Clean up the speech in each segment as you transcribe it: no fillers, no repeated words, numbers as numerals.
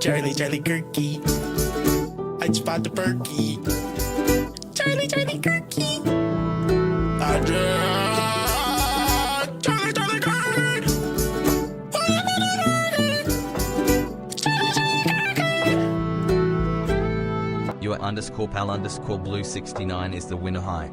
Charlie Kirky. I spot the perky. Charlie Kirky. I just Charlie Kirky. Your underscore pal underscore blue 69 is the winner. Hi.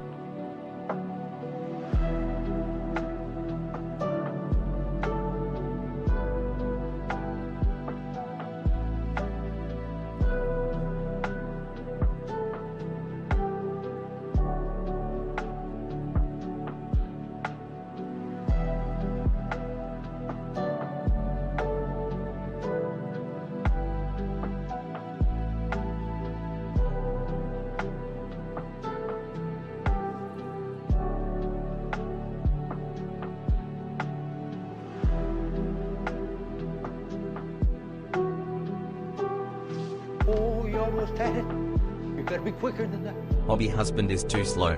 Oh, you almost had it. You gotta be quicker than that. Hobby husband is too slow.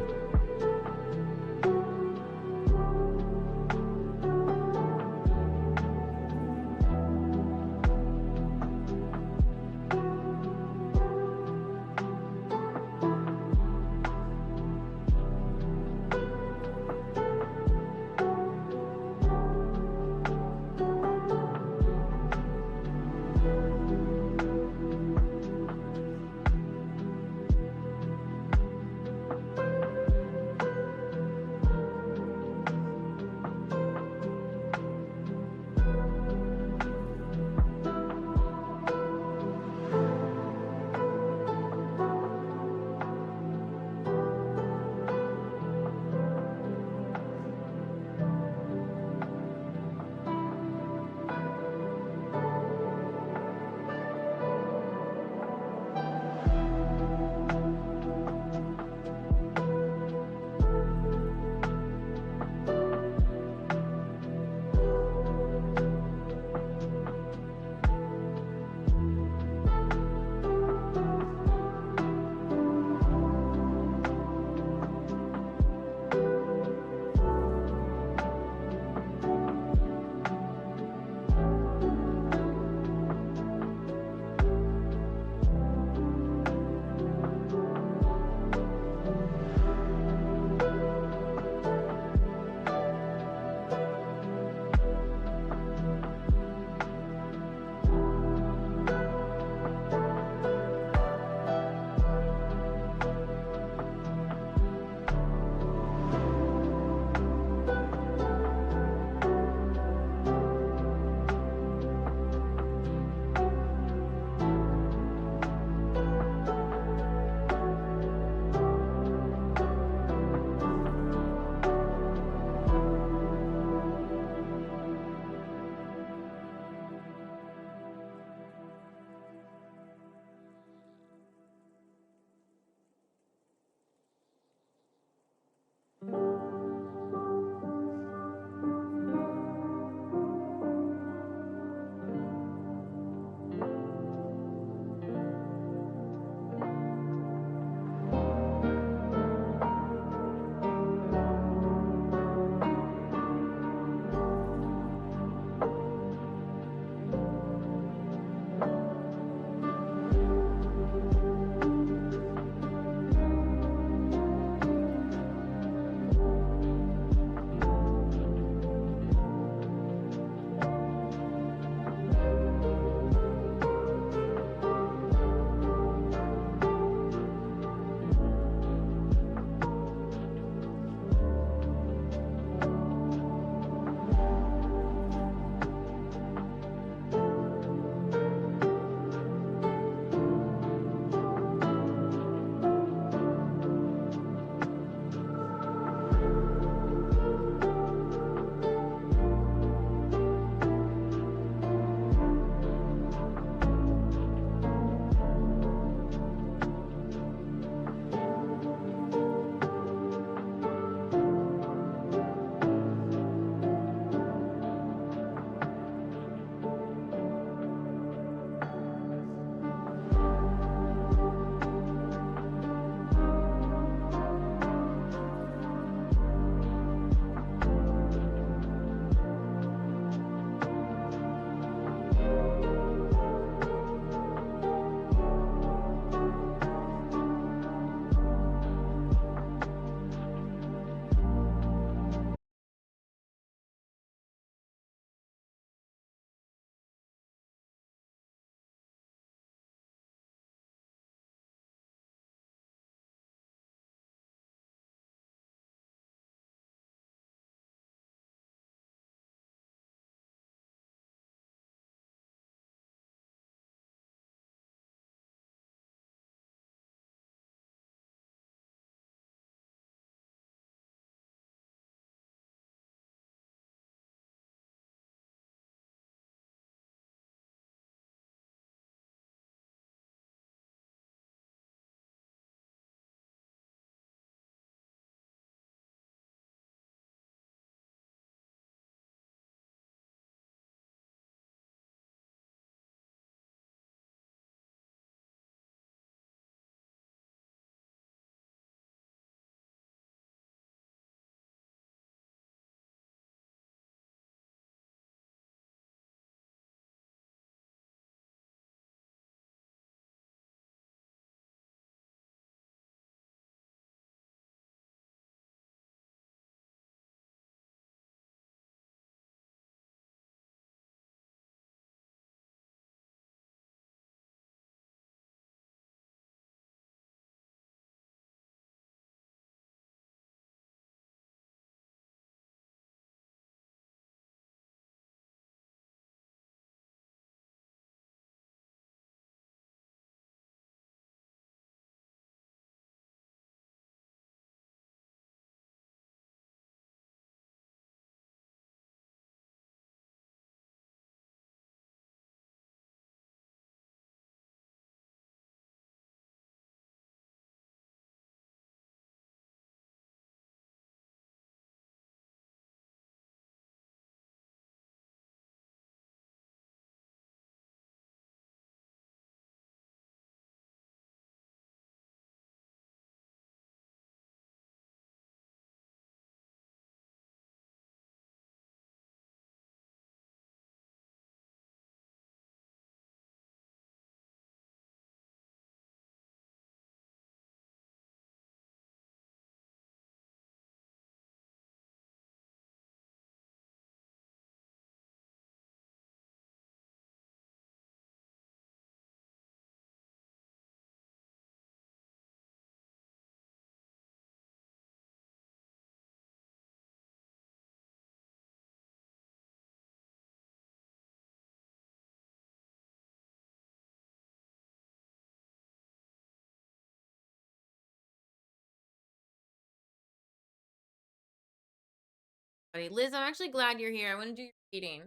everybody. Liz, I'm actually glad you're here. I want to do your reading.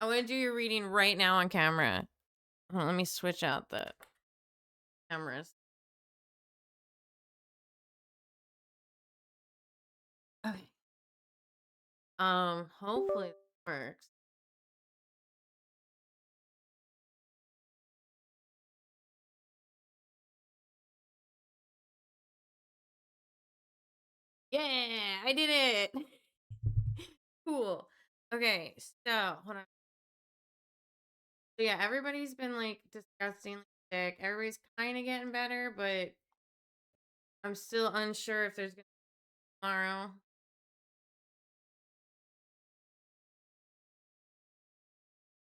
I want to do your reading right now on camera. Hold on, let me switch out the cameras. Okay. Hopefully it works. Yeah, I did it. Cool. Okay, so hold on. So yeah, everybody's been like disgustingly sick. Everybody's kind of getting better, but I'm still unsure if there's gonna be tomorrow.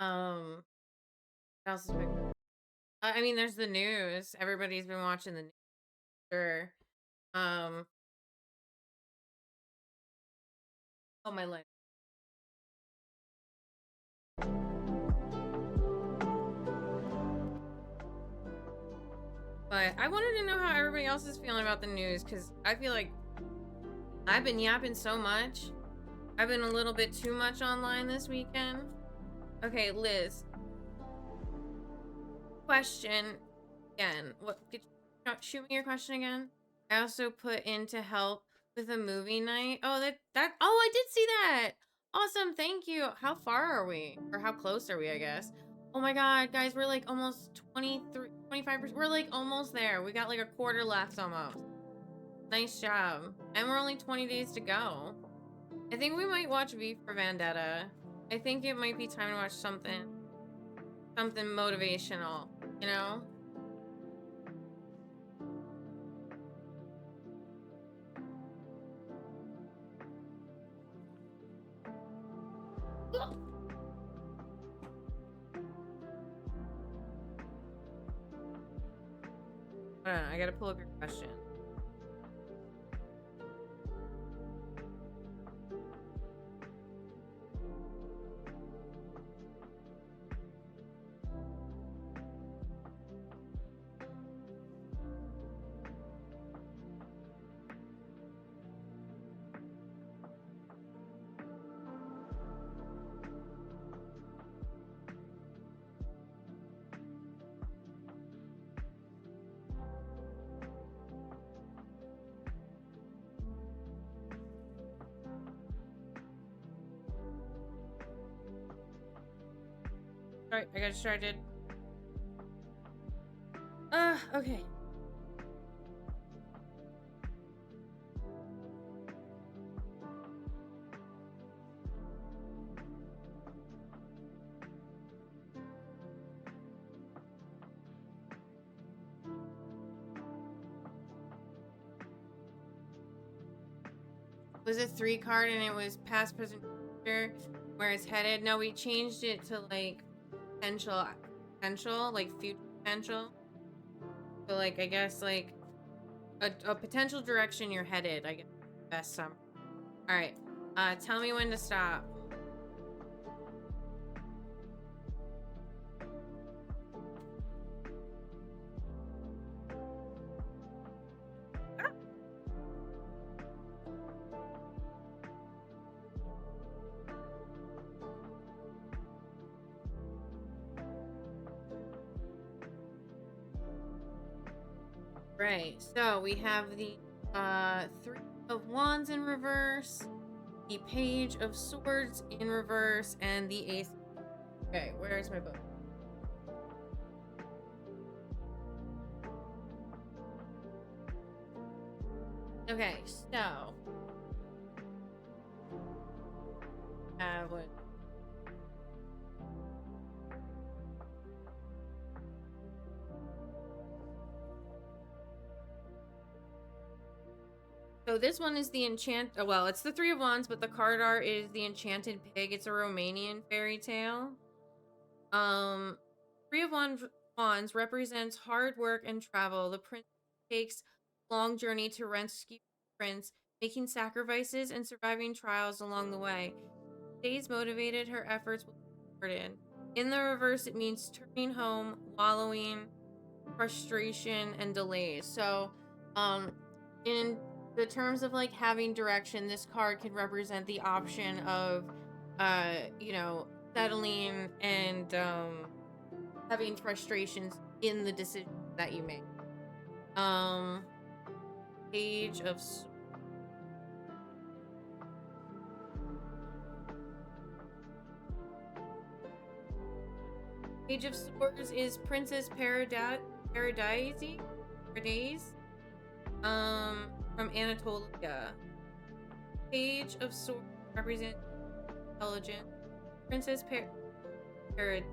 What else has been? I mean, there's the news. Everybody's been watching the news. Sure. Um. Oh my life. But I wanted to know how everybody else is feeling about the news because I feel like I've been yapping so much. I've been a little bit too much online this weekend. Okay, Liz. Question again. What? Shoot me your question again. I also put in to help with a movie night. Oh, that. Oh, I did see that. Awesome. Thank you. How far are we? Or how close are we, I guess? Oh my God, guys, we're like almost 23, 25%. We're like almost there. We got like a quarter left almost. Nice job. And we're only 20 days to go. I think we might watch V for Vendetta. I think it might be time to watch something motivational, you know? Hold on, I gotta pull up your question. Sorry, I got distracted. Okay. Was a 3 card and it was past, present, future, where it's headed? No, we changed it to like potential, like future potential. So like, I guess like a potential direction you're headed, I guess. Best summer. All right. Tell me when to stop. Right, so we have the 3 of Wands in reverse, the Page of Swords in reverse, and the Ace. Okay, where's my book? Okay, so what? So this one is the well, it's the 3 of Wands, but the card art is the Enchanted Pig. It's a Romanian fairy tale. 3 of Wands represents hard work and travel. The prince takes a long journey to rescue the prince, making sacrifices and surviving trials along the way. Stays motivated, her efforts will be rewarded. In the reverse, it means turning home, wallowing, frustration, and delays. So, in the terms of like having direction, this card can represent the option of, you know, settling and having frustrations in the decision that you make. Page of Page of Swords is Princess Paradise, from Anatolia. Page of Swords represents intelligence. Princess Paradise.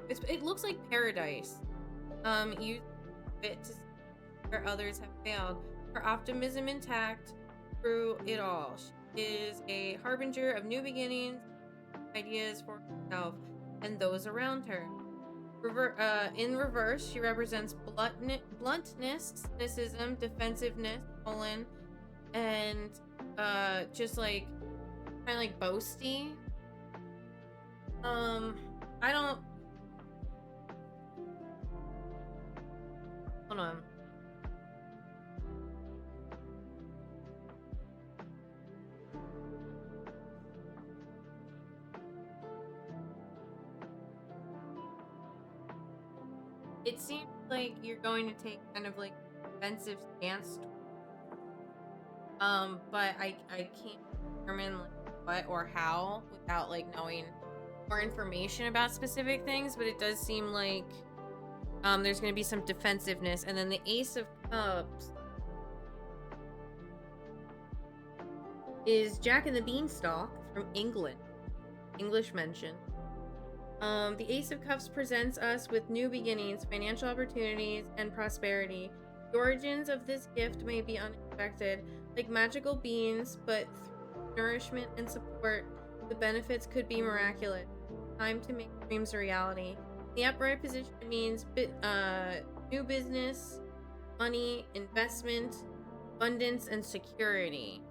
It looks like paradise. Use it to see where others have failed. Her optimism intact through it all. She is a harbinger of new beginnings, ideas for herself and those around her. In reverse, she represents bluntness, cynicism, defensiveness, and just like kind of like boasty. I don't. Hold on. It seems like you're going to take kind of like defensive stance. But I can't determine like what or how without like knowing more information about specific things, but it does seem like there's going to be some defensiveness. And then the Ace of Cups is Jack and the Beanstalk from England. English mention. The Ace of Cups presents us with new beginnings, financial opportunities, and prosperity. The origins of this gift may be unexpected, like magical beans, but through nourishment and support, the benefits could be miraculous. Time to make dreams a reality. The upright position means new business, money, investment, abundance, and security.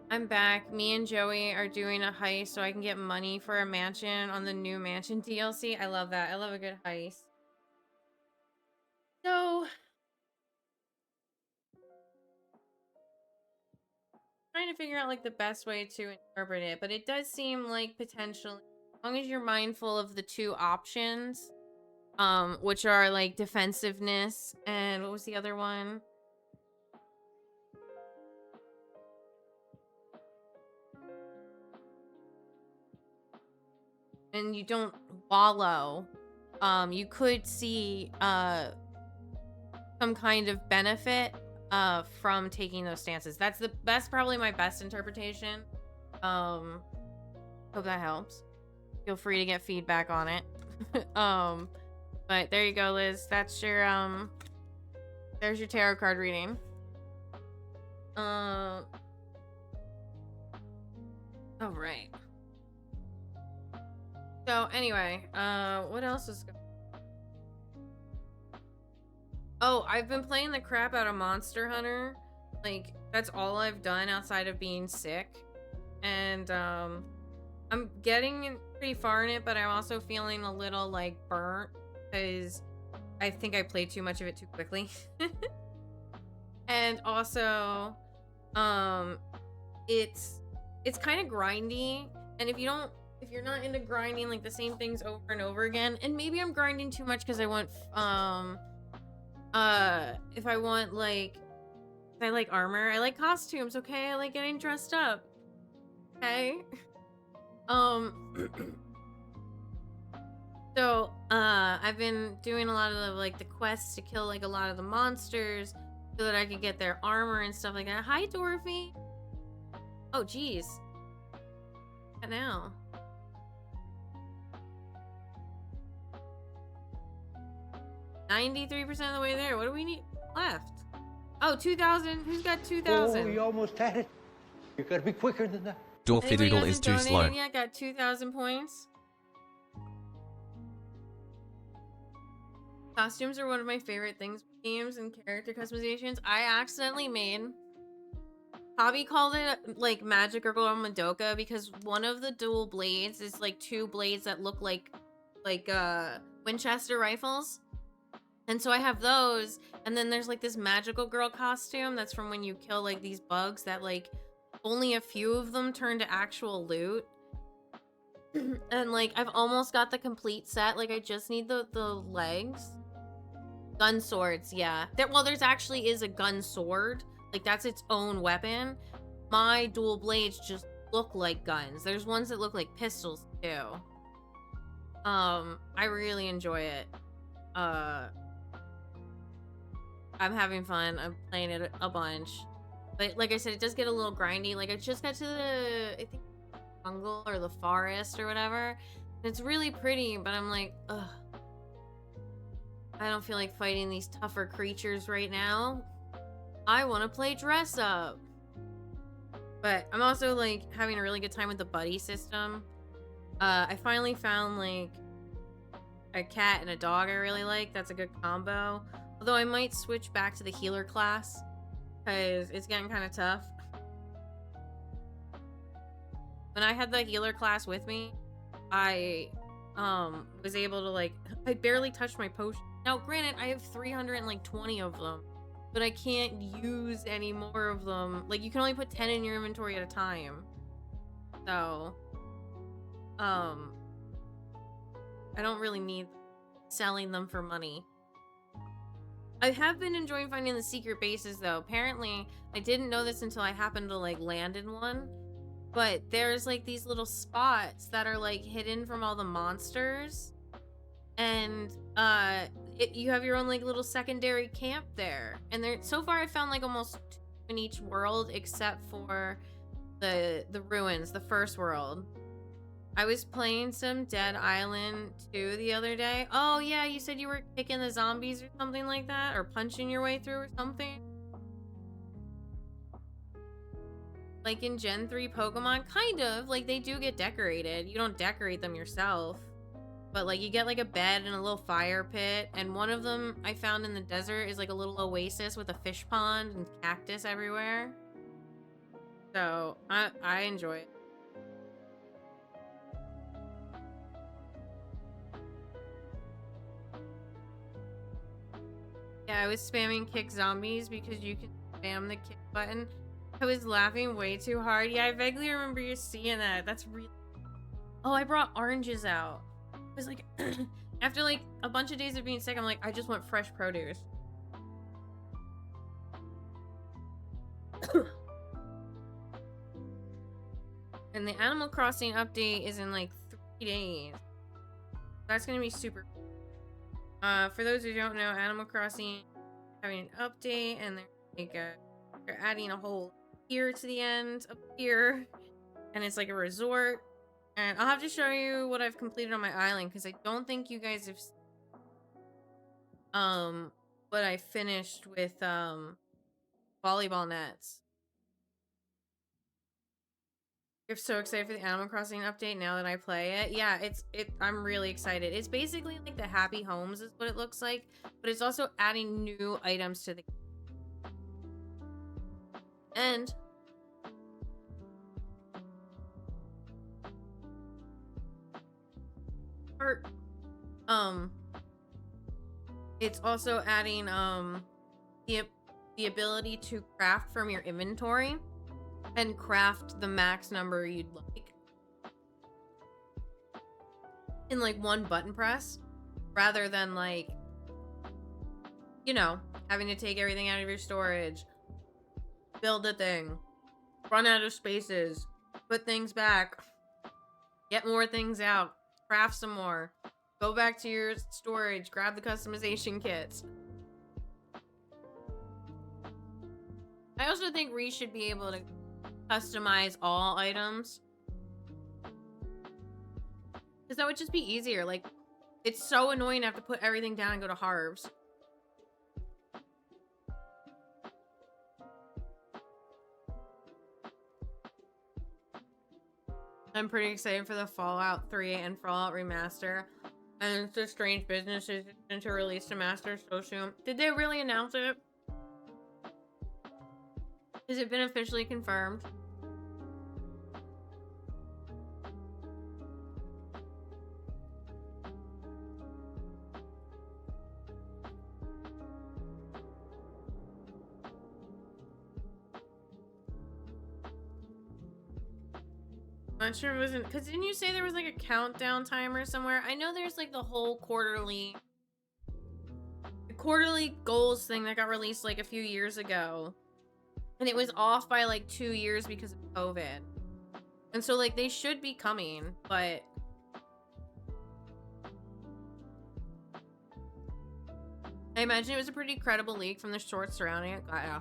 I'm back. Me and Joey are doing a heist so I can get money for a mansion on the new mansion DLC. I love that. I love a good heist. So, trying to figure out like the best way to interpret it, but it does seem like potentially, as long as you're mindful of the two options, which are like defensiveness and what was the other one? And you don't wallow, you could see some kind of benefit from taking those stances. That's probably my best interpretation. Hope that helps. Feel free to get feedback on it. But there you go, Liz. That's your there's your tarot card reading. All right. So anyway, what else is going? Oh, I've been playing the crap out of Monster Hunter. Like, that's all I've done outside of being sick. And I'm getting pretty far in it, but I'm also feeling a little like burnt because I think I played too much of it too quickly. And also, it's kind of grindy, and if you're not into grinding like the same things over and over again, and maybe I'm grinding too much because I want if I want like, I like armor, I like costumes, okay, I like getting dressed up, okay. So I've been doing a lot of the quests to kill like a lot of the monsters so that I could get their armor and stuff like that. Hi, Dorothy. Oh geez, what now? 93% of the way there. What do we need left? Oh, 2,000. Who's got 2,000? Oh, you almost had it. You gotta be quicker than that. Dorothy Doodle is too slow. Yeah, got 2,000 points. Costumes are one of my favorite things with games and character customizations. I accidentally made... Hobby called it like Magic or Madoka because one of the dual blades is like two blades that look like Winchester rifles. And so I have those, and then there's like this magical girl costume that's from when you kill like these bugs that like only a few of them turn to actual loot. And like I've almost got the complete set. Like I just need the legs. Gun swords, yeah. There's actually is a gun sword. Like that's its own weapon. My dual blades just look like guns. There's ones that look like pistols too. I really enjoy it. I'm having fun. I'm playing it a bunch. But like I said, it does get a little grindy. Like I just got to the, I think, jungle or the forest or whatever. And it's really pretty, but I'm like, ugh. I don't feel like fighting these tougher creatures right now. I want to play dress up. But I'm also like having a really good time with the buddy system. I finally found like a cat and a dog I really like. That's a good combo. Although I might switch back to the healer class because it's getting kind of tough. When I had the healer class with me, I was able to like, I barely touched my potion. Now granted, I have 320 of them, but I can't use any more of them. Like you can only put 10 in your inventory at a time. So I don't really need selling them for money. I have been enjoying finding the secret bases though. Apparently, I didn't know this until I happened to like land in one. But there's like these little spots that are like hidden from all the monsters. And you have your own like little secondary camp there. And there so far I found like almost 2 in each world except for the ruins, the first world. I was playing some Dead Island 2 the other day. Oh yeah, you said you were kicking the zombies or something like that, or punching your way through or something. Like in Gen 3 Pokemon, kind of. Like they do get decorated. You don't decorate them yourself. But like you get like a bed and a little fire pit, and one of them I found in the desert is like a little oasis with a fish pond and cactus everywhere. So I enjoy it. Yeah, I was spamming kick zombies because you can spam the kick button. I was laughing way too hard. Yeah, I vaguely remember you seeing that. That's really... Oh, I brought oranges out. I was like, after like a bunch of days of being sick, I'm like, I just want fresh produce. And the Animal Crossing update is in like 3 days. That's gonna be super. For those who don't know, Animal Crossing having an update, and they're like they're adding a whole pier to the end of the pier, and it's like a resort. And I'll have to show you what I've completed on my island because I don't think you guys have what I finished with volleyball nets. You're so excited for the Animal Crossing update now that I play it. Yeah, I'm really excited. It's basically like the Happy Homes is what it looks like, but it's also adding new items to the game. And it's also adding the ability to craft from your inventory and craft the max number you'd like in like one button press rather than like, you know, having to take everything out of your storage, build a thing, run out of spaces, put things back, get more things out, craft some more, go back to your storage, grab the customization kits. I also think we should be able to customize all items, because that would just be easier. Like, it's so annoying to have to put everything down and go to Harv's. I'm pretty excited for the Fallout 3 and Fallout Remaster, and it's a strange business decision to release the master so soon. Did they really announce it? Has it been officially confirmed? I'm not sure if it wasn't, because didn't you say there was like a countdown timer somewhere? I know there's like the whole quarterly goals thing that got released like a few years ago. And it was off by like 2 years because of COVID. And so like they should be coming, but I imagine it was a pretty credible leak from the shorts surrounding it. Yeah.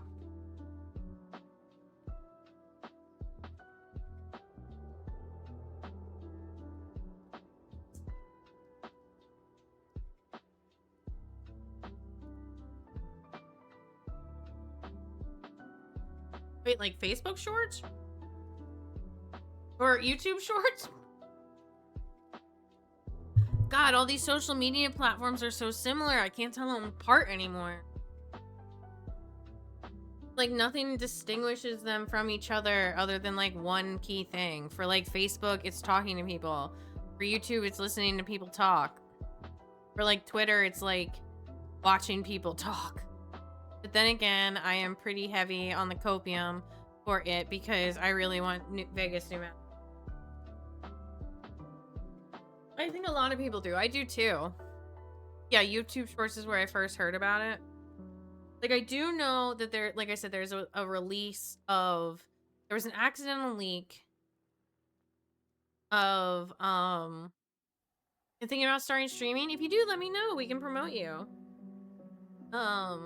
Wait, like Facebook shorts? Or YouTube shorts? God, all these social media platforms are so similar. I can't tell them apart anymore. Like nothing distinguishes them from each other than like one key thing. For like Facebook, it's talking to people. For YouTube, it's listening to people talk. For like Twitter, it's like watching people talk. But then again, I am pretty heavy on the copium for it because I really want Vegas, New Mexico. I think a lot of people do. I do too. Yeah, YouTube Shorts is where I first heard about it. Like, I do know that there, like I said, there's a release of, there was an accidental leak of, you're thinking about starting streaming? If you do, let me know. We can promote you. I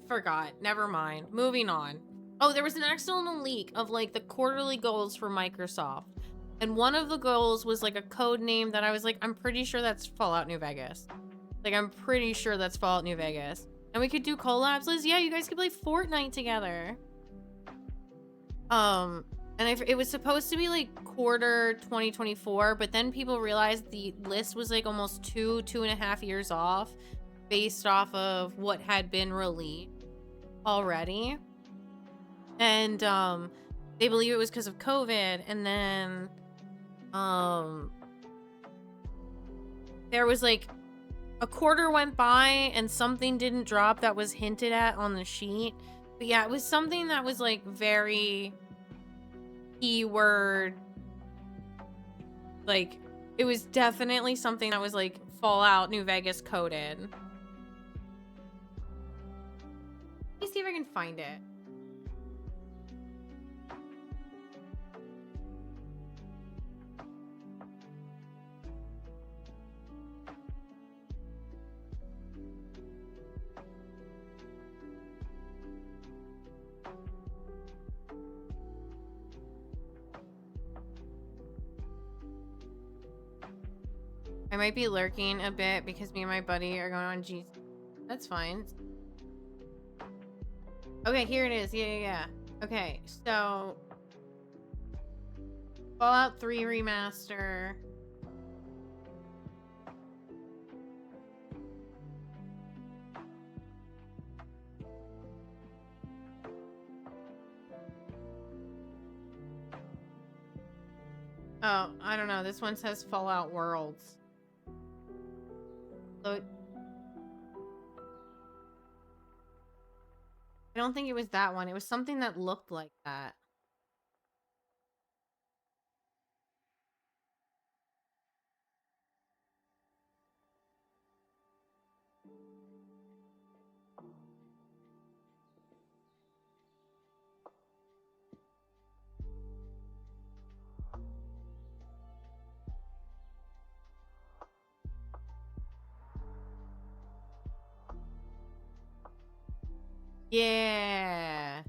forgot. Never mind. Moving on. Oh, there was an accidental leak of like the quarterly goals for Microsoft. And one of the goals was like a code name that I was like, I'm pretty sure that's Fallout New Vegas. Like, I'm pretty sure that's Fallout New Vegas. And we could do collabs, Liz. Yeah, you guys could play Fortnite together. And it was supposed to be like quarter 2024, but then people realized the list was like almost 2.5 years off based off of what had been released already. And they believe it was because of COVID. And then there was like a quarter went by and something didn't drop that was hinted at on the sheet. But yeah, it was something that was like very keyword, like it was definitely something that was like Fallout New Vegas coded. Let me see if I can find it. I might be lurking a bit because me and my buddy are going on G. That's fine. Okay, here it is. Yeah. Okay, so Fallout 3 remaster. Oh, I don't know. This one says Fallout Worlds. So I don't think it was that one. It was something that looked like that. Yeah.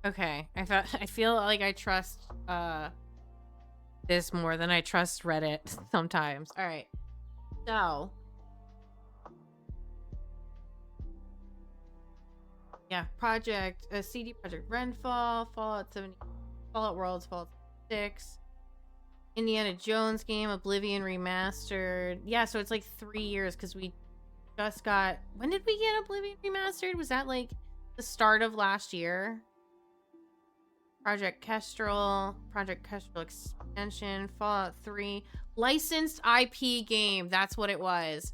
Okay. I feel like I trust this more than I trust Reddit sometimes. All right. So, yeah, CD Projekt Redfall, Fallout 70, Fallout Worlds, Fallout 6, Indiana Jones game, Oblivion remastered. Yeah, so it's like 3 years because we just got, when did we get Oblivion remastered? Was that like the start of last year? Project Kestrel expansion, Fallout 3, licensed IP game. That's what it was.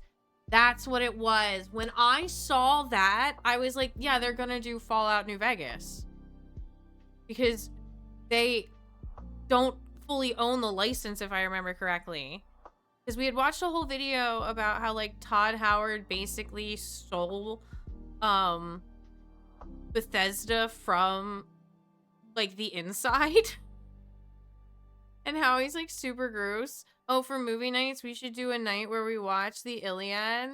That's what it was. When I saw that, I was like, yeah, they're gonna do Fallout New Vegas. Because they don't fully own the license, if I remember correctly. Because we had watched a whole video about how like Todd Howard basically stole Bethesda from like the inside and how he's like super gross. Oh, for movie nights, we should do a night where we watch the Iliad.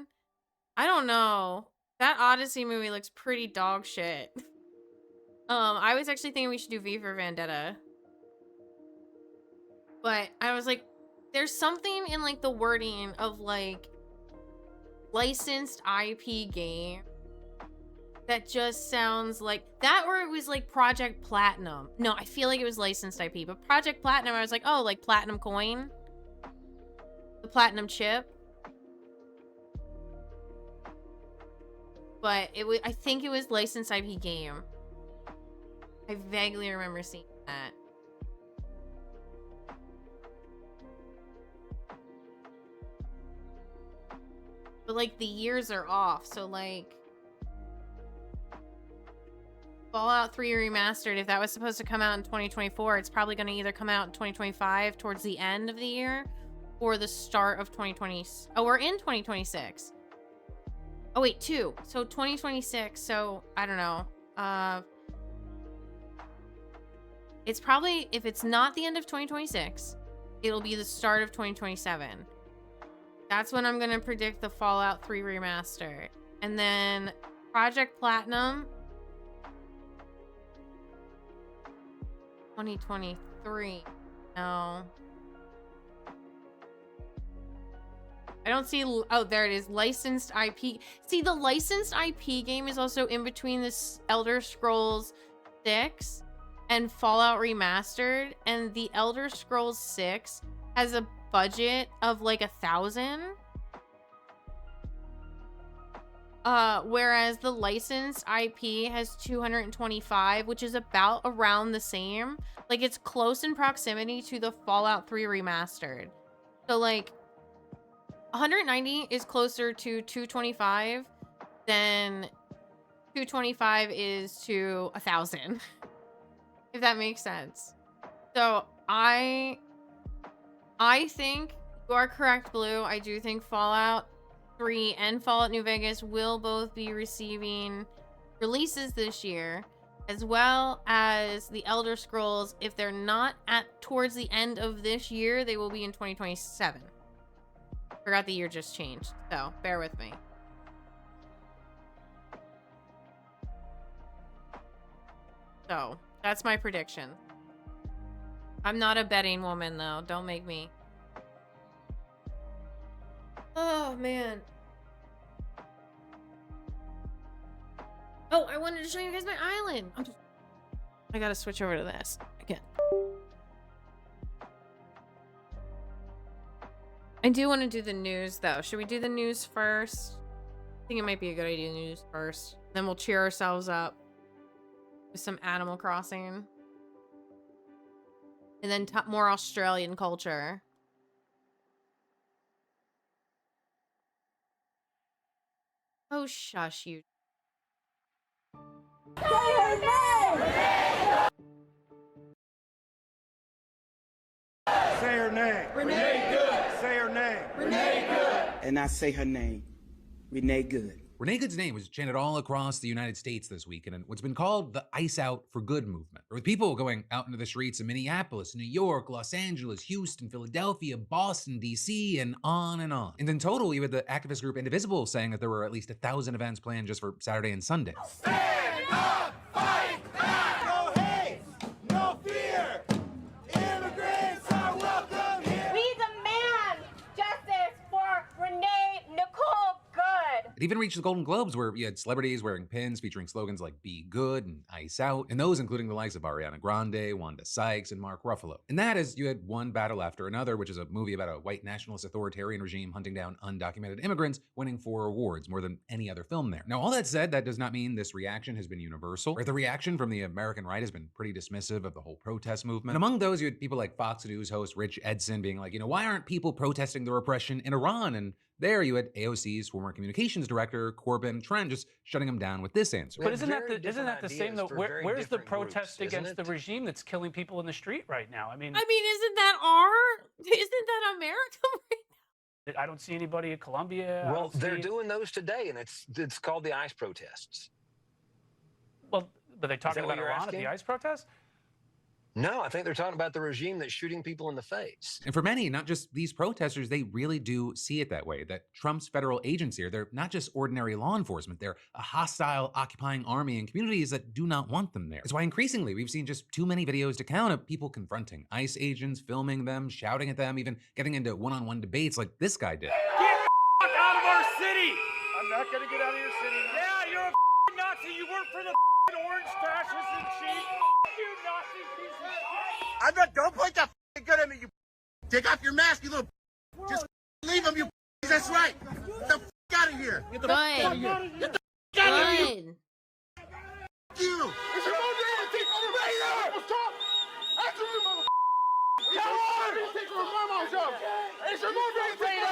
I don't know. That Odyssey movie looks pretty dog shit. I was actually thinking we should do V for Vendetta. But I was like, there's something in like the wording of like licensed IP game that just sounds like that, or it was like Project Platinum. No, I feel like it was licensed IP, but Project Platinum, I was like, oh, like Platinum Coin, the Platinum Chip. But I think it was licensed IP game. I vaguely remember seeing that. But like the years are off, so like Fallout 3 Remastered, if that was supposed to come out in 2024, it's probably going to either come out in 2025 towards the end of the year or the start of 2020. Oh, we're in 2026. Oh wait, 2. So 2026. So I don't know. It's probably, if it's not the end of 2026, it'll be the start of 2027. That's when I'm going to predict the Fallout 3 Remaster. And then Project Platinum 2023. No. I don't see. Oh, there it is. Licensed IP. See, the licensed IP game is also in between this Elder Scrolls 6 and Fallout Remastered. And the Elder Scrolls 6 has a budget of like 1,000. Whereas the licensed IP has 225, which is about around the same. Like, it's close in proximity to the Fallout 3 Remastered. So, like, 190 is closer to 225 than 225 is to 1,000. If that makes sense. So, I think you are correct, Blue. I do think Fallout 3 and Fallout New Vegas will both be receiving releases this year, as well as the Elder Scrolls. If they're not towards the end of this year, they will be in 2027. Forgot the year just changed, so bear with me. So that's my prediction. I'm not a betting woman though. Don't make me. Oh, man. Oh, I wanted to show you guys my island. I gotta switch over to this again. I do want to do the news, though. Should we do the news first? I think it might be a good idea to do news first. Then we'll cheer ourselves up with some Animal Crossing. And then more Australian culture. Oh, shush, you. Say her name! Say her name. Renee Good. Say her name. Renee Good. And I say her name, Renee Good. Renee Good's name was chanted all across the United States this week in what's been called the Ice Out for Good movement, with people going out into the streets of Minneapolis, New York, Los Angeles, Houston, Philadelphia, Boston, DC, and on and on. And in total, you had the activist group Indivisible saying that there were at least 1,000 events planned just for Saturday and Sunday. Stand up, fight back. No hate, no fear. Immigrants are welcome here. We demand justice for Renee Nicole Good. It even reached the Golden Globes, where you had celebrities wearing pins featuring slogans like "Be Good" and "Ice Out," and those including the likes of Ariana Grande, Wanda Sykes, and Mark Ruffalo. And that is, you had One Battle After Another, which is a movie about a white nationalist authoritarian regime hunting down undocumented immigrants, winning 4 awards, more than any other film there. Now, all that said, that does not mean this reaction has been universal. Right? The reaction from the American right has been pretty dismissive of the whole protest movement. And among those, you had people like Fox News host Rich Edson being like, why aren't people protesting the repression in Iran? And There, you had AOC's former communications director, Corbin Trent, just shutting him down with this answer. But isn't that the same though? Where's the protest against the regime that's killing people in the street right now? I mean, isn't that America right now? I don't see anybody in Colombia. Well, they're doing those today, and it's called the ICE protests. Well, are they talking that what about you're Iran at asking? the ICE protest? No, I think they're talking about the regime that's shooting people in the face. And for many, not just these protesters, they really do see it that way, that Trump's federal agents here, they're not just ordinary law enforcement, they're a hostile, occupying army in communities that do not want them there. It's why increasingly we've seen just too many videos to count of people confronting ICE agents, filming them, shouting at them, even getting into one-on-one debates like this guy did. Get the out of our city! I'm not gonna get out of your city. Yeah, you're a Nazi. You work for the orange fascists and cheat. You Nazi piece of shit. I'm not. Don't point that gun at me. You take off your mask, you little. Just leave him. You. That's right. Get the out of here. Get the out of here. Get the out of here. You. It's your own day to take over right now. Stop. Absolutely, motherfucker. Take over my mom's job. It's your own day to take over.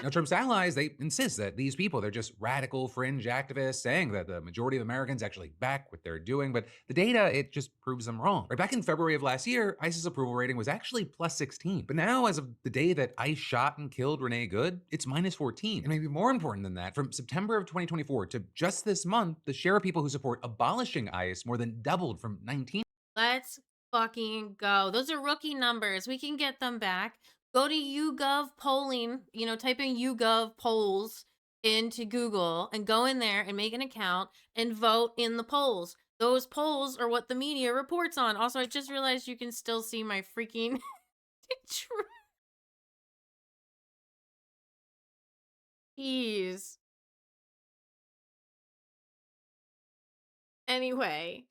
Now, Trump's allies, they insist that these people, they're just radical fringe activists saying that the majority of Americans actually back what they're doing, but the data, it just proves them wrong. Right back in February of last year, ICE's approval rating was actually plus 16. But now, as of the day that ICE shot and killed Renee Good, it's minus 14. And maybe more important than that, from September of 2024 to just this month, the share of people who support abolishing ICE more than doubled from 19. Let's fucking go. Those are rookie numbers. We can get them back. Go to YouGov polling, type in YouGov polls into Google and go in there and make an account and vote in the polls. Those polls are what the media reports on. Also, I just realized you can still see my freaking Jeez. Anyway,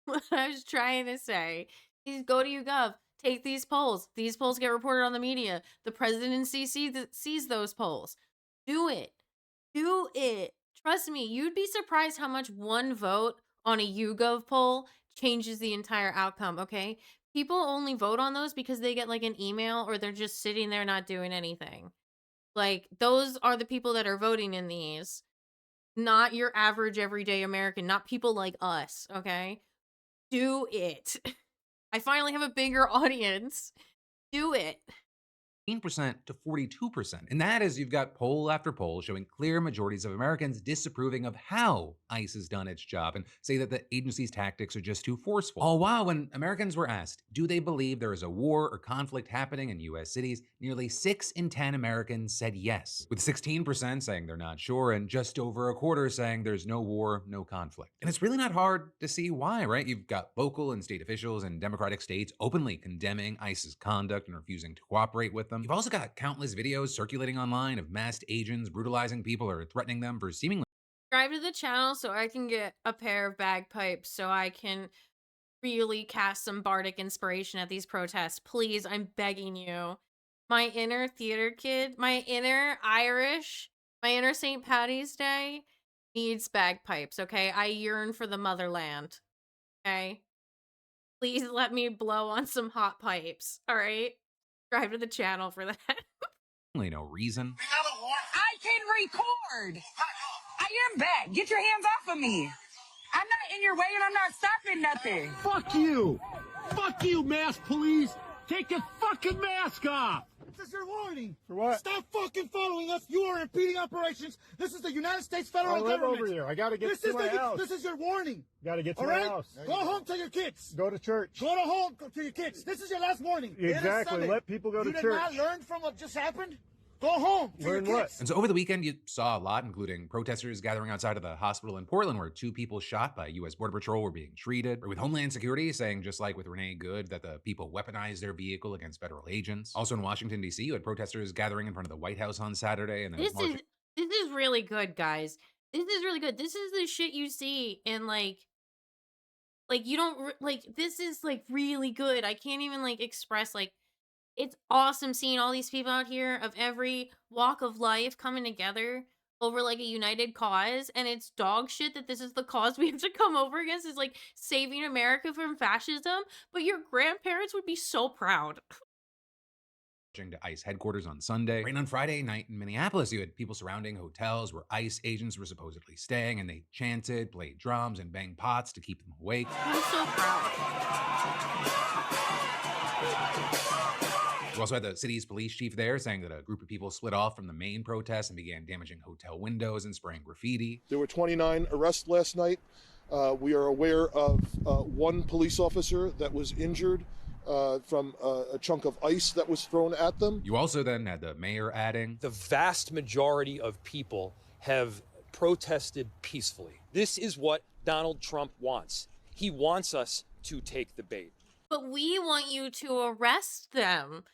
what I was trying to say is go to YouGov. Take these polls. These polls get reported on the media. The presidency sees those polls. Do it. Do it. Trust me, you'd be surprised how much one vote on a YouGov poll changes the entire outcome, okay? People only vote on those because they get like an email or they're just sitting there not doing anything. Like, those are the people that are voting in these. Not your average everyday American. Not people like us, okay? Do it. I finally have a bigger audience. Do it. 18% to 42%. And that is, you've got poll after poll showing clear majorities of Americans disapproving of how ICE has done its job and say that the agency's tactics are just too forceful. All while, when Americans were asked, do they believe there is a war or conflict happening in US cities, nearly 6 in 10 Americans said yes, with 16% saying they're not sure and just over a quarter saying there's no war, no conflict. And it's really not hard to see why, right? You've got local and state officials in Democratic states openly condemning ICE's conduct and refusing to cooperate with them. You've also got countless videos circulating online of masked agents brutalizing people or threatening them for seemingly. Subscribe to the channel so I can get a pair of bagpipes so I can really cast some bardic inspiration at these protests. Please, I'm begging you. My inner theater kid, my inner Irish, my inner St. Patty's Day needs bagpipes, okay? I yearn for the motherland, okay? Please let me blow on some hot pipes, all right? Subscribe to the channel for that. No reason. I can record. I am back. Get your hands off of me. I'm not in your way and I'm not stopping nothing. Fuck you! Fuck you, mask police! Take your fucking mask off! This is your warning. For what? Stop fucking following us. You are impeding operations. This is the United States federal government. I live over here. I gotta get to my house. This is your warning. Gotta get to my house. Go home to your kids. Go to church. Go to home to your kids. This is your last warning. Exactly. Let people go to church. You did not learn from what just happened? Go home. Learn what? And so over the weekend, you saw a lot, including protesters gathering outside of the hospital in Portland where 2 people shot by U.S. Border Patrol were being treated, or with Homeland Security saying, just like with Renee Good, that the people weaponized their vehicle against federal agents. Also in Washington, D.C., you had protesters gathering in front of the White House on Saturday. And then This is really good, guys. This is really good. This is the shit you see in like you don't this is like really good. I can't even like express like it's awesome seeing all these people out here of every walk of life coming together over like a united cause, and it's dog shit that this is the cause we have to come over against, is like saving America from fascism, but your grandparents would be so proud. to ICE headquarters on Sunday. Right on Friday night in Minneapolis, you had people surrounding hotels where ICE agents were supposedly staying, and they chanted, played drums, and banged pots to keep them awake. I'm so proud. We also had the city's police chief there saying that a group of people split off from the main protest and began damaging hotel windows and spraying graffiti. There were 29 arrests last night. We are aware of one police officer that was injured from a chunk of ice that was thrown at them. You also then had the mayor adding, the vast majority of people have protested peacefully. This is what Donald Trump wants. He wants us to take the bait. But we want you to arrest them.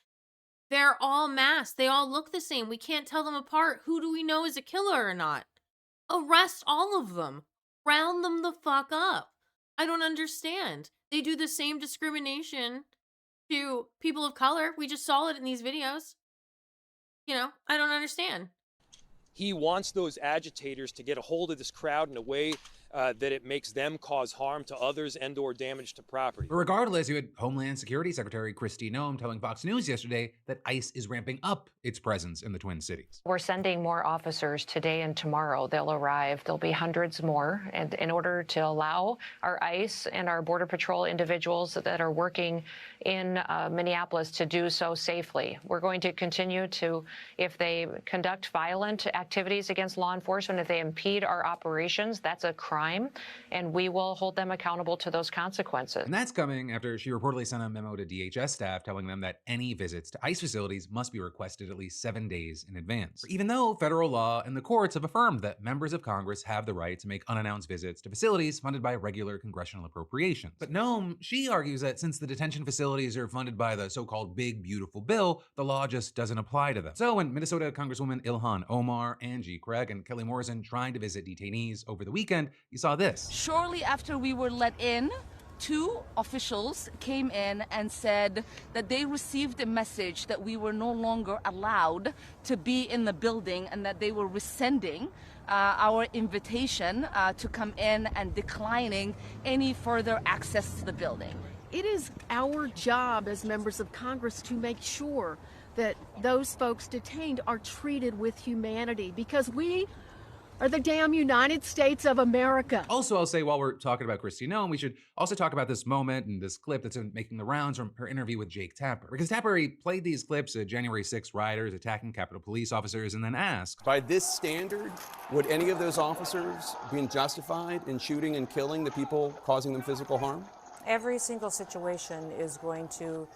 They're all masked. They all look the same. We can't tell them apart. Who do we know is a killer or not? Arrest all of them. Round them the fuck up. I don't understand. They do the same discrimination to people of color. We just saw it in these videos. You know, I don't understand. He wants those agitators to get a hold of this crowd in a way that it makes them cause harm to others and or damage to property. But regardless, you had Homeland Security Secretary Kristi Noem telling Fox News yesterday that ICE is ramping up its presence in the Twin Cities. We're sending more officers today and tomorrow. They'll arrive. There'll be hundreds more. And in order to allow our ICE and our Border Patrol individuals that are working in Minneapolis to do so safely, we're going to continue to, if they conduct violent activities against law enforcement, if they impede our operations, that's a crime, and we will hold them accountable to those consequences. And that's coming after she reportedly sent a memo to DHS staff telling them that any visits to ICE facilities must be requested at least 7 days in advance. Even though federal law and the courts have affirmed that members of Congress have the right to make unannounced visits to facilities funded by regular congressional appropriations. But Noem, she argues that since the detention facilities are funded by the so-called Big Beautiful Bill, the law just doesn't apply to them. So when Minnesota Congresswoman Ilhan Omar, Angie Craig, and Kelly Morrison tried to visit detainees over the weekend, you saw this. Shortly after we were let in, 2 officials came in and said that they received a message that we were no longer allowed to be in the building and that they were rescinding our invitation to come in and declining any further access to the building. It is our job as members of Congress to make sure that those folks detained are treated with humanity, because we are the damn United States of America. Also, I'll say while we're talking about Kristi Noem, we should also talk about this moment and this clip that's been making the rounds from her interview with Jake Tapper. Because Tapper, he played these clips of January 6 rioters attacking Capitol Police officers and then asked, by this standard, would any of those officers be justified in shooting and killing the people causing them physical harm? Every single situation is going to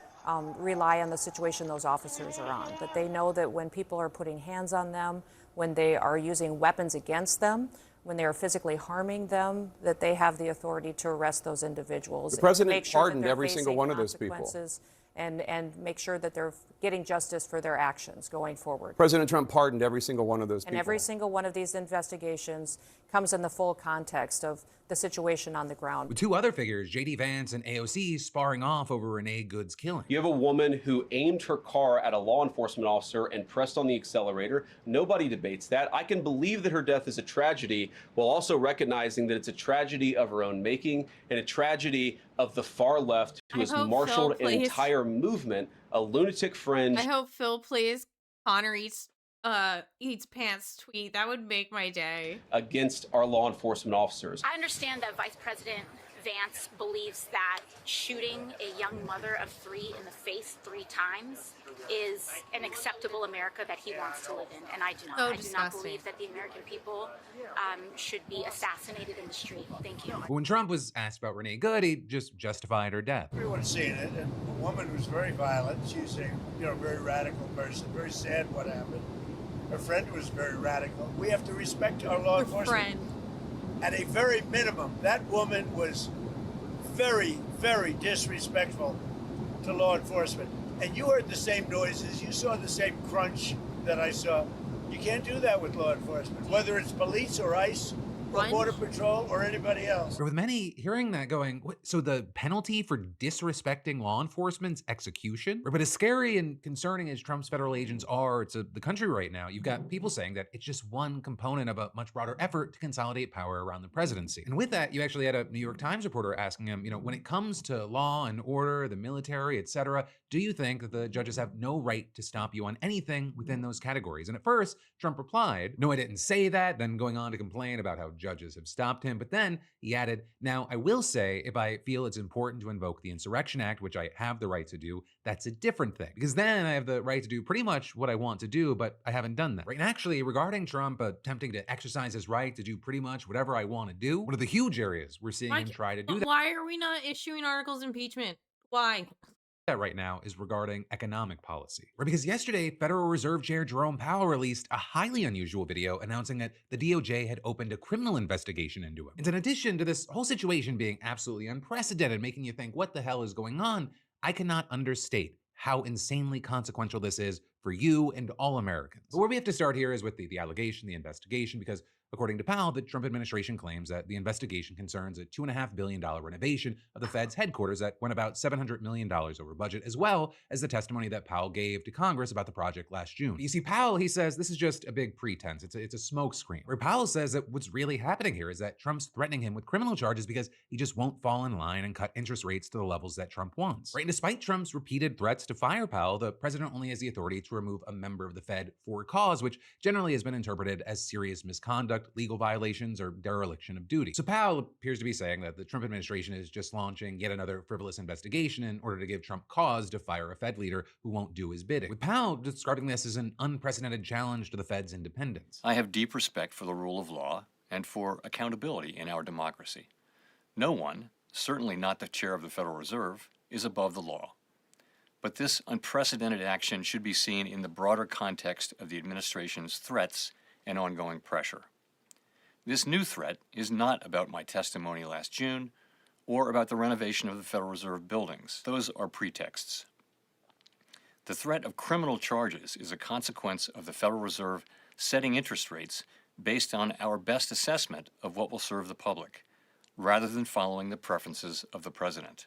rely on the situation those officers are on. But they know that when people are putting hands on them, when they are using weapons against them, when they are physically harming them, that they have the authority to arrest those individuals. The president pardoned every single one of those people. And make sure that they're getting justice for their actions going forward. President Trump pardoned every single one of those people. And every single one of these investigations comes in the full context of the situation on the ground. With 2 other figures, J.D. Vance and AOC, sparring off over Renee Good's killing. You have a woman who aimed her car at a law enforcement officer and pressed on the accelerator. Nobody debates that. I can believe that her death is a tragedy, while also recognizing that it's a tragedy of her own making and a tragedy of the far left who has marshaled an entire movement, a lunatic fringe. I hope Phil plays Connor eats pants tweet. That would make my day. Against our law enforcement officers. I understand that Vice President Vance believes that shooting a young mother of 3 in the face 3 times is an acceptable America that he wants to live in, and I do not. I do not believe that the American people should be assassinated in the street. Thank you. But when Trump was asked about Renee Good, he just justified her death. Everyone's seen it, and a woman who's very violent. She's a very radical person. Very sad what happened. Her friend was very radical. We have to respect our law enforcement. At a very minimum, that woman was very, very disrespectful to law enforcement. And you heard the same noises. You saw the same crunch that I saw. You can't do that with law enforcement. Whether it's police or ICE, or Border Patrol or anybody else. But with many hearing that going, what, so the penalty for disrespecting law enforcement's execution? But as scary and concerning as Trump's federal agents are to the country right now, you've got people saying that it's just one component of a much broader effort to consolidate power around the presidency. And with that, you actually had a New York Times reporter asking him, when it comes to law and order, the military, etc., do you think that the judges have no right to stop you on anything within those categories? And at first, Trump replied, no, I didn't say that, then going on to complain about how judges have stopped him. But then he added, now I will say, if I feel it's important to invoke the Insurrection Act, which I have the right to do, that's a different thing. Because then I have the right to do pretty much what I want to do, but I haven't done that. Right? And actually, regarding Trump attempting to exercise his right to do pretty much whatever I want to do, one of the huge areas we're seeing him try to do that. Why are we not issuing articles of impeachment? Why? That right now is regarding economic policy. Right? Because yesterday, Federal Reserve Chair Jerome Powell released a highly unusual video announcing that the DOJ had opened a criminal investigation into him. And in addition to this whole situation being absolutely unprecedented, making you think, what the hell is going on? I cannot understate how insanely consequential this is for you and all Americans. But where we have to start here is with the allegation, the investigation, because according to Powell, the Trump administration claims that the investigation concerns a $2.5 billion renovation of the Fed's headquarters that went about $700 million over budget, as well as the testimony that Powell gave to Congress about the project last June. You see, Powell, he says this is just a big pretense. It's a smokescreen. Where Powell says that what's really happening here is that Trump's threatening him with criminal charges because he just won't fall in line and cut interest rates to the levels that Trump wants. Right? And despite Trump's repeated threats to fire Powell, the president only has the authority to remove a member of the Fed for a cause, which generally has been interpreted as serious misconduct, legal violations, or dereliction of duty. So Powell appears to be saying that the Trump administration is just launching yet another frivolous investigation in order to give Trump cause to fire a Fed leader who won't do his bidding, with Powell describing this as an unprecedented challenge to the Fed's independence. I have deep respect for the rule of law and for accountability in our democracy. No one, certainly not the chair of the Federal Reserve, is above the law. But this unprecedented action should be seen in the broader context of the administration's threats and ongoing pressure. This new threat is not about my testimony last June or about the renovation of the Federal Reserve buildings. Those are pretexts. The threat of criminal charges is a consequence of the Federal Reserve setting interest rates based on our best assessment of what will serve the public, rather than following the preferences of the president.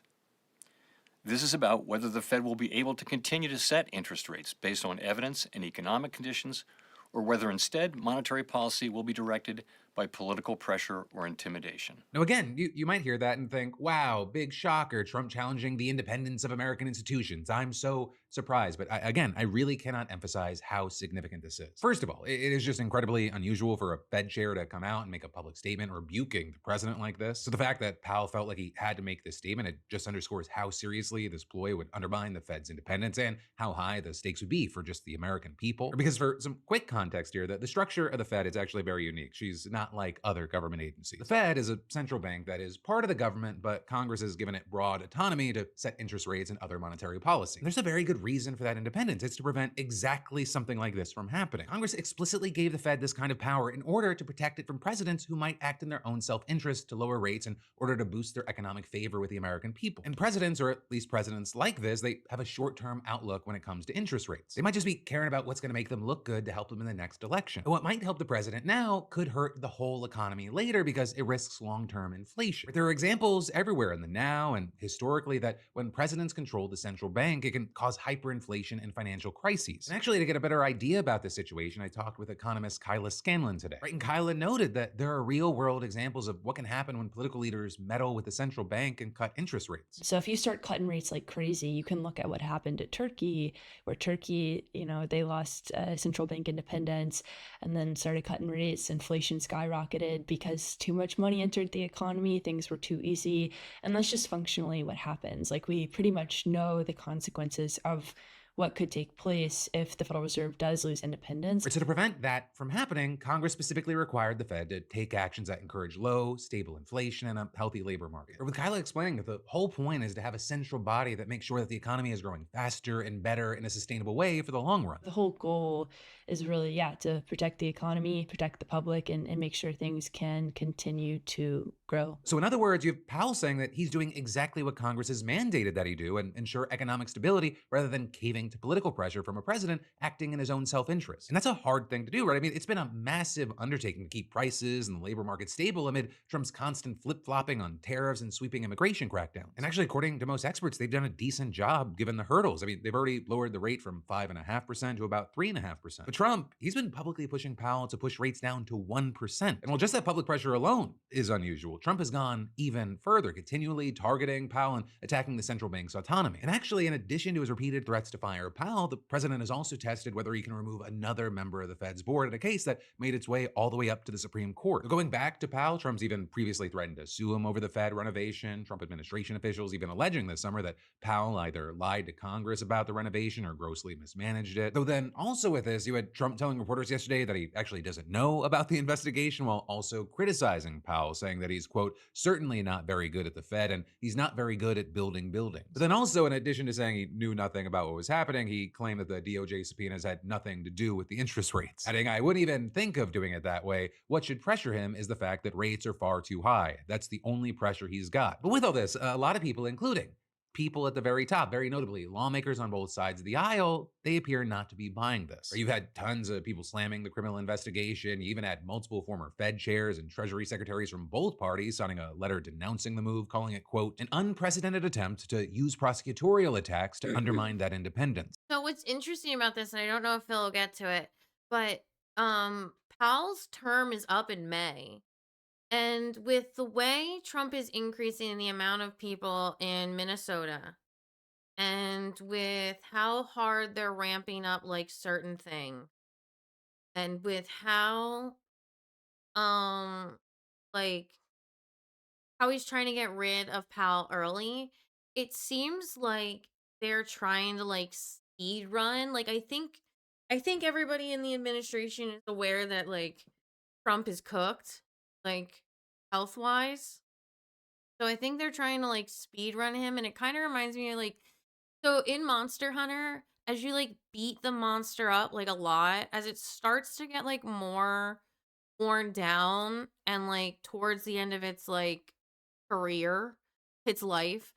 This is about whether the Fed will be able to continue to set interest rates based on evidence and economic conditions, or whether instead monetary policy will be directed by political pressure or intimidation. Now again, you might hear that and think, wow, big shocker, Trump challenging the independence of American institutions. I'm so surprised. But I really cannot emphasize how significant this is. First of all, it is just incredibly unusual for a Fed chair to come out and make a public statement rebuking the president like this. So the fact that Powell felt like he had to make this statement, it just underscores how seriously this ploy would undermine the Fed's independence and how high the stakes would be for just the American people. Because for some quick context here, the structure of the Fed is actually very unique. She's not like other government agencies. The Fed is a central bank that is part of the government, but Congress has given it broad autonomy to set interest rates and other monetary policy. There's a very good reason for that independence. It's to prevent exactly something like this from happening. Congress explicitly gave the Fed this kind of power in order to protect it from presidents who might act in their own self-interest to lower rates in order to boost their economic favor with the American people. And presidents, or at least presidents like this, they have a short-term outlook when it comes to interest rates. They might just be caring about what's going to make them look good to help them in the next election. And what might help the president now could hurt the whole economy later because it risks long-term inflation. There are examples everywhere in the now and historically that when presidents control the central bank, it can cause hyperinflation and financial crises. And actually, to get a better idea about this situation, I talked with economist Kyla Scanlon today. Right? And Kyla noted that there are real-world examples of what can happen when political leaders meddle with the central bank and cut interest rates. So if you start cutting rates like crazy, you can look at what happened to Turkey, where Turkey, they lost central bank independence and then started cutting rates. Inflation skyrocketed because too much money entered the economy. Things were too easy. And that's just functionally what happens. Like, we pretty much know the consequences of what could take place if the Federal Reserve does lose independence. So to prevent that from happening, Congress specifically required the Fed to take actions that encourage low, stable inflation and a healthy labor market. Or with Kyla explaining that the whole point is to have a central body that makes sure that the economy is growing faster and better in a sustainable way for the long run. The whole goal is really, to protect the economy, protect the public, and make sure things can continue to grow. So in other words, you have Powell saying that he's doing exactly what Congress has mandated that he do and ensure economic stability rather than caving responding to political pressure from a president acting in his own self-interest. And that's a hard thing to do, right? I mean, it's been a massive undertaking to keep prices and the labor market stable amid Trump's constant flip-flopping on tariffs and sweeping immigration crackdowns. And actually, according to most experts, they've done a decent job given the hurdles. I mean, they've already lowered the rate from 5.5% to about 3.5%. But Trump, he's been publicly pushing Powell to push rates down to 1%. And while just that public pressure alone is unusual, Trump has gone even further, continually targeting Powell and attacking the central bank's autonomy. And actually, in addition to his repeated threats to fire Powell, the president has also tested whether he can remove another member of the Fed's board in a case that made its way all the way up to the Supreme Court. Going back to Powell, Trump's even previously threatened to sue him over the Fed renovation. Trump administration officials even alleging this summer that Powell either lied to Congress about the renovation or grossly mismanaged it. Though then also with this, you had Trump telling reporters yesterday that he actually doesn't know about the investigation while also criticizing Powell, saying that he's, quote, certainly not very good at the Fed and he's not very good at building buildings. But then also, in addition to saying he knew nothing about what was happening, he claimed that the DOJ subpoenas had nothing to do with the interest rates. Adding, I wouldn't even think of doing it that way. What should pressure him is the fact that rates are far too high. That's the only pressure he's got. But with all this, a lot of people, including people at the very top, very notably lawmakers on both sides of the aisle, they appear not to be buying this. Or you've had tons of people slamming the criminal investigation. You even had multiple former Fed chairs and Treasury secretaries from both parties signing a letter denouncing the move, calling it, quote, an unprecedented attempt to use prosecutorial attacks to undermine that independence. So what's interesting about this, and I don't know if Phil will get to it, but Powell's term is up in May. And with the way Trump is increasing the amount of people in Minnesota, and with how hard they're ramping up like certain things, and with how like how he's trying to get rid of Powell early, it seems like they're trying to like speed run. Like I think everybody in the administration is aware that like Trump is cooked, like health wise. So I think they're trying to like speed run him, and it kind of reminds me of like, so in Monster Hunter, as you like beat the monster up like a lot, as it starts to get like more worn down and like towards the end of its like career, its life,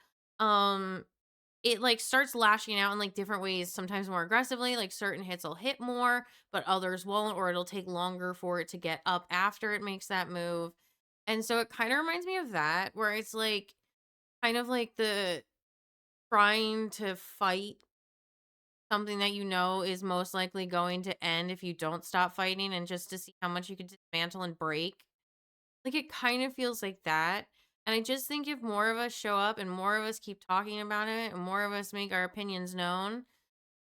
it like starts lashing out in like different ways, sometimes more aggressively. Like certain hits will hit more, but others won't, or it'll take longer for it to get up after it makes that move. And so it kind of reminds me of that, where it's like kind of like the trying to fight something that you know is most likely going to end if you don't stop fighting, and just to see how much you could dismantle and break. Like it kind of feels like that. And I just think if more of us show up and more of us keep talking about it and more of us make our opinions known,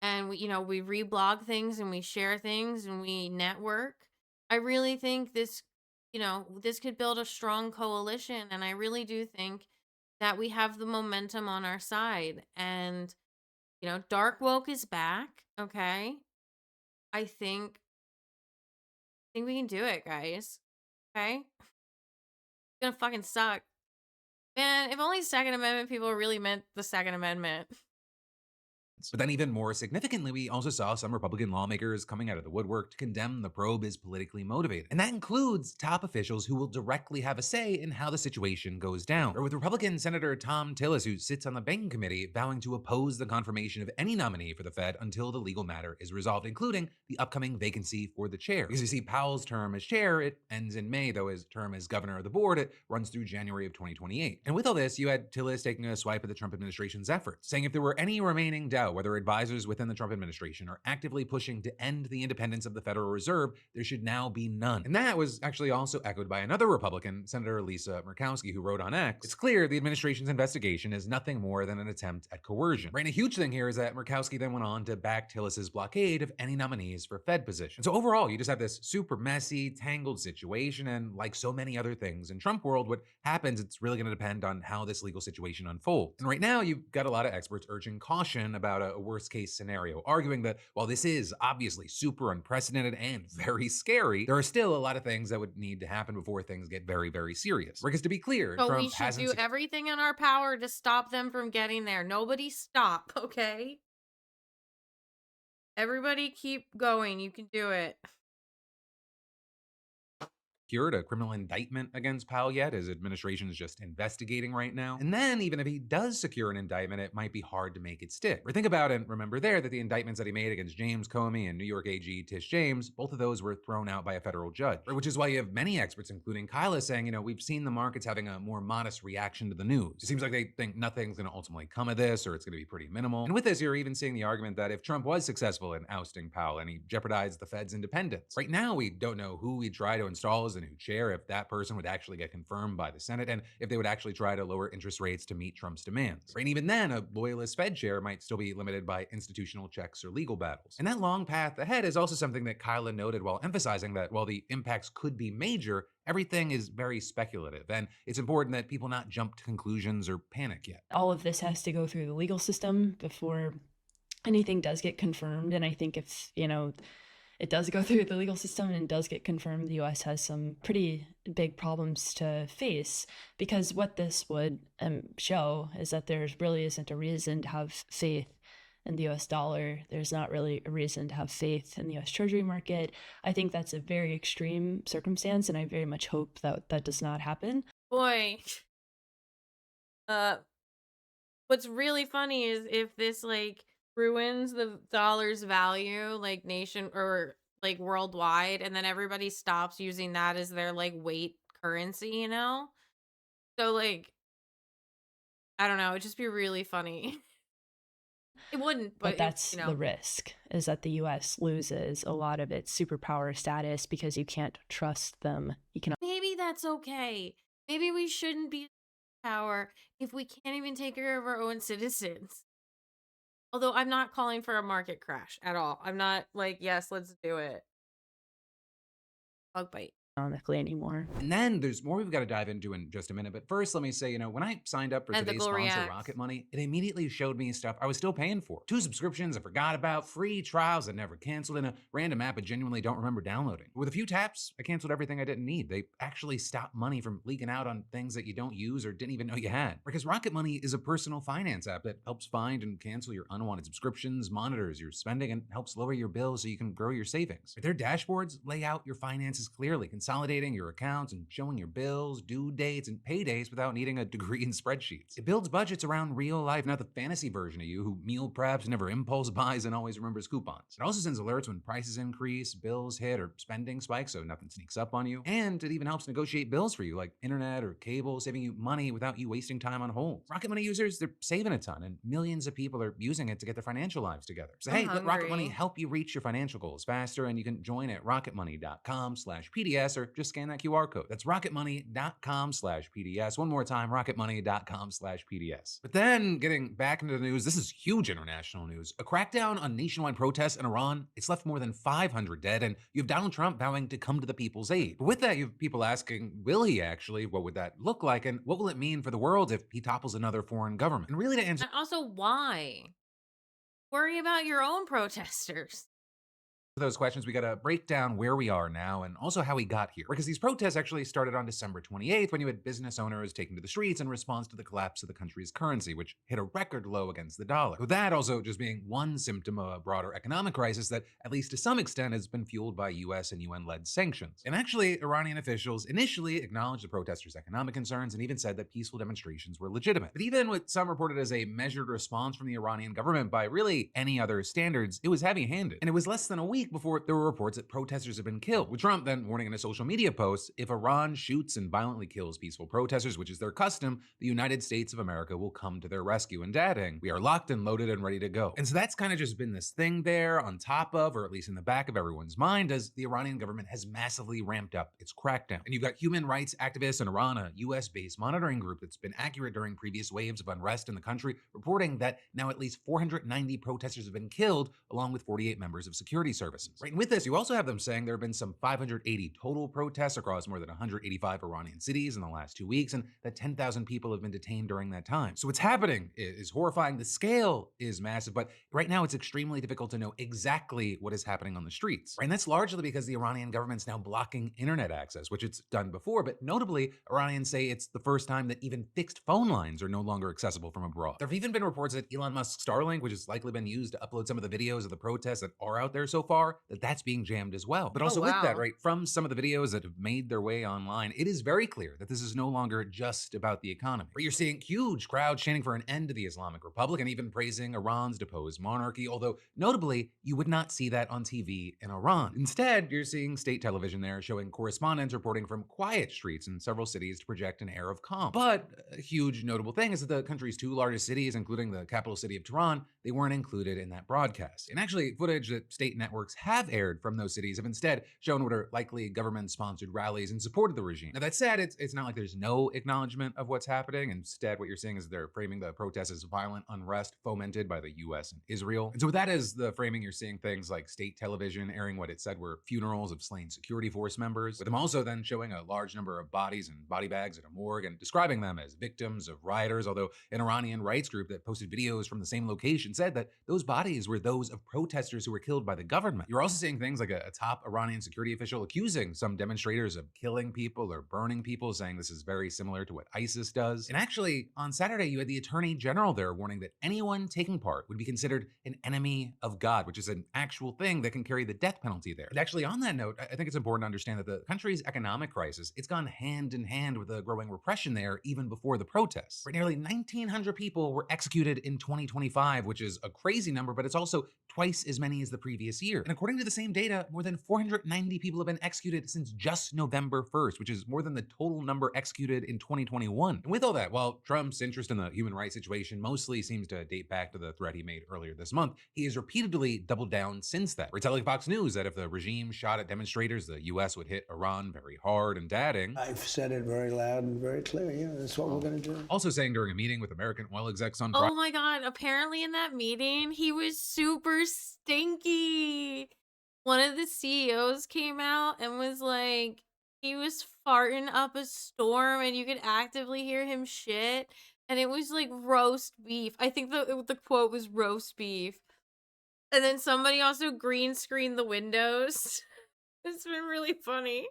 and we, you know, we reblog things and we share things and we network, I really think this, you know, this could build a strong coalition. And I really do think that we have the momentum on our side. And, you know, dark woke is back. Okay. I think we can do it, guys. Okay. It's gonna fucking suck. Man, if only Second Amendment people really meant the Second Amendment. But then even more significantly, we also saw some Republican lawmakers coming out of the woodwork to condemn the probe as politically motivated. And that includes top officials who will directly have a say in how the situation goes down. Or with Republican Senator Tom Tillis, who sits on the banking committee, vowing to oppose the confirmation of any nominee for the Fed until the legal matter is resolved, including the upcoming vacancy for the chair. Because you see, Powell's term as chair, it ends in May, though his term as governor of the board, it runs through January of 2028. And with all this, you had Tillis taking a swipe at the Trump administration's efforts, saying if there were any remaining doubt whether advisors within the Trump administration are actively pushing to end the independence of the Federal Reserve, there should now be none. And that was actually also echoed by another Republican, Senator Lisa Murkowski, who wrote on X, it's clear the administration's investigation is nothing more than an attempt at coercion. Right, and a huge thing here is that Murkowski then went on to back Tillis's blockade of any nominees for Fed positions. So overall, you just have this super messy, tangled situation, and like so many other things in Trump world, what happens, it's really going to depend on how this legal situation unfolds. And right now, you've got a lot of experts urging caution about a worst case scenario, arguing that while this is obviously super unprecedented and very scary, there are still a lot of things that would need to happen before things get very, very serious. Because to be clear, So Trump we should hasn't do everything in our power to stop them from getting there. Nobody stop, okay? Everybody keep going. You can do it. secured a criminal indictment against Powell yet. His administration is just investigating right now. And then even if he does secure an indictment, it might be hard to make it stick. Or think about it and remember there that the indictments that he made against James Comey and New York AG Tish James, both of those were thrown out by a federal judge. Which is why you have many experts, including Kyla, saying, we've seen the markets having a more modest reaction to the news. It seems like they think nothing's going to ultimately come of this, or it's going to be pretty minimal. And with this, you're even seeing the argument that if Trump was successful in ousting Powell and he jeopardized the Fed's independence. Right now, we don't know who we'd try to install as the new chair, if that person would actually get confirmed by the Senate, and if they would actually try to lower interest rates to meet Trump's demands. Right? And even then, a loyalist Fed chair might still be limited by institutional checks or legal battles. And that long path ahead is also something that Kyla noted while emphasizing that while the impacts could be major, everything is very speculative, and it's important that people not jump to conclusions or panic yet. All of this has to go through the legal system before anything does get confirmed, and I think if, it does go through the legal system and does get confirmed, the U.S. has some pretty big problems to face, because what this would show is that there really isn't a reason to have faith in the US dollar. There's not really a reason to have faith in the US Treasury market. I think that's a very extreme circumstance, and I very much hope that that does not happen. Boy. What's really funny is if this ruins the dollar's value nation or worldwide, and then everybody stops using that as their weight currency, So I don't know, it'd just be really funny. It wouldn't, but that's the risk, is that the U.S. loses a lot of its superpower status because you can't trust them. Maybe that's okay. Maybe we shouldn't be power if we can't even take care of our own citizens. Although I'm not calling for a market crash at all. I'm not yes, let's do it. Bug bite. Economically anymore. And then there's more we've got to dive into in just a minute. But first, let me say, when I signed up for today's sponsor, Rocket Money, it immediately showed me stuff I was still paying for. 2 subscriptions I forgot about, free trials I never canceled, and a random app I genuinely don't remember downloading. With a few taps, I canceled everything I didn't need. They actually stopped money from leaking out on things that you don't use or didn't even know you had. Because Rocket Money is a personal finance app that helps find and cancel your unwanted subscriptions, monitors your spending, and helps lower your bills so you can grow your savings. Their dashboards lay out your finances clearly, consolidating your accounts and showing your bills, due dates, and paydays without needing a degree in spreadsheets. It builds budgets around real life, not the fantasy version of you who meal preps, never impulse buys, and always remembers coupons. It also sends alerts when prices increase, bills hit, or spending spikes so nothing sneaks up on you. And it even helps negotiate bills for you, like internet or cable, saving you money without you wasting time on hold. Rocket Money users, they're saving a ton, and millions of people are using it to get their financial lives together. So hey, let Rocket Money help you reach your financial goals faster, and you can join at rocketmoney.com/PDS or just scan that QR code. That's rocketmoney.com/PDS. One more time, rocketmoney.com/PDS. But then, getting back into the news, this is huge international news. A crackdown on nationwide protests in Iran, it's left more than 500 dead, and you have Donald Trump vowing to come to the people's aid. But with that, you have people asking, will he actually? What would that look like? And what will it mean for the world if he topples another foreign government? And really to answer... And also, why? Worry about your own protesters. Those questions, we got to break down where we are now and also how we got here. Because these protests actually started on December 28th when you had business owners taking to the streets in response to the collapse of the country's currency, which hit a record low against the dollar. With that also just being one symptom of a broader economic crisis that, at least to some extent, has been fueled by US and UN-led sanctions. And actually, Iranian officials initially acknowledged the protesters' economic concerns and even said that peaceful demonstrations were legitimate. But even with some reported as a measured response from the Iranian government by really any other standards, it was heavy-handed. And it was less than a week before there were reports that protesters had been killed, with Trump then warning in a social media post, if Iran shoots and violently kills peaceful protesters, which is their custom, the United States of America will come to their rescue, and adding, we are locked and loaded and ready to go. And so that's kind of just been this thing there on top of, or at least in the back of everyone's mind, as the Iranian government has massively ramped up its crackdown. And you've got human rights activists in Iran, a US-based monitoring group that's been accurate during previous waves of unrest in the country, reporting that now at least 490 protesters have been killed, along with 48 members of security services. Right? And with this, you also have them saying there have been some 580 total protests across more than 185 Iranian cities in the last 2 weeks, and that 10,000 people have been detained during that time. So what's happening is horrifying. The scale is massive, but right now it's extremely difficult to know exactly what is happening on the streets. Right? And that's largely because the Iranian government's now blocking internet access, which it's done before, but notably, Iranians say it's the first time that even fixed phone lines are no longer accessible from abroad. There have even been reports that Elon Musk's Starlink, which has likely been used to upload some of the videos of the protests that are out there so far, far that that's being jammed as well. But also with that, right, from some of the videos that have made their way online, it is very clear that this is no longer just about the economy. Where you're seeing huge crowds chanting for an end to the Islamic Republic and even praising Iran's deposed monarchy, although notably, you would not see that on TV in Iran. Instead, you're seeing state television there showing correspondents reporting from quiet streets in several cities to project an air of calm. But a huge notable thing is that the country's two largest cities, including the capital city of Tehran, they weren't included in that broadcast. And actually, footage that state networks have aired from those cities have instead shown what are likely government-sponsored rallies in support of the regime. Now that said, it's not like there's no acknowledgement of what's happening. Instead, what you're seeing is they're framing the protests as violent unrest fomented by the US and Israel. And so with that as the framing, you're seeing things like state television airing what it said were funerals of slain security force members, with them also then showing a large number of bodies and body bags at a morgue and describing them as victims of rioters, although an Iranian rights group that posted videos from the same location said that those bodies were those of protesters who were killed by the government. You're also seeing things like a top Iranian security official accusing some demonstrators of killing people or burning people, saying this is very similar to what ISIS does. And actually, on Saturday, you had the Attorney General there warning that anyone taking part would be considered an enemy of God, which is an actual thing that can carry the death penalty there. And actually, on that note, I think it's important to understand that the country's economic crisis, it's gone hand in hand with the growing repression there even before the protests. Where nearly 1,900 people were executed in 2025, which is a crazy number, but it's also twice as many as the previous year. And according to the same data, more than 490 people have been executed since just November 1st, which is more than the total number executed in 2021. And with all that, while Trump's interest in the human rights situation mostly seems to date back to the threat he made earlier this month, he has repeatedly doubled down since that. We're telling Fox News that if the regime shot at demonstrators, the US would hit Iran very hard, and adding, I've said it very loud and very clear. Yeah, that's what we're going to do. Also saying during a meeting with American oil execs on Oh my God, apparently in that meeting, he was super stinky. One of the CEOs came out and was like, he was farting up a storm and you could actively hear him shit. And it was like roast beef. I think the quote was roast beef. And then somebody also green screened the windows. It's been really funny.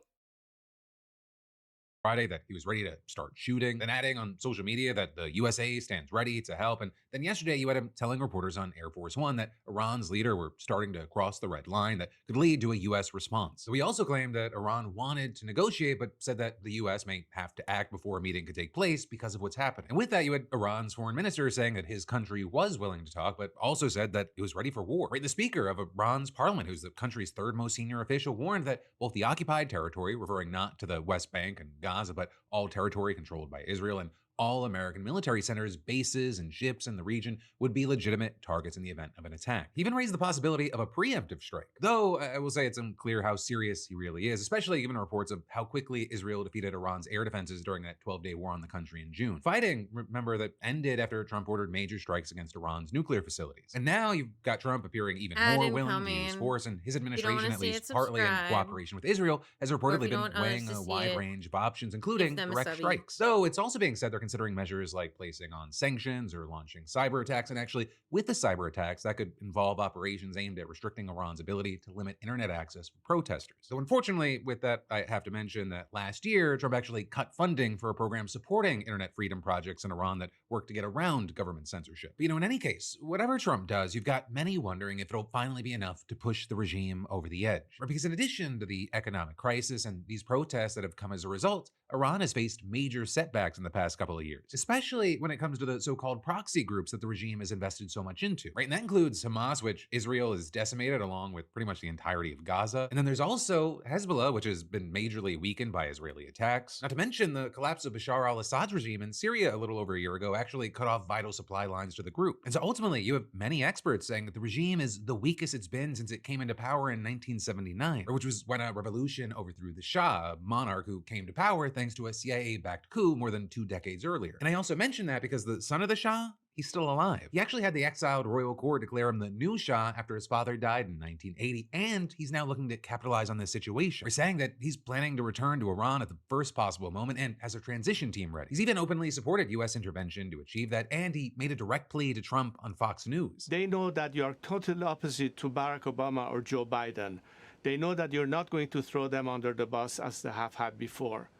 Friday that he was ready to start shooting, then adding on social media that the USA stands ready to help. And then yesterday you had him telling reporters on Air Force One that Iran's leader were starting to cross the red line that could lead to a US response. So he also claimed that Iran wanted to negotiate, but said that the US may have to act before a meeting could take place because of what's happening. And with that, you had Iran's foreign minister saying that his country was willing to talk, but also said that it was ready for war. Right, the speaker of Iran's parliament, who's the country's third most senior official, warned that both the occupied territory, referring not to the West Bank and Gaza, but all territory controlled by Israel, and all American military centers, bases, and ships in the region would be legitimate targets in the event of an attack. He even raised the possibility of a preemptive strike, though I will say it's unclear how serious he really is, especially given reports of how quickly Israel defeated Iran's air defenses during that 12-day war on the country in June. Fighting, remember, that ended after Trump ordered major strikes against Iran's nuclear facilities. And now you've got Trump appearing even more willing to use force, and his administration, at least partly in cooperation with Israel, has reportedly been weighing a wide range of options, including direct strikes. So it's also being said they're considering measures like placing on sanctions or launching cyber attacks. And actually, with the cyber attacks, that could involve operations aimed at restricting Iran's ability to limit internet access for protesters. So unfortunately, with that, I have to mention that last year, Trump actually cut funding for a program supporting internet freedom projects in Iran that work to get around government censorship. But, in any case, whatever Trump does, you've got many wondering if it'll finally be enough to push the regime over the edge. Right? Because in addition to the economic crisis and these protests that have come as a result, Iran has faced major setbacks in the past couple of years, especially when it comes to the so-called proxy groups that the regime has invested so much into, right? And that includes Hamas, which Israel has decimated along with pretty much the entirety of Gaza. And then there's also Hezbollah, which has been majorly weakened by Israeli attacks. Not to mention the collapse of Bashar al-Assad's regime in Syria a little over a year ago actually cut off vital supply lines to the group. And so ultimately, you have many experts saying that the regime is the weakest it's been since it came into power in 1979, which was when a revolution overthrew the Shah, a monarch who came to power thanks to a CIA-backed coup more than 2 decades earlier. And I also mention that because the son of the Shah, he's still alive. He actually had the exiled royal court declare him the new Shah after his father died in 1980, and he's now looking to capitalize on this situation. We're saying that he's planning to return to Iran at the first possible moment and has a transition team ready. He's even openly supported US intervention to achieve that, and he made a direct plea to Trump on Fox News. They know that you are totally opposite to Barack Obama or Joe Biden. They know that you're not going to throw them under the bus as they have had before.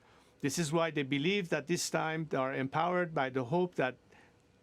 This is why they believe that this time they are empowered by the hope that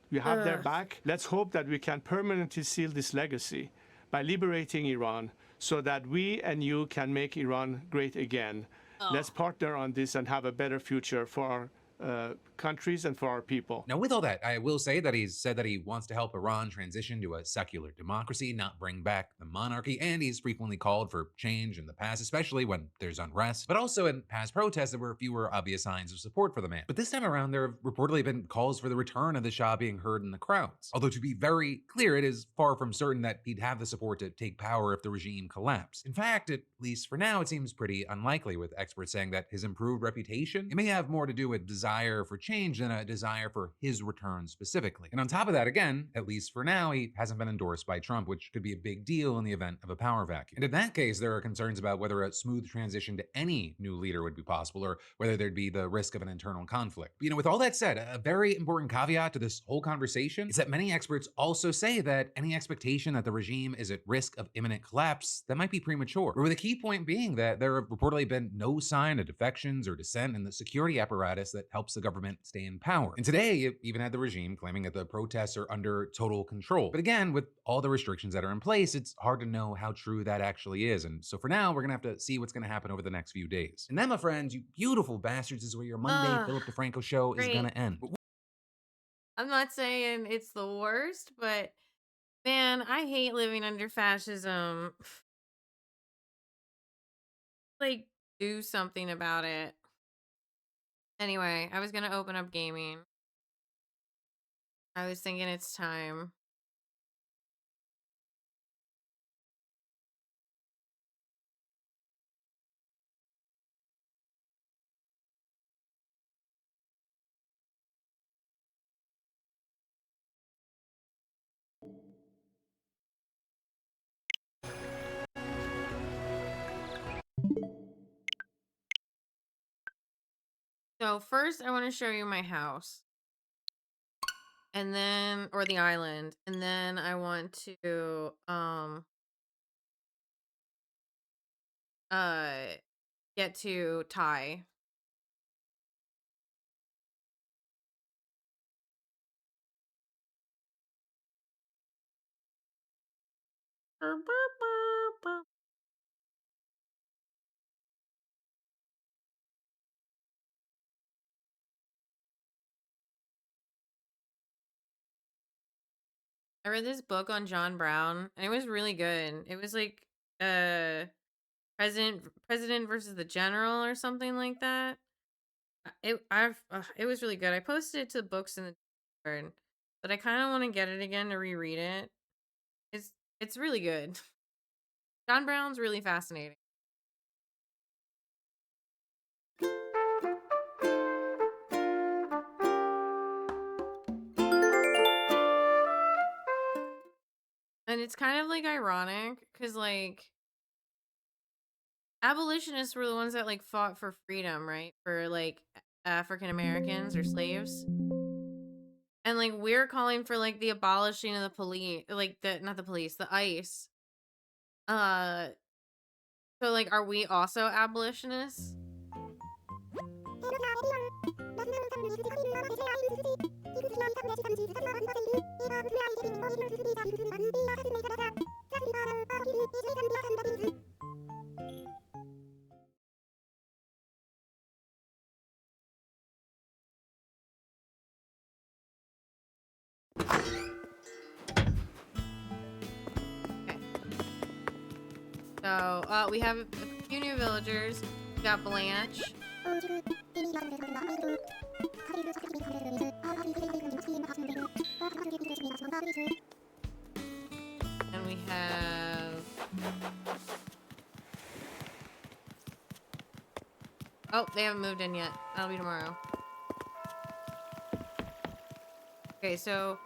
we have their back. Let's hope that we can permanently seal this legacy by liberating Iran so that we and you can make Iran great again. Let's partner on this and have a better future for our countries and for our people. Now, with all that, I will say that he's said that he wants to help Iran transition to a secular democracy, not bring back the monarchy, and he's frequently called for change in the past, especially when there's unrest, but also in past protests there were fewer obvious signs of support for the man. But this time around, there have reportedly been calls for the return of the Shah being heard in the crowds. Although, to be very clear, it is far from certain that he'd have the support to take power if the regime collapsed. In fact, at least for now, it seems pretty unlikely, with experts saying that his improved reputation, it may have more to do with desire for change than a desire for his return specifically. And on top of that, again, at least for now, he hasn't been endorsed by Trump, which could be a big deal in the event of a power vacuum. And in that case, there are concerns about whether a smooth transition to any new leader would be possible, or whether there'd be the risk of an internal conflict. But, with all that said, a very important caveat to this whole conversation is that many experts also say that any expectation that the regime is at risk of imminent collapse, that might be premature. With the key point being that there have reportedly been no sign of defections or dissent in the security apparatus that helps the government stay in power. And today, you even had the regime claiming that the protests are under total control. But again, with all the restrictions that are in place, it's hard to know how true that actually is. And so for now, we're gonna have to see what's gonna happen over the next few days. And then, my friends, you beautiful bastards, is where your Monday Philip DeFranco show is gonna end. I'm not saying it's the worst, but man, I hate living under fascism. Like, do something about it. Anyway, I was gonna open up gaming. I was thinking it's time. So first I want to show you my house. And then, or the island. And then I want to, get to Thai. I read this book on John Brown, and it was really good. It was like president versus the general or something like that. It was really good. I posted it to books in the Discord, but I kind of want to get it again to reread it. It's really good. John Brown's really fascinating. And it's kind of like ironic because like abolitionists were the ones that like fought for freedom, right? For like African Americans or slaves. And like we're calling for like the abolishing of the police, like not the police, the ICE. So like are we also abolitionists? So, we have a few new villagers. We got Blanche. And we have... Oh, they haven't moved in yet. That'll be tomorrow. Okay, so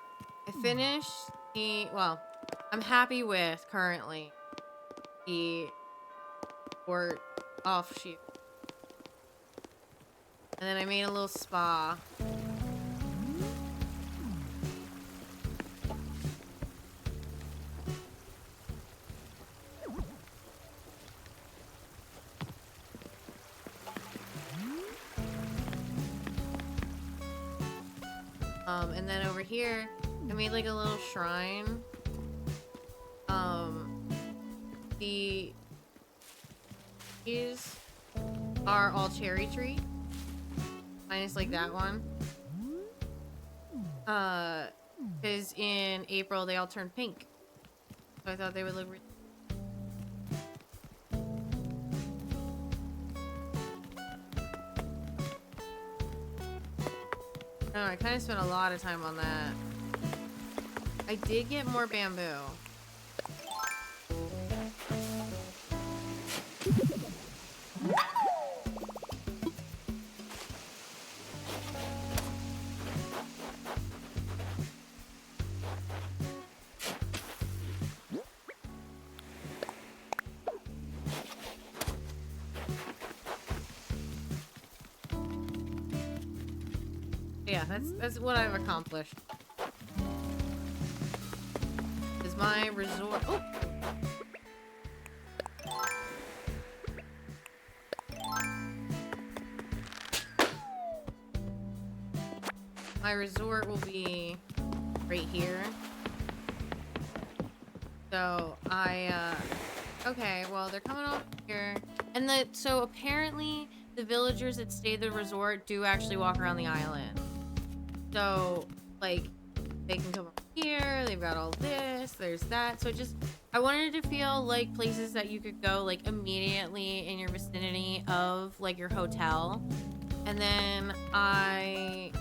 I finished the... Well, I'm happy with, currently, the port offshoot. And then I made a little spa. And then over here, I made like a little shrine. these are all cherry tree. Minus like that one. Because in April they all turned pink. So I thought they would look really... Oh, I kind of spent a lot of time on that. I did get more bamboo. Yeah, that's what I've accomplished. Is my resort... Oh! My resort will be right here. So okay, well they're coming over here. And so apparently the villagers that stay at the resort do actually walk around the island. So, like, they can come up here, they've got all this, there's that. So I wanted to feel like places that you could go, like, immediately in your vicinity of, like, your hotel. And then I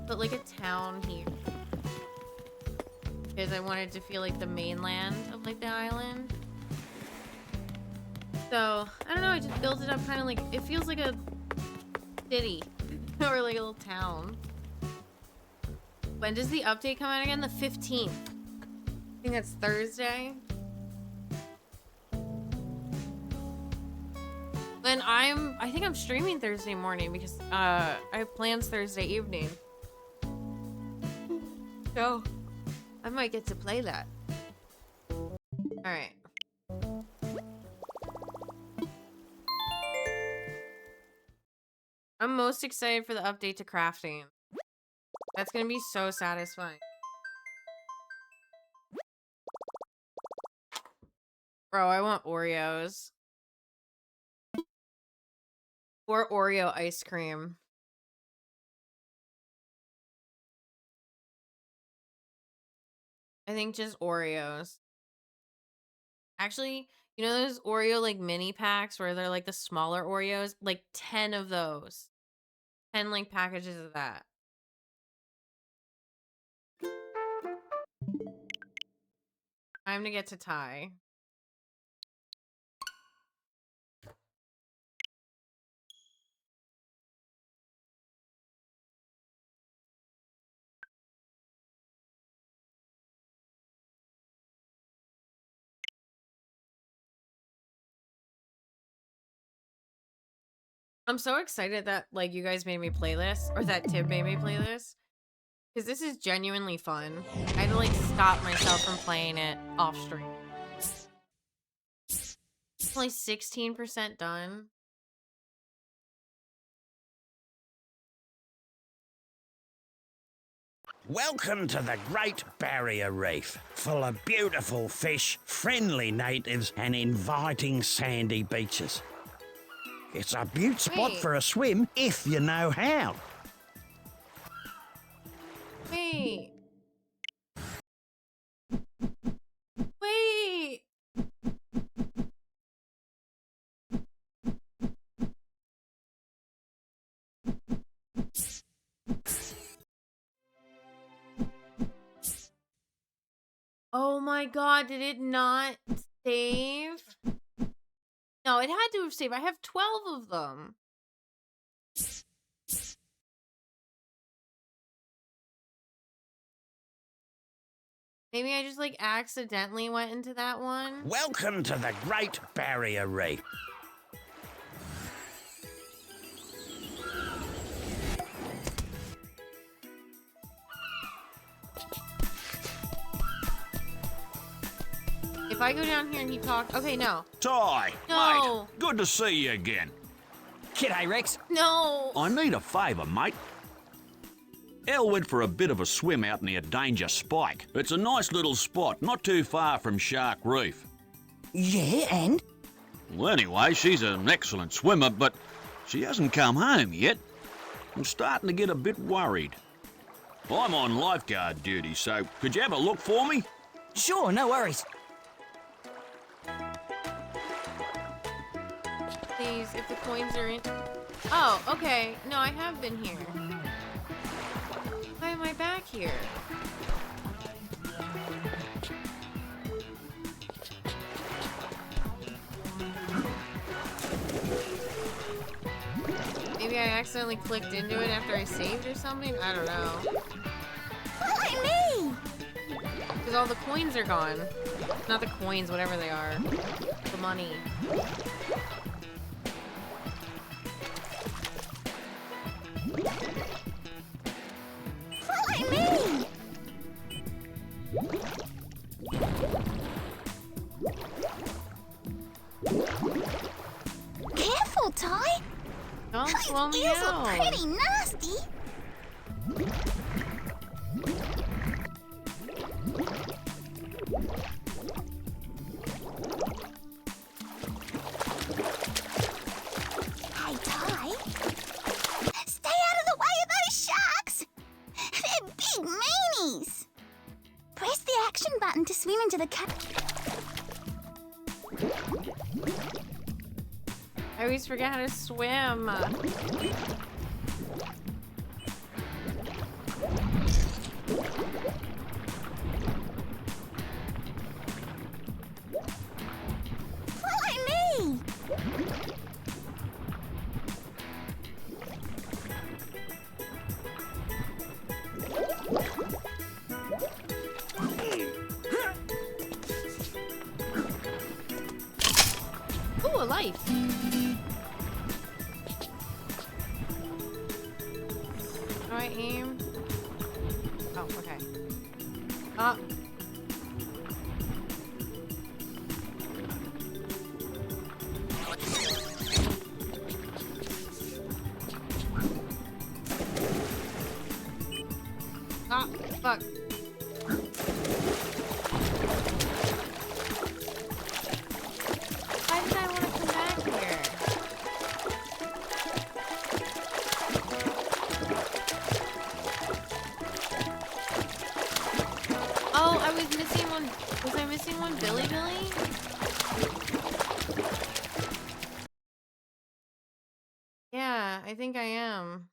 put, like, a town here. Because I wanted to feel like the mainland of, like, the island. So, I don't know, I just built it up kind of like, it feels like a city. Or, like, a little town. When does the update come out again? The 15th. I think that's Thursday. And I think I'm streaming Thursday morning because I have plans Thursday evening. So I might get to play that. Alright. I'm most excited for the update to crafting. That's gonna be so satisfying. Bro, I want Oreos. Or Oreo ice cream. I think just Oreos. Actually, you know those Oreo like mini packs where they're like the smaller Oreos? Like 10 of those. 10 like packages of that. Time to get to Thai. I'm so excited that like you guys made me play this, or that Tib made me play this. Because this is genuinely fun. I had to like stop myself from playing it off stream. It's only 16% done. Welcome to the Great Barrier Reef, full of beautiful fish, friendly natives, and inviting sandy beaches. It's a beaut spot for a swim if you know how. Wait. Wait. Oh my god, did it not save? No, it had to have saved. I have 12 of them. Maybe I just like accidentally went into that one. Welcome to the Great Barrier Reef. If I go down here and he talks... Okay, no. Ty, No. mate, good to see you again. G'day, Rex. No. I need a favour, mate. Elle went for a bit of a swim out near Danger Spike. It's a nice little spot, not too far from Shark Reef. Yeah, and? Well, anyway, she's an excellent swimmer, but she hasn't come home yet. I'm starting to get a bit worried. I'm on lifeguard duty, so could you have a look for me? Sure, no worries. Please, if the coins are in... Oh, okay. No, I have been here. Why am I back here? Maybe I accidentally clicked into it after I saved or something? I don't know. Why me? Because all the coins are gone. Not the coins, whatever they are. The money. Why me? Careful, Ty. Don't slow me Eels down. are pretty nasty. Hey, Ty. Stay out of the way of those sharks. They're big meanies. Press the action button to swim into the cut. I always forget how to swim. Follow me. Ooh, a life. Do I aim? Oh, okay. Fuck. Why did I want to come back here? Oh, I was missing one. Was I missing one? Billy? Yeah, I think I am.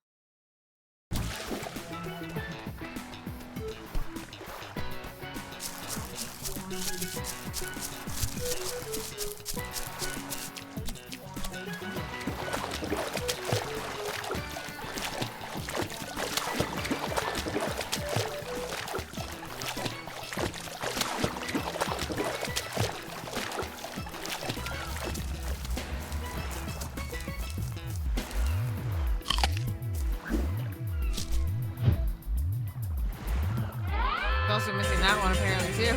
Also missing that one apparently too.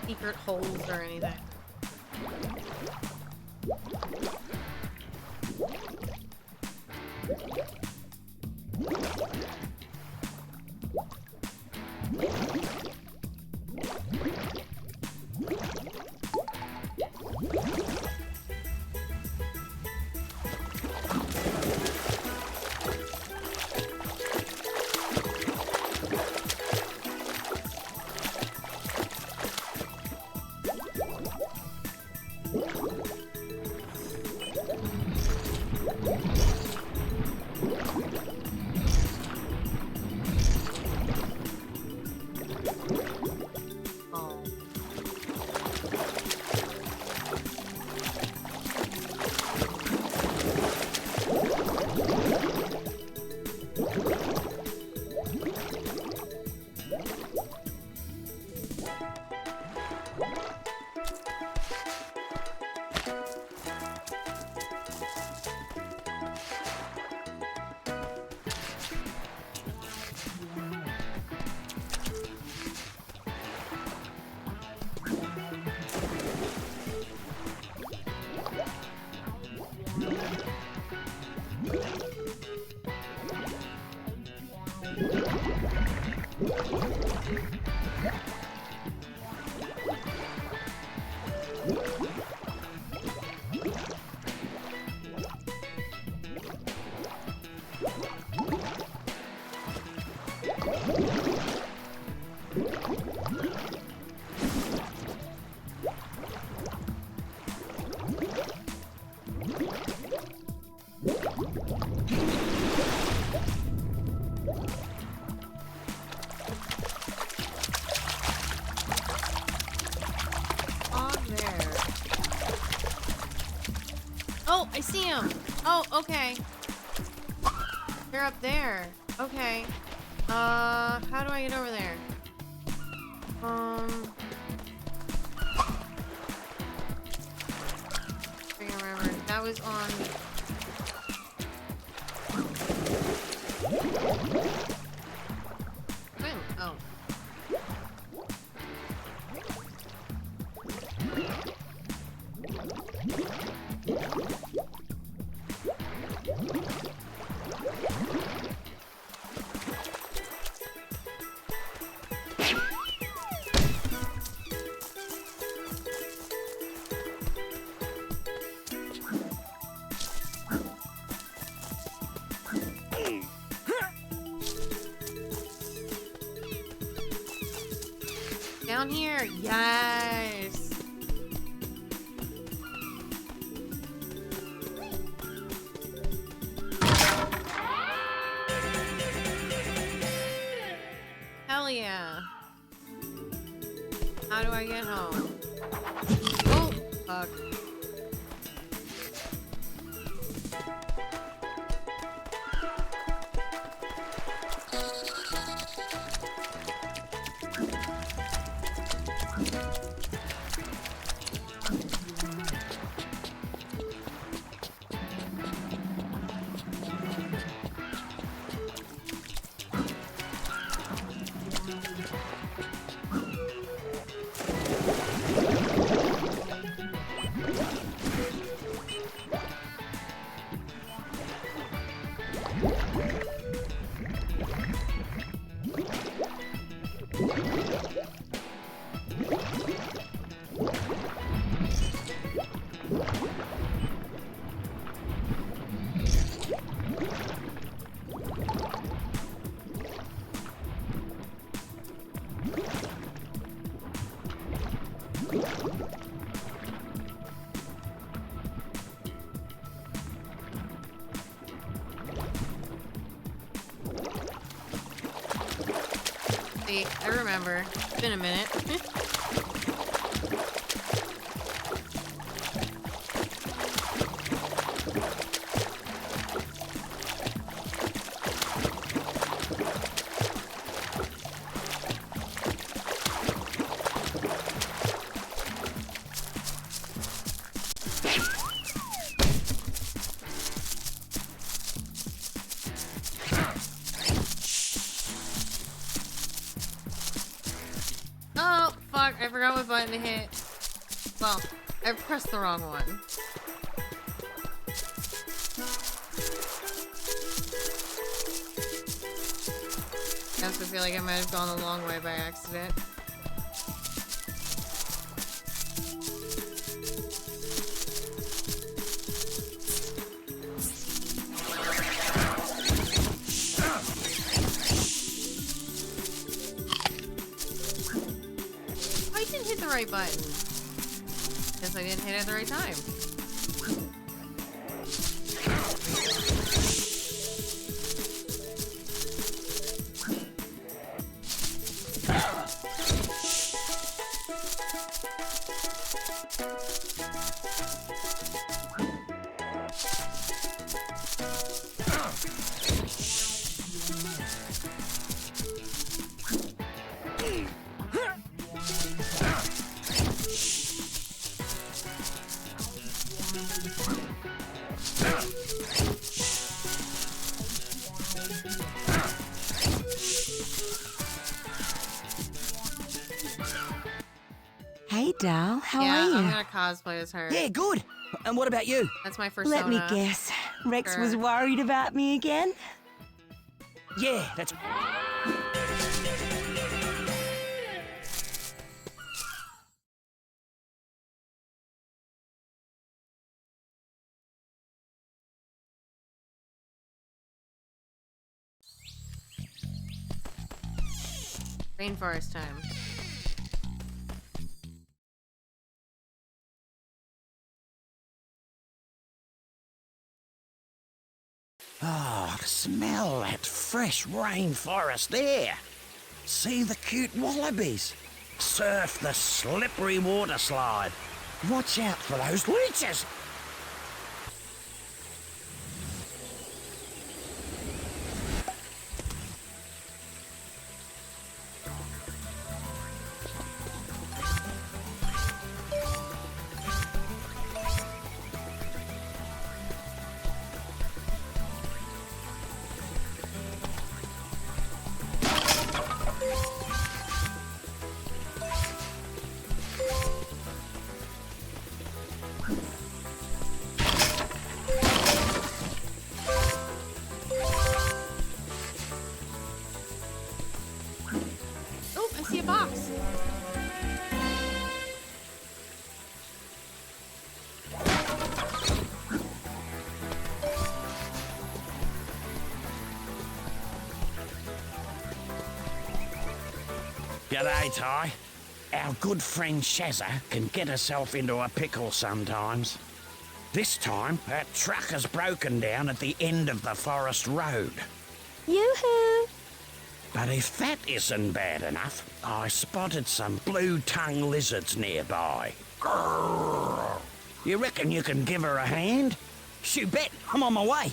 Secret holes or anything. I see him. Oh, okay. They're up there. Okay. How do I get over there? I can't remember. That was on... When? Oh. Down here, yes. Hell yeah. How do I get home? Oh, fuck. See, I remember. It's been a minute. Oh, fuck. I forgot what button to hit. Well, I pressed the wrong one. I also feel like I might have gone the long way by accident. I didn't hit the right button. Guess I didn't hit it at the right time. Hey, Dal, how yeah, are you? I'm gonna cosplay as her. Yeah, good. And what about you? That's my first. Let me guess. Rex was worried about me again? Yeah, that's... Rainforest time. Oh, smell that fresh rainforest air. See the cute wallabies. Surf the slippery water slide. Watch out for those leeches. G'day, Ty. Our good friend Shazza can get herself into a pickle sometimes. This time, her truck has broken down at the end of the forest road. Yoo-hoo! But if that isn't bad enough, I spotted some blue-tongue lizards nearby. Grrr. You reckon you can give her a hand? Shoot bet, I'm on my way.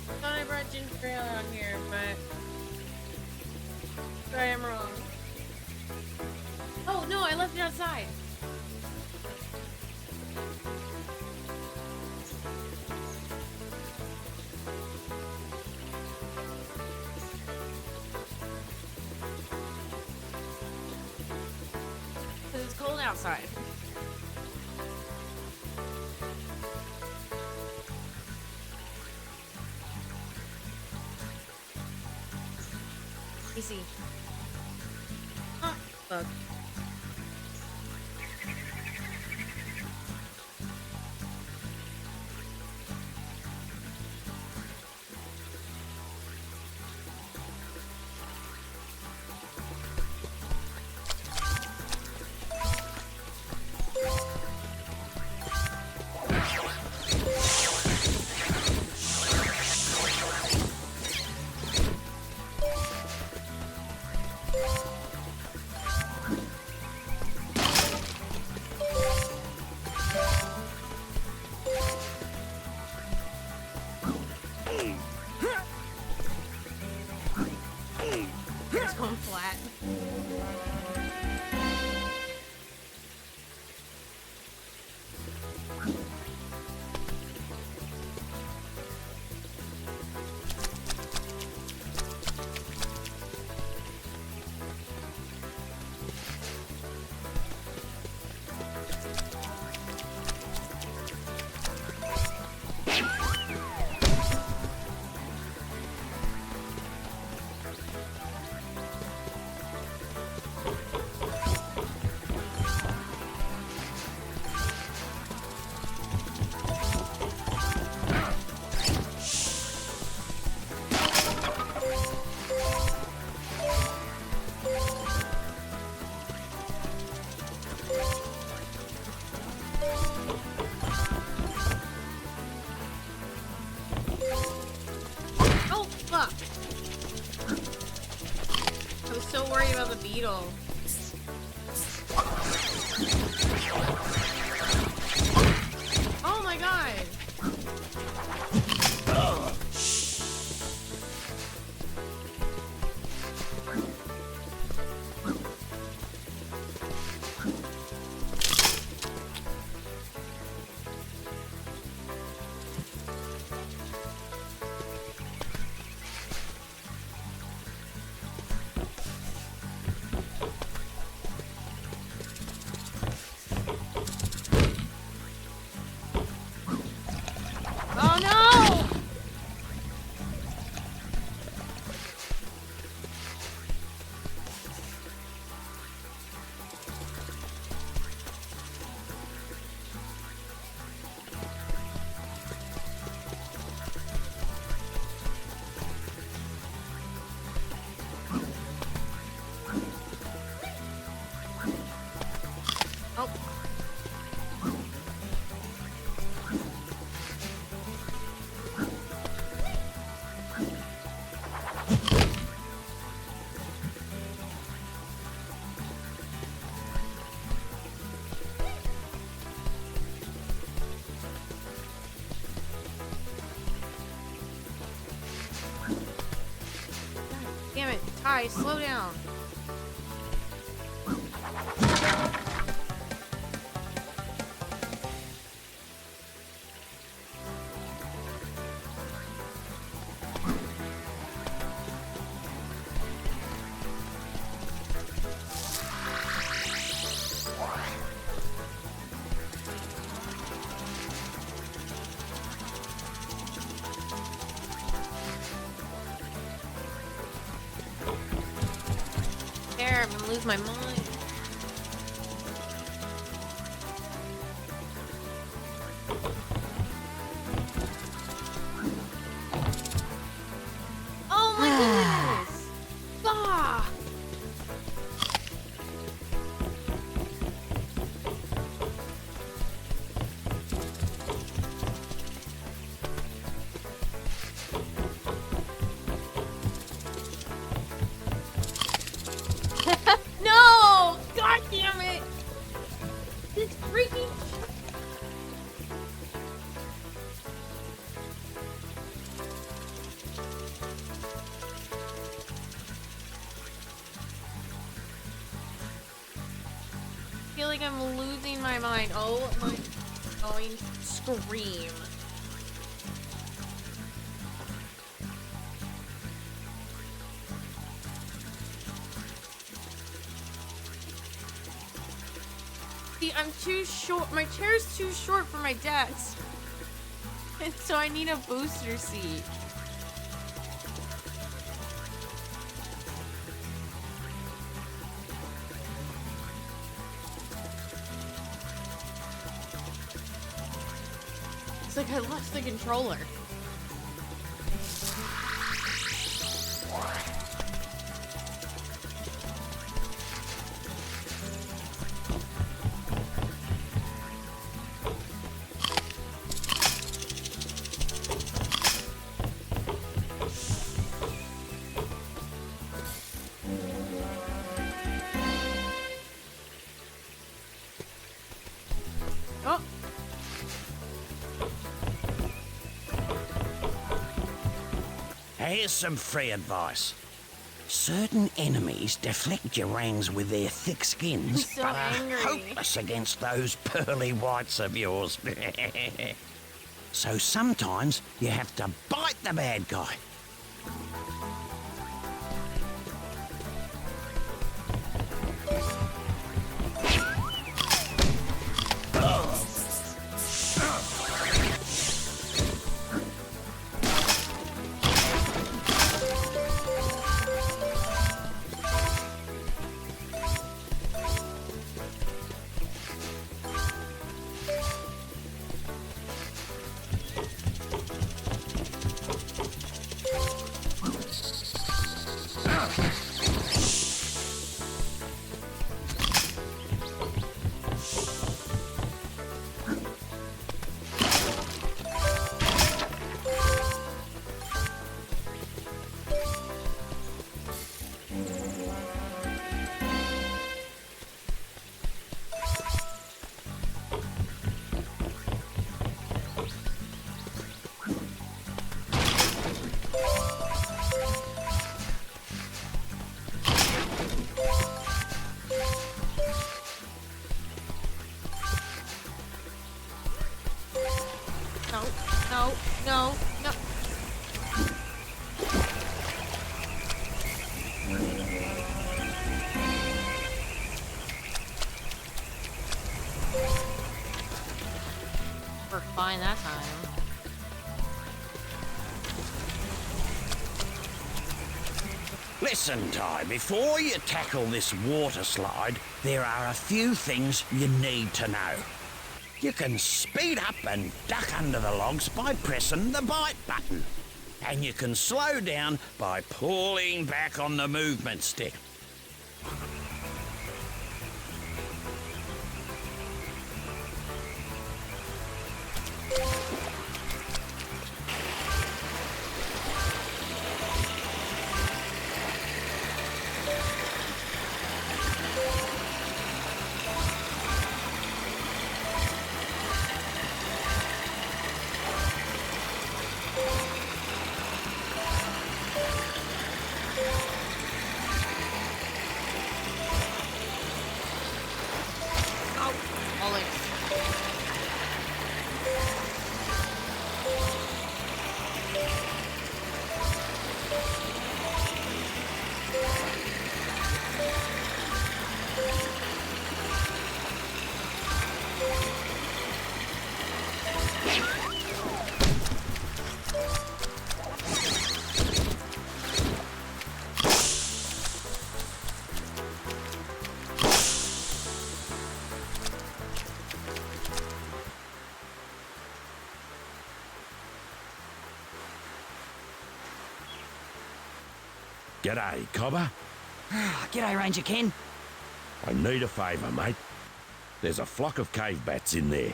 I thought I brought ginger ale on here, but sorry, I'm wrong. Oh no, I left it outside. It's cold outside. Easy. Oh, fuck. It's going flat. Oh, fuck. I was so worried about the beetle. Oh my god. Oh no! Oh. Damn it, Ty, slow down. There, I'm gonna lose my mind. Oh my goodness! Fuck! feel like I'm losing my mind. Oh my, going to scream. See, I'm too short. My chair's too short for my desk. And so I need a booster seat. It's like I lost the controller. Oh. Here's some free advice. Certain enemies deflect your rangs with their thick skins, so but are angry. hopeless against those pearly whites of yours. So sometimes you have to bite the bad guy. No. We're fine that time. Listen, Ty, before you tackle this water slide, there are a few things you need to know. You can speed up and duck under the logs by pressing the bite button. And you can slow down by pulling back on the movement stick. G'day, Cobber. G'day, Ranger Ken. I need a favour, mate. There's a flock of cave bats in there.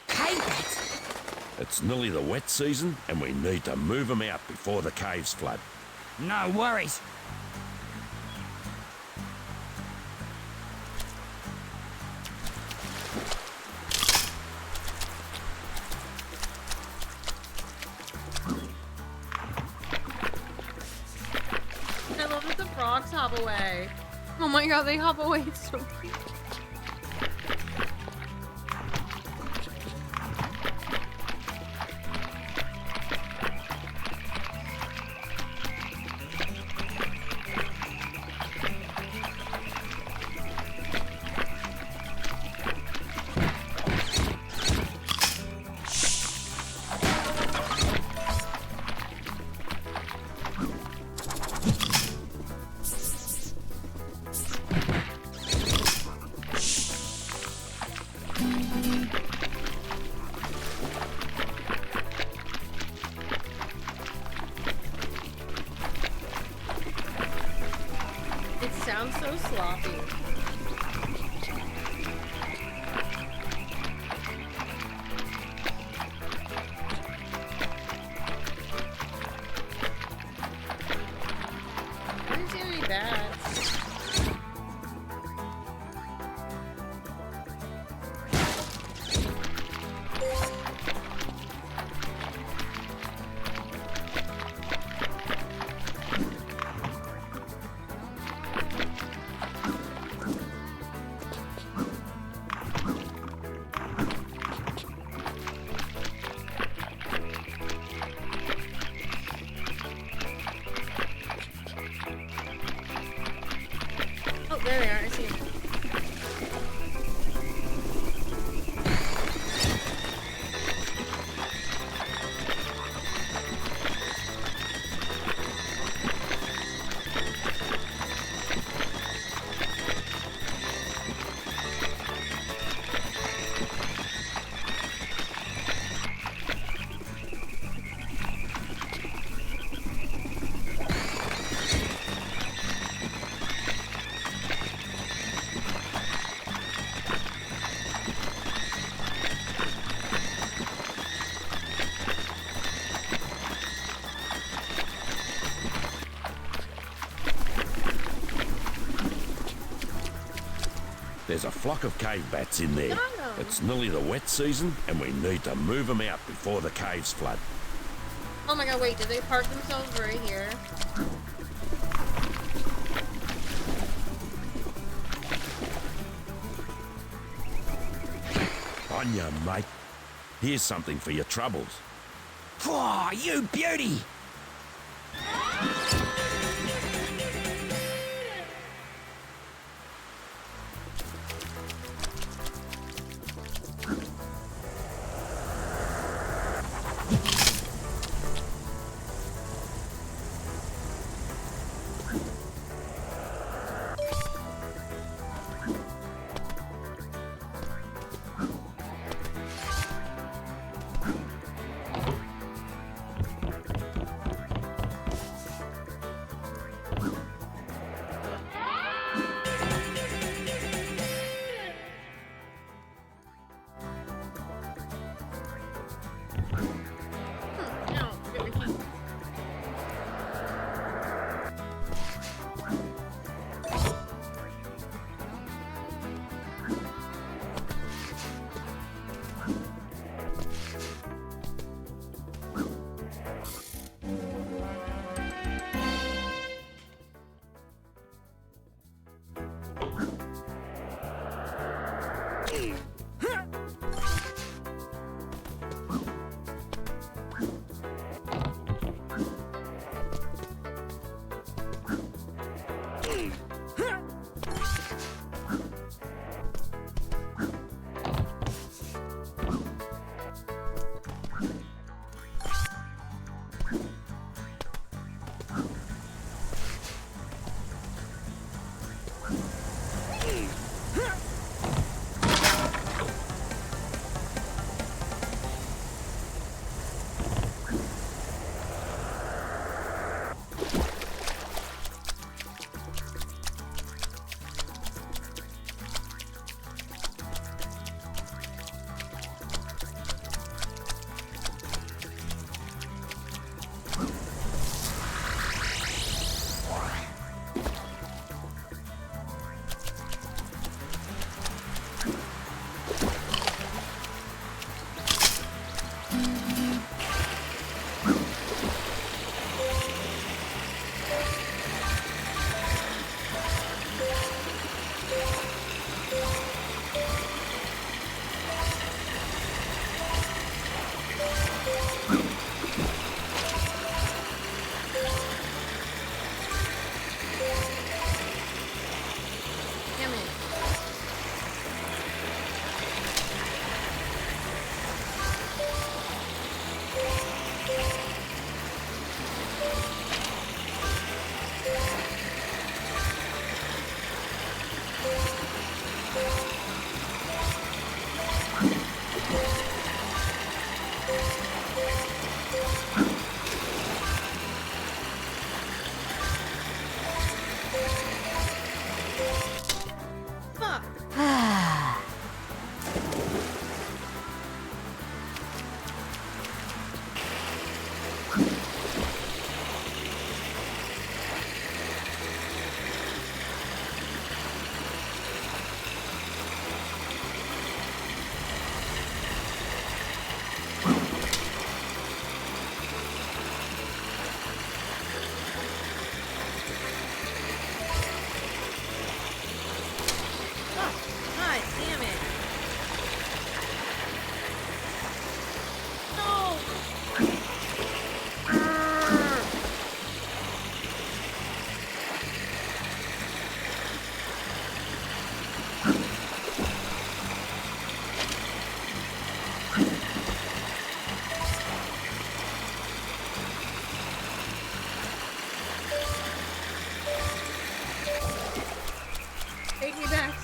Cave bats? It's nearly the wet season, and we need to move them out before the caves flood. No worries. I love that the frogs hop away. Oh my god, they hop away so quick. It sounds so sloppy. I didn't see any bats. Oh, there they are. I see them. There's a flock of cave bats in there. It's nearly the wet season, and we need to move them out before the caves flood. Oh my god, wait, did they park themselves right here? On ya, mate. Here's something for your troubles. Oh, you beauty!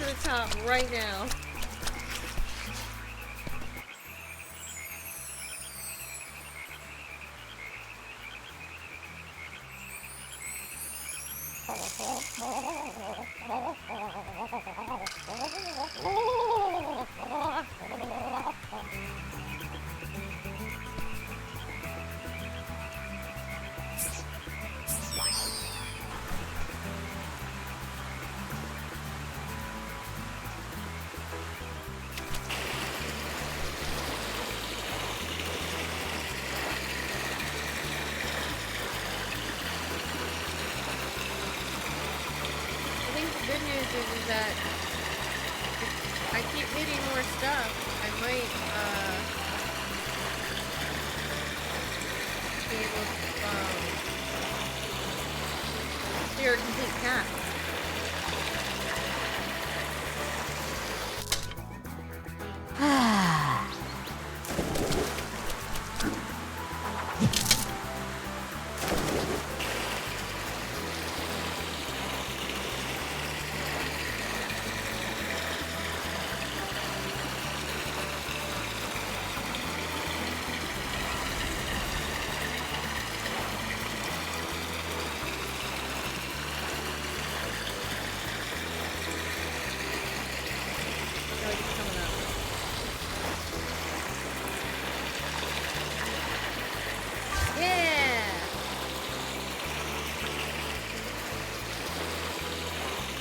the top right now. Good news is that if I keep hitting more stuff, I might be able to clear a complete path.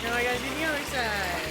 Now I gotta do the other side.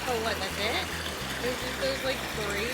Oh, what, that's it? There's just those, like, 3?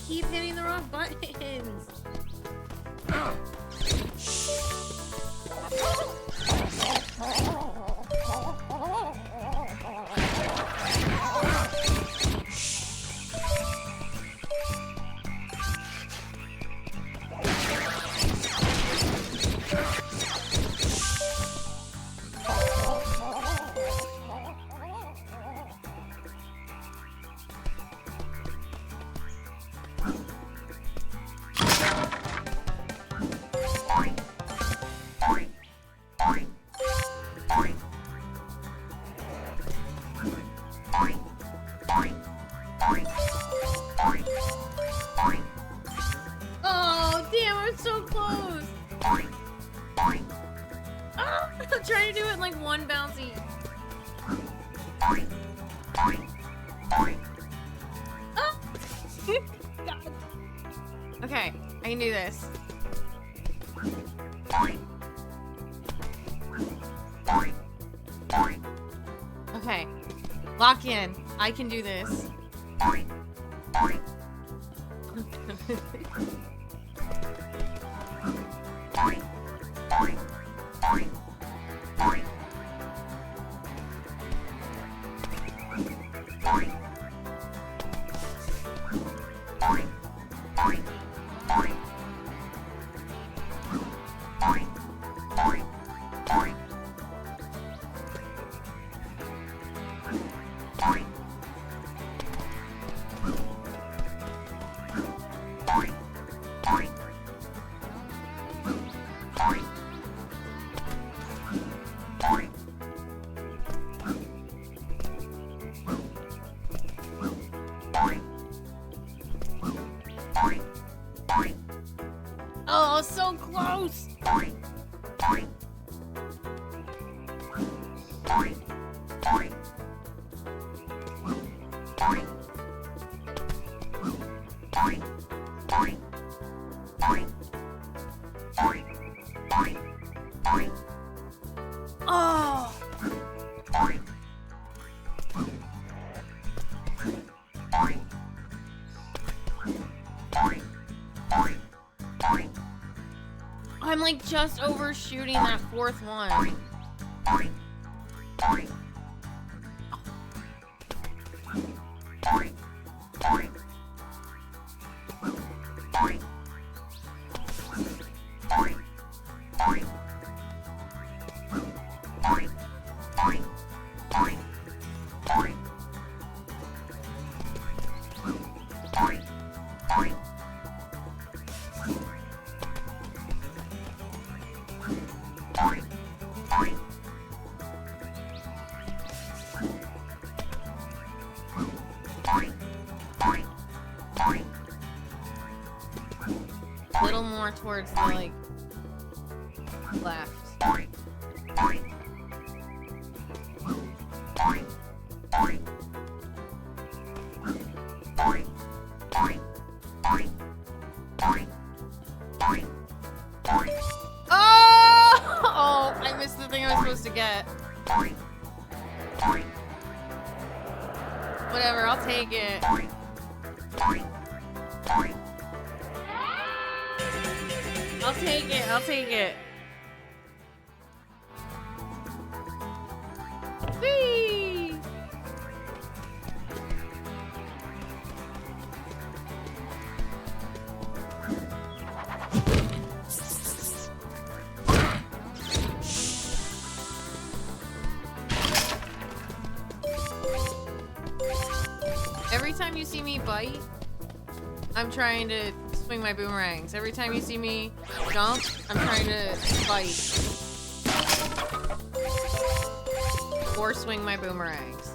Keep hitting the wrong buttons. Oh, damn, we're so close. Oh, I'm trying to do it in like one bouncy. Oh! God. Okay, I can do this. Okay, lock in. I can do this. Oh, so close! Oh! I'm like just overshooting that fourth one. A little more towards the like left. Oh! I missed the thing I was supposed to get. Whatever, I'll take it. I'll take it, I'll take it. Whee! Every time you see me bite, I'm trying to swing my boomerangs. Every time you see me jump, I'm trying to bite. Or swing my boomerangs.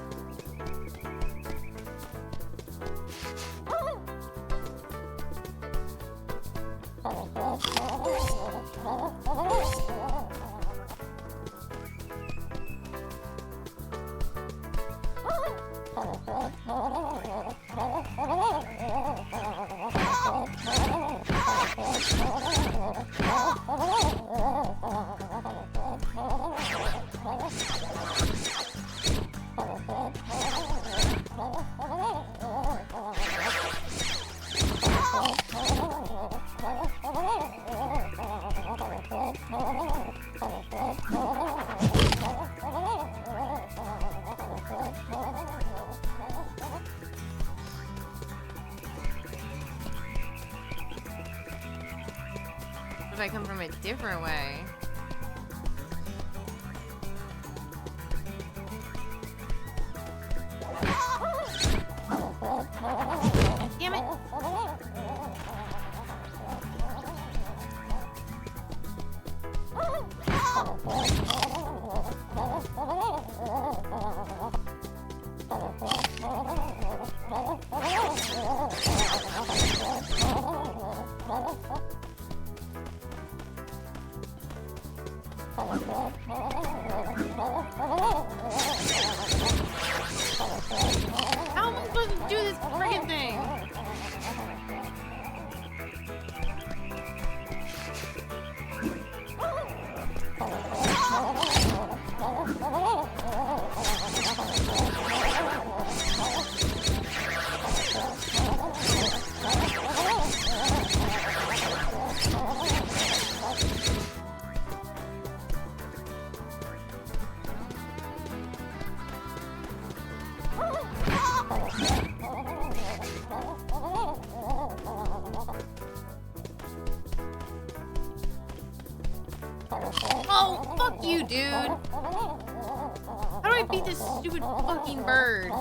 If I come from a different way. Damn it! dude. How do I beat this stupid fucking bird?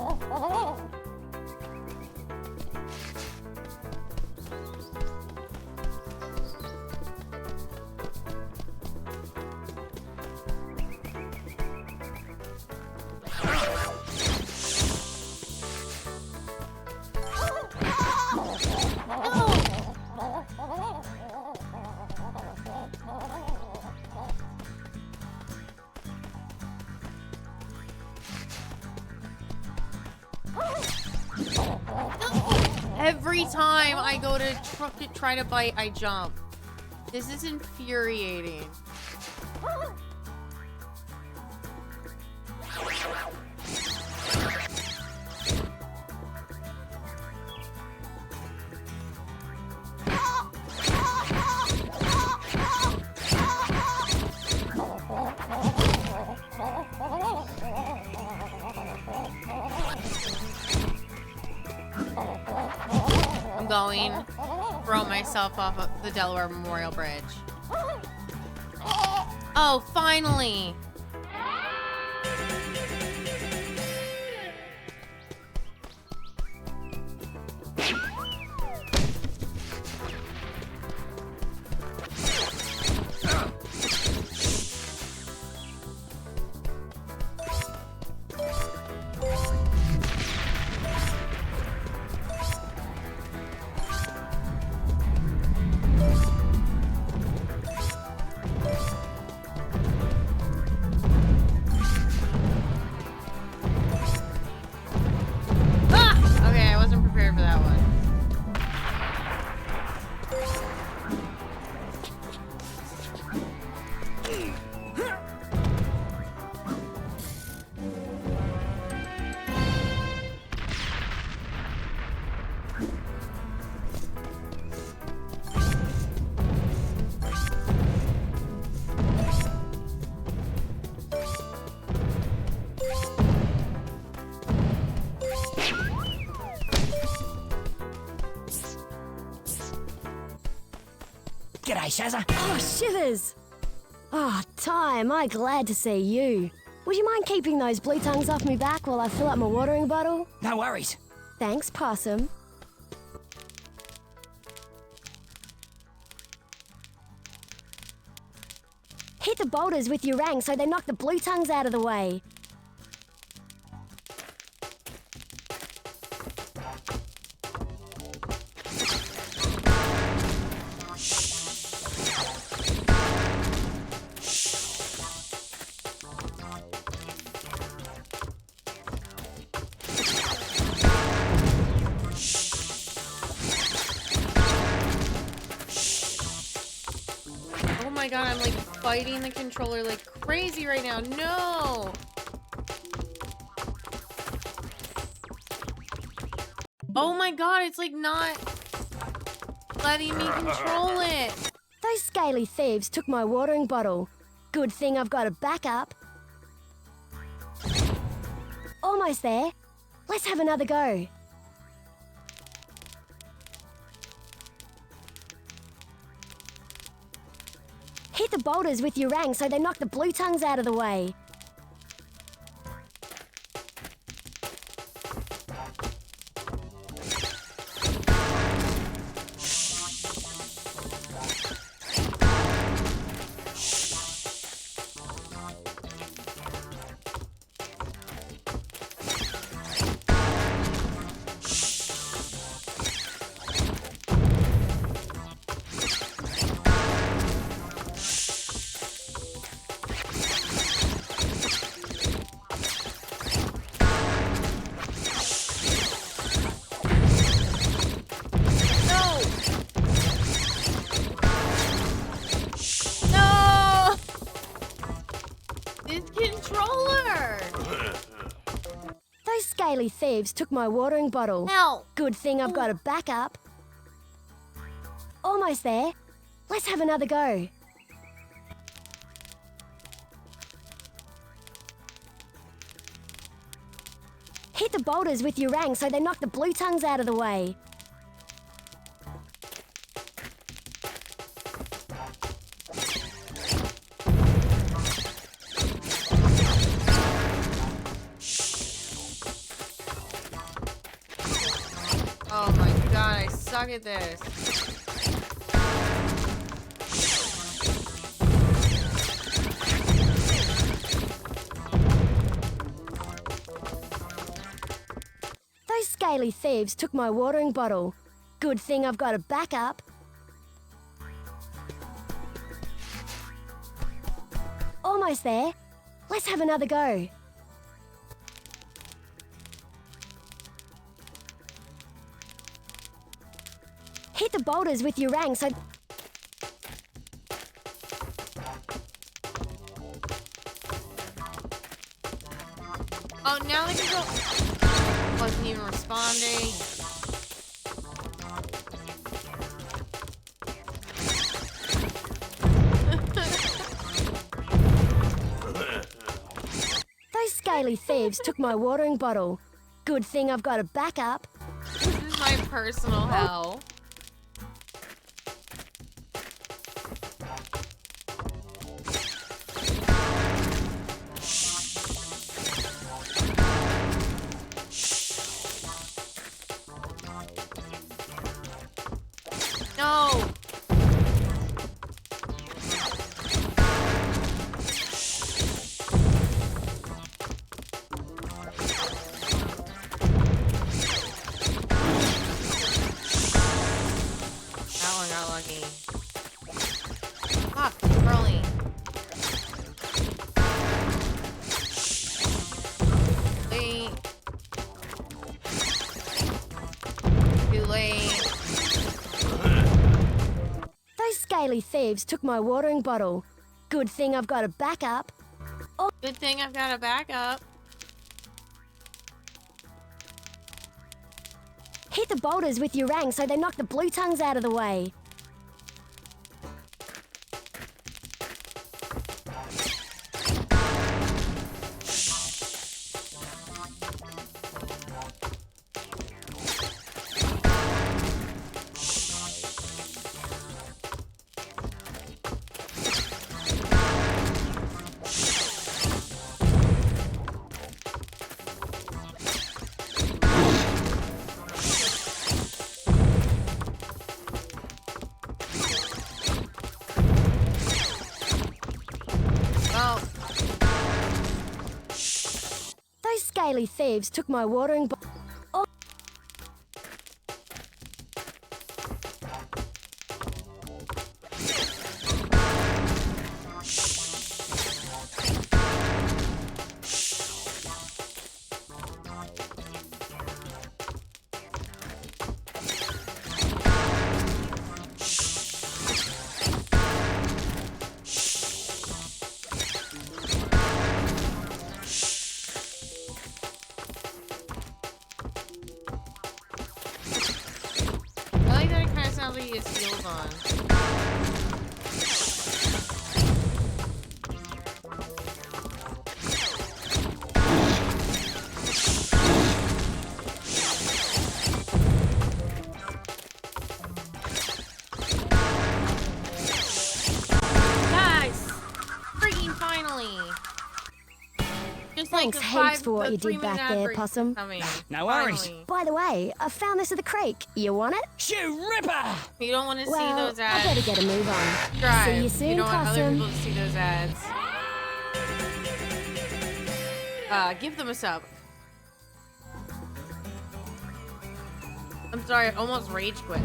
Every time I go to try to bite, I jump. This is infuriating. I'm going to throw myself off of the Delaware Memorial Bridge. Oh, finally! G'day, Shazza. Oh, shivers! Oh, Ty, am I glad to see you. Would you mind keeping those blue tongues off me back while I fill up my watering bottle? No worries. Thanks, Possum. Hit the boulders with your rang so they knock the blue tongues out of the way. Oh my god, I'm like fighting the controller like crazy right now. No! Oh my god, it's like not letting me control it. Those scaly thieves took my watering bottle. Good thing I've got a backup. Almost there. Let's have another go. Hit the boulders with your rang so they knock the blue tongues out of the way. Scaly thieves took my watering bottle. Help! Good thing I've got a backup. Almost there. Let's have another go. Hit the boulders with your rang so they knock the blue tongues out of the way. suck at this. Those scaly thieves took my watering bottle. Good thing I've got a backup. Almost there. Let's have another go. Hit the boulders with your rang so... Oh, now they can go... Wasn't even responding. Those scaly thieves took my watering bottle. Good thing I've got a backup. This is my personal hell. No! That one got lucky. Fuck, too early. Late. Too late. Those scaly thieves took my watering bottle. Good thing I've got a backup. Oh, good thing I've got a backup. Hit the boulders with your rang so they knock the blue tongues out of the way. Those scaly thieves took my watering bottle. Oh. I like that it kind of sounds like he has heels on. Nice! Freaking finally! Just like Thanks heaps for what you 3 did minute back ad there, break Possum. coming. No worries. Finally. By the way, I found this at the creek. You want it? Shoot, Ripper! You don't want to Well, see those ads. I better get a move on. Drive. See you soon, You don't want other Possum. people to see those ads. Give them a sub. I'm sorry, I almost rage quit.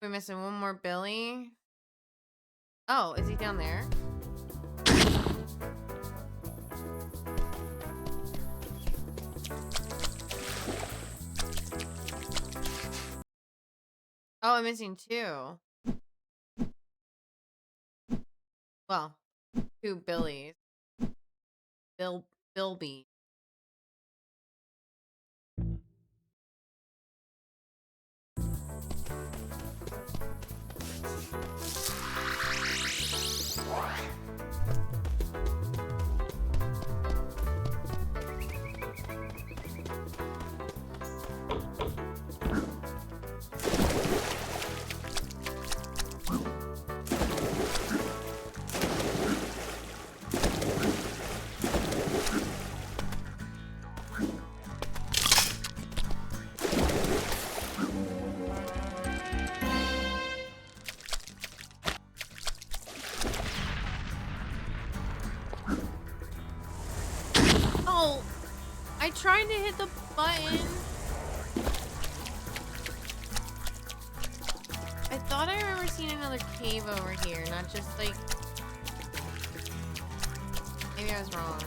We're missing one more Billy. Oh, is he down there? Oh, I'm missing 2. Well, 2 Billies. Bilby. Oh, I tried to hit the button. I thought I remember seeing another cave over here, not just like... Maybe I was wrong.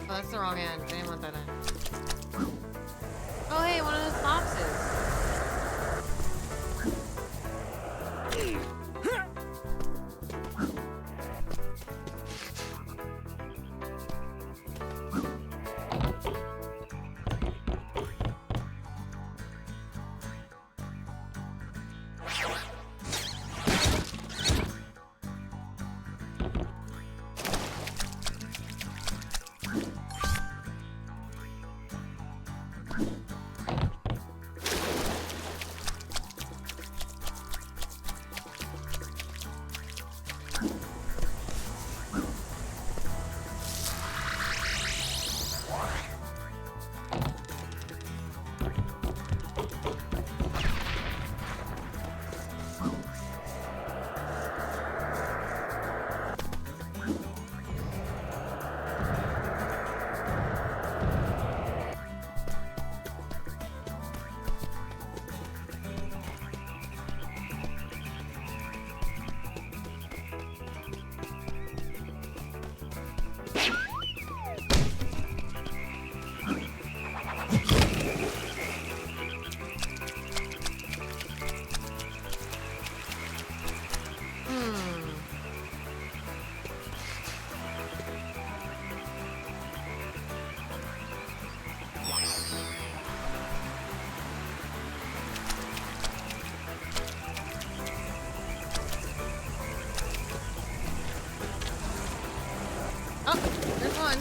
That's the wrong end. I didn't want that end. Oh, hey, one of those boxes. Oh, there's one.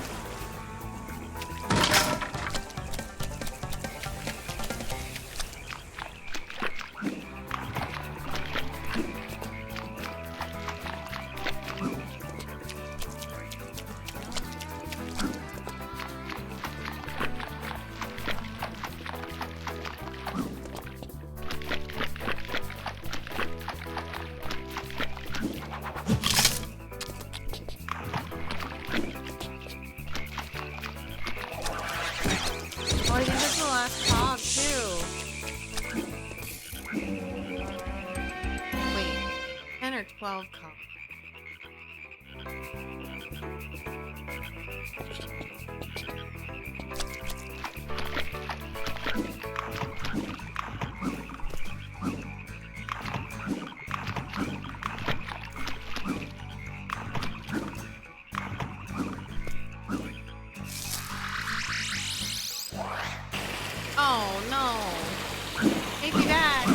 12 cup. Oh no. Take me back.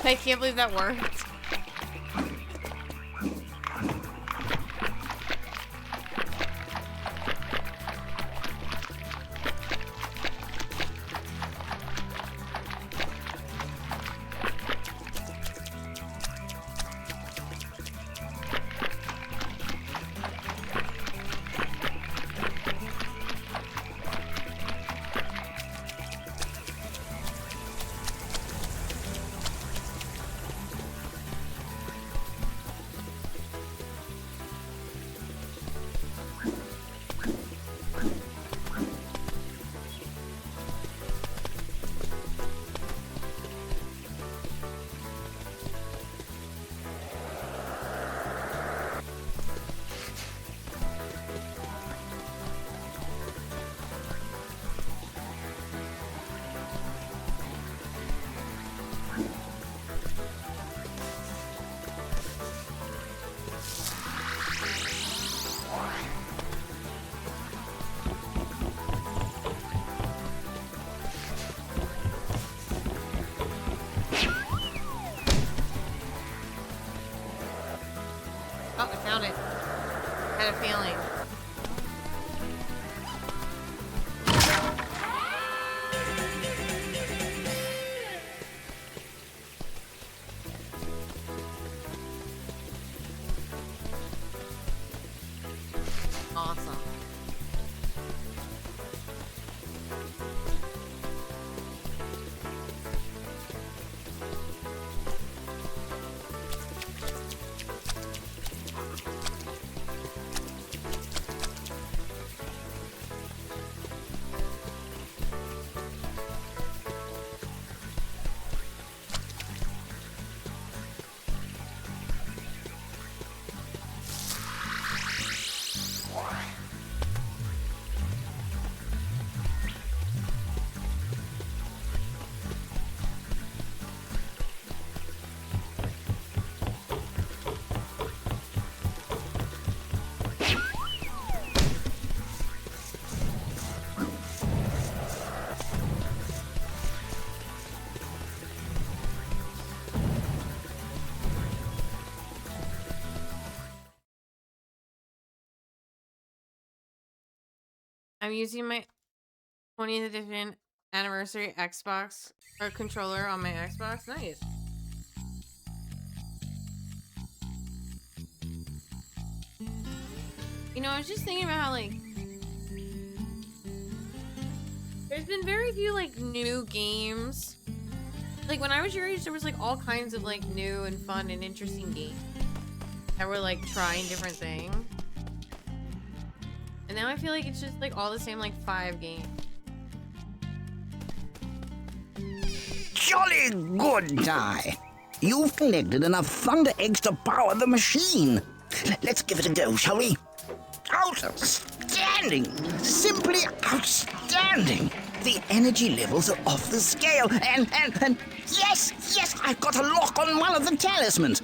I can't believe that worked. Oh, I found it. I had a feeling. Awesome. I'm using my 20th edition anniversary Xbox or controller on my Xbox. Nice. You know, I was just thinking about how, like, there's been very few, like, new games. Like, when I was your age, there was, like, all kinds of, like, new and fun and interesting games that were, like, trying different things. And now I feel like it's just, like, all the same, like, 5 games. Jolly good, Ty. You've collected enough Thunder Eggs to power the machine. Let's give it a go, shall we? Outstanding! Simply outstanding! The energy levels are off the scale, and yes, I've got a lock on one of the talismans.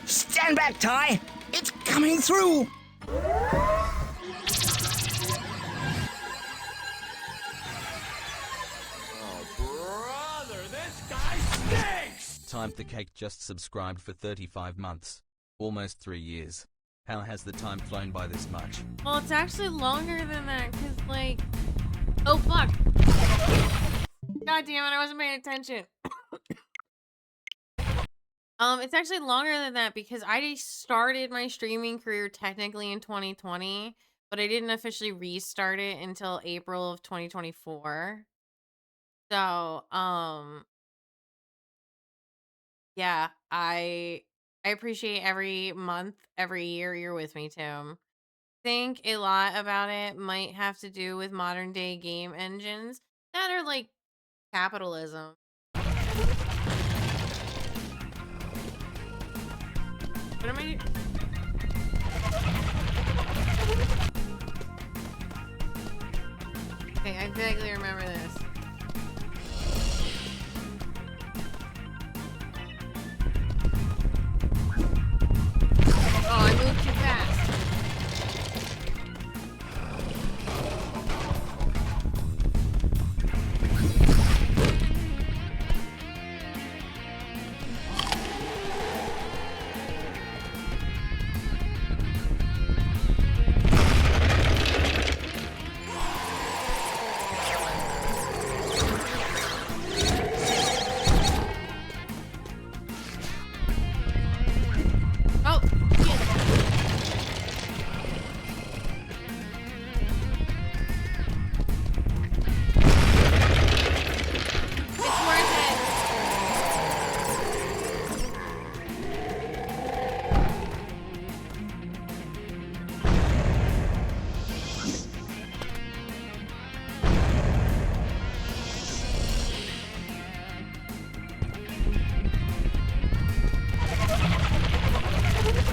Stand back, Ty. It's coming through. Time the Cake just subscribed for 35 months. Almost 3 years. How has the time flown by this much? Well, it's actually longer than that, because, like... Oh, fuck! God damn it, I wasn't paying attention. It's actually longer than that, because I started my streaming career technically in 2020, but I didn't officially restart it until April of 2024. So, yeah, I appreciate every month, every year you're with me, Tim. Think a lot about it might have to do with modern day game engines that are like capitalism. What am I doing? Okay, I vaguely remember this. Oh, I moved too fast. Oh, shit. It's worth it.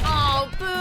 Oh, boo!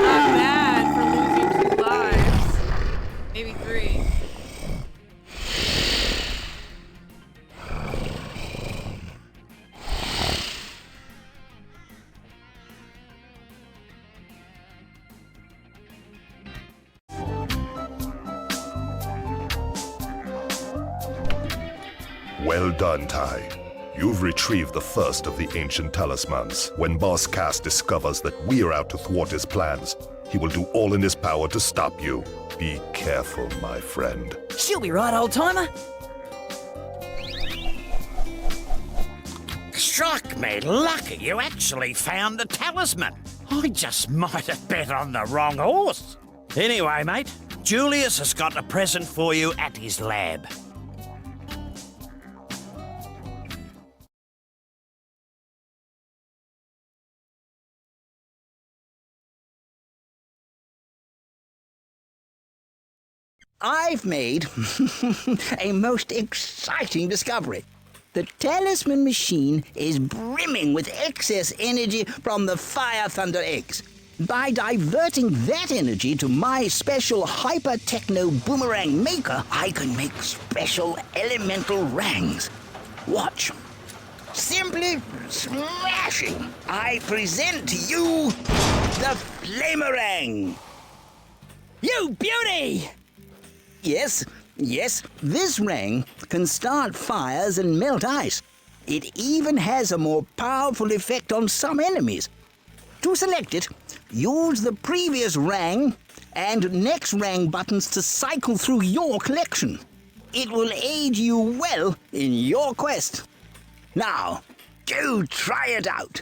Not bad for losing 2 lives. Maybe 3. Well done, Ty. You've retrieved the first of the ancient talismans. When Boss Cass discovers that we're out to thwart his plans, he will do all in his power to stop you. Be careful, my friend. She'll be right, old-timer. Struck me lucky you actually found the talisman. I just might have bet on the wrong horse. Anyway, mate, Julius has got a present for you at his lab. I've made a most exciting discovery. The talisman machine is brimming with excess energy from the Fire Thunder eggs. By diverting that energy to my special hyper-techno boomerang maker, I can make special elemental rangs. Watch. Simply smashing. I present to you the Flamerang. You beauty! Yes, this rang can start fires and melt ice. It even has a more powerful effect on some enemies. To select it, use the previous rang and next rang buttons to cycle through your collection. It will aid you well in your quest. Now, go try it out.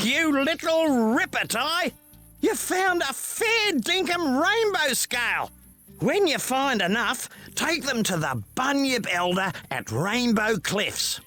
You little ripper, Ty! You found a fair dinkum rainbow scale! When you find enough, take them to the Bunyip Elder at Rainbow Cliffs.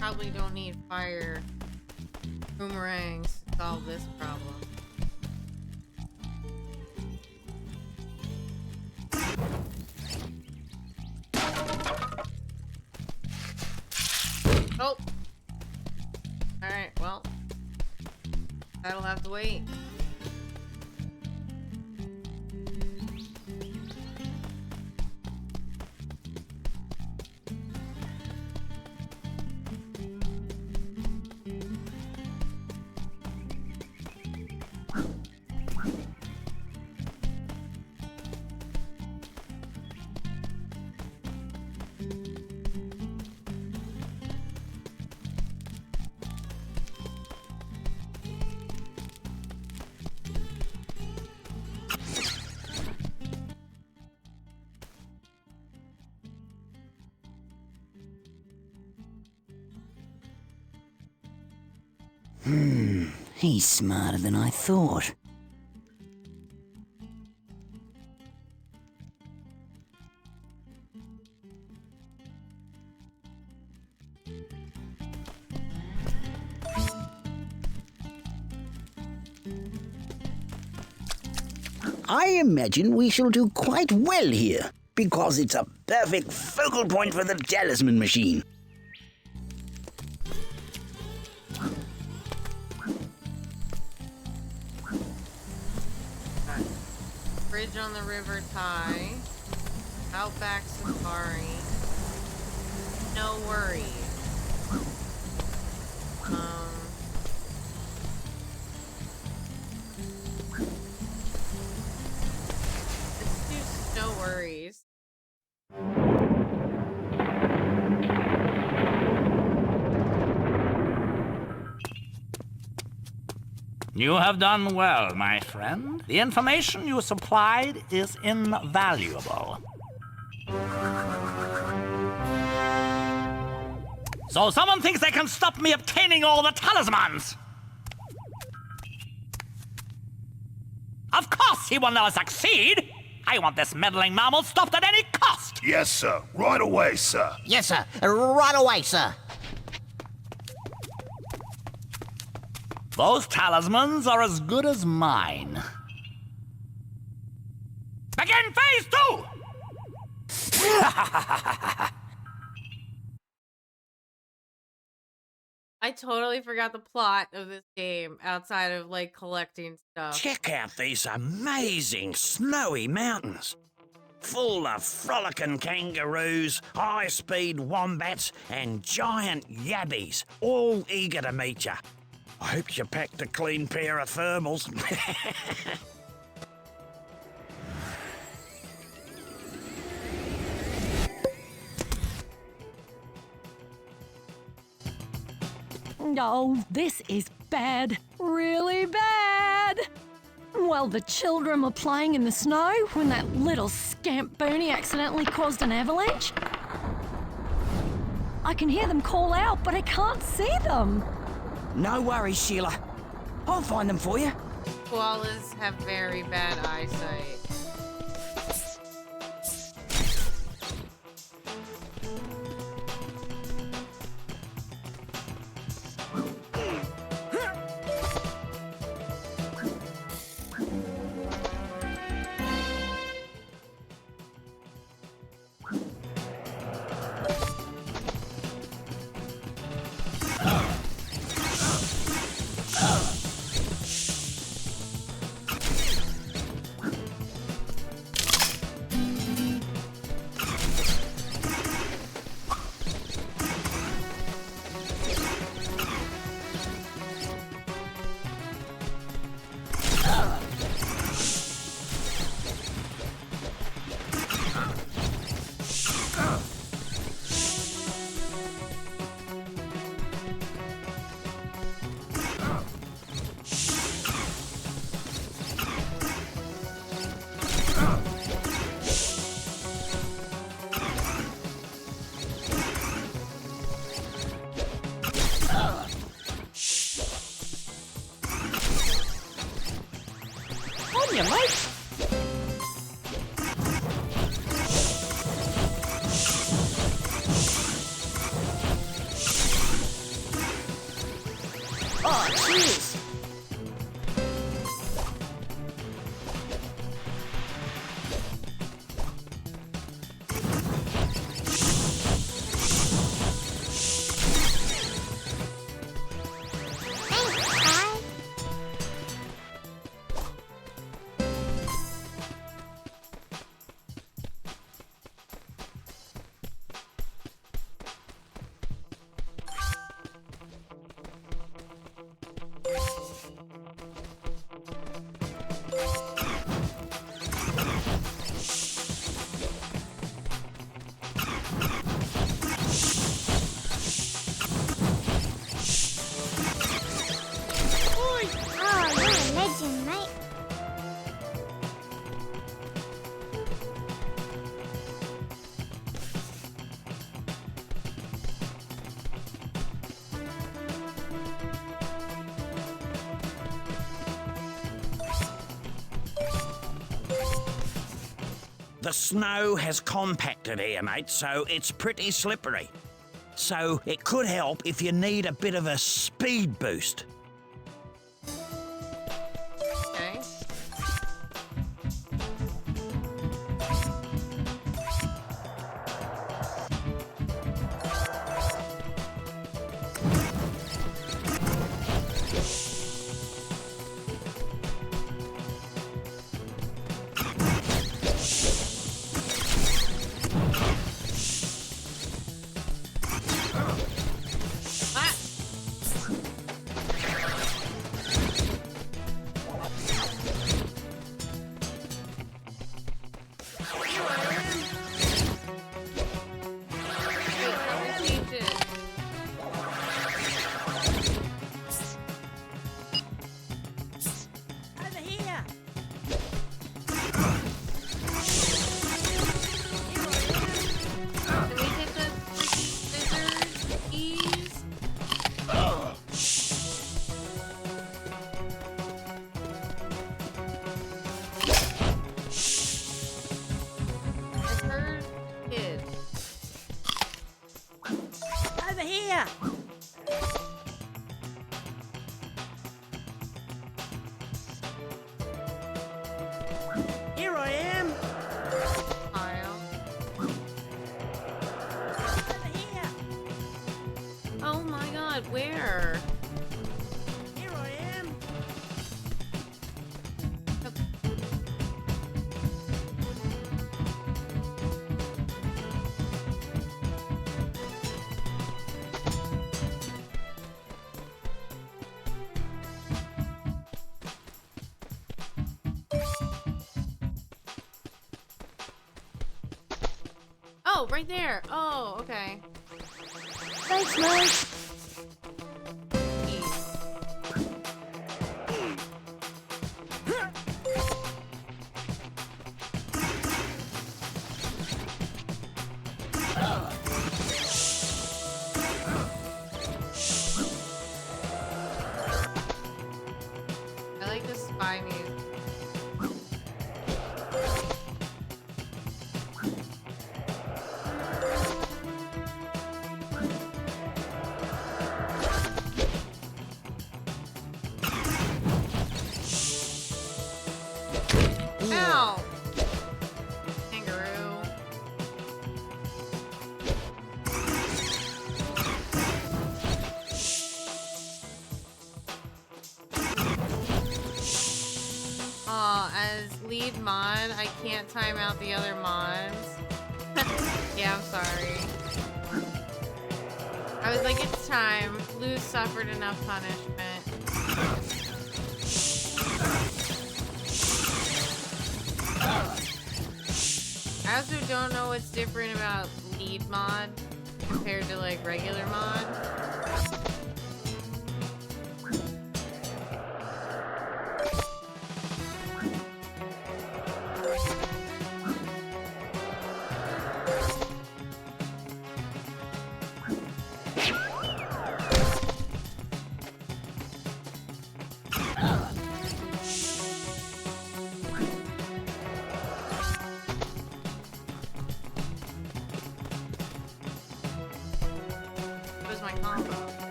Probably don't need fire boomerangs to solve this problem. Oh! Alright, well, that'll have to wait. He's smarter than I thought. I imagine we shall do quite well here, because it's a perfect focal point for the talisman machine. Bridge on the River Ty. Outback Safari. No worries. Let's do no worries. You have done well, my friend. The information you supplied is invaluable. So someone thinks they can stop me obtaining all the talismans! Of course he will never succeed! I want this meddling mammal stopped at any cost! Yes, sir. Right away, sir. Yes, sir. Right away, sir. Those talismans are as good as mine. Begin phase 2! I totally forgot the plot of this game outside of like collecting stuff. Check out these amazing snowy mountains. Full of frolicking kangaroos, high-speed wombats, and giant yabbies, all eager to meet you. I hope you packed a clean pair of thermals. Oh, this is bad. Really bad. While the children were playing in the snow when that little scamp Bernie accidentally caused an avalanche. I can hear them call out, but I can't see them. No worries, Sheila. I'll find them for you. Koalas have very bad eyesight. on you, mate. Oh, cheers. Oh, you're a legend, mate. The snow has compacted here, mate, so it's pretty slippery. So it could help if you need a bit of a speed boost. Okay. Over here. Can we hit the scissors, keys? I heard kids. Over here. Here I am. Kyle. Over here. Oh my god, where? Here I am. Oh, right there. Oh, okay. Thanks, mate. I like the spy music. Ow! Kangaroo. As lead mod, I can't time out the other mods. Yeah, I'm sorry. I was like, it's time. Lou suffered enough punishment. I also don't know what's different about lead mod compared to like regular mod.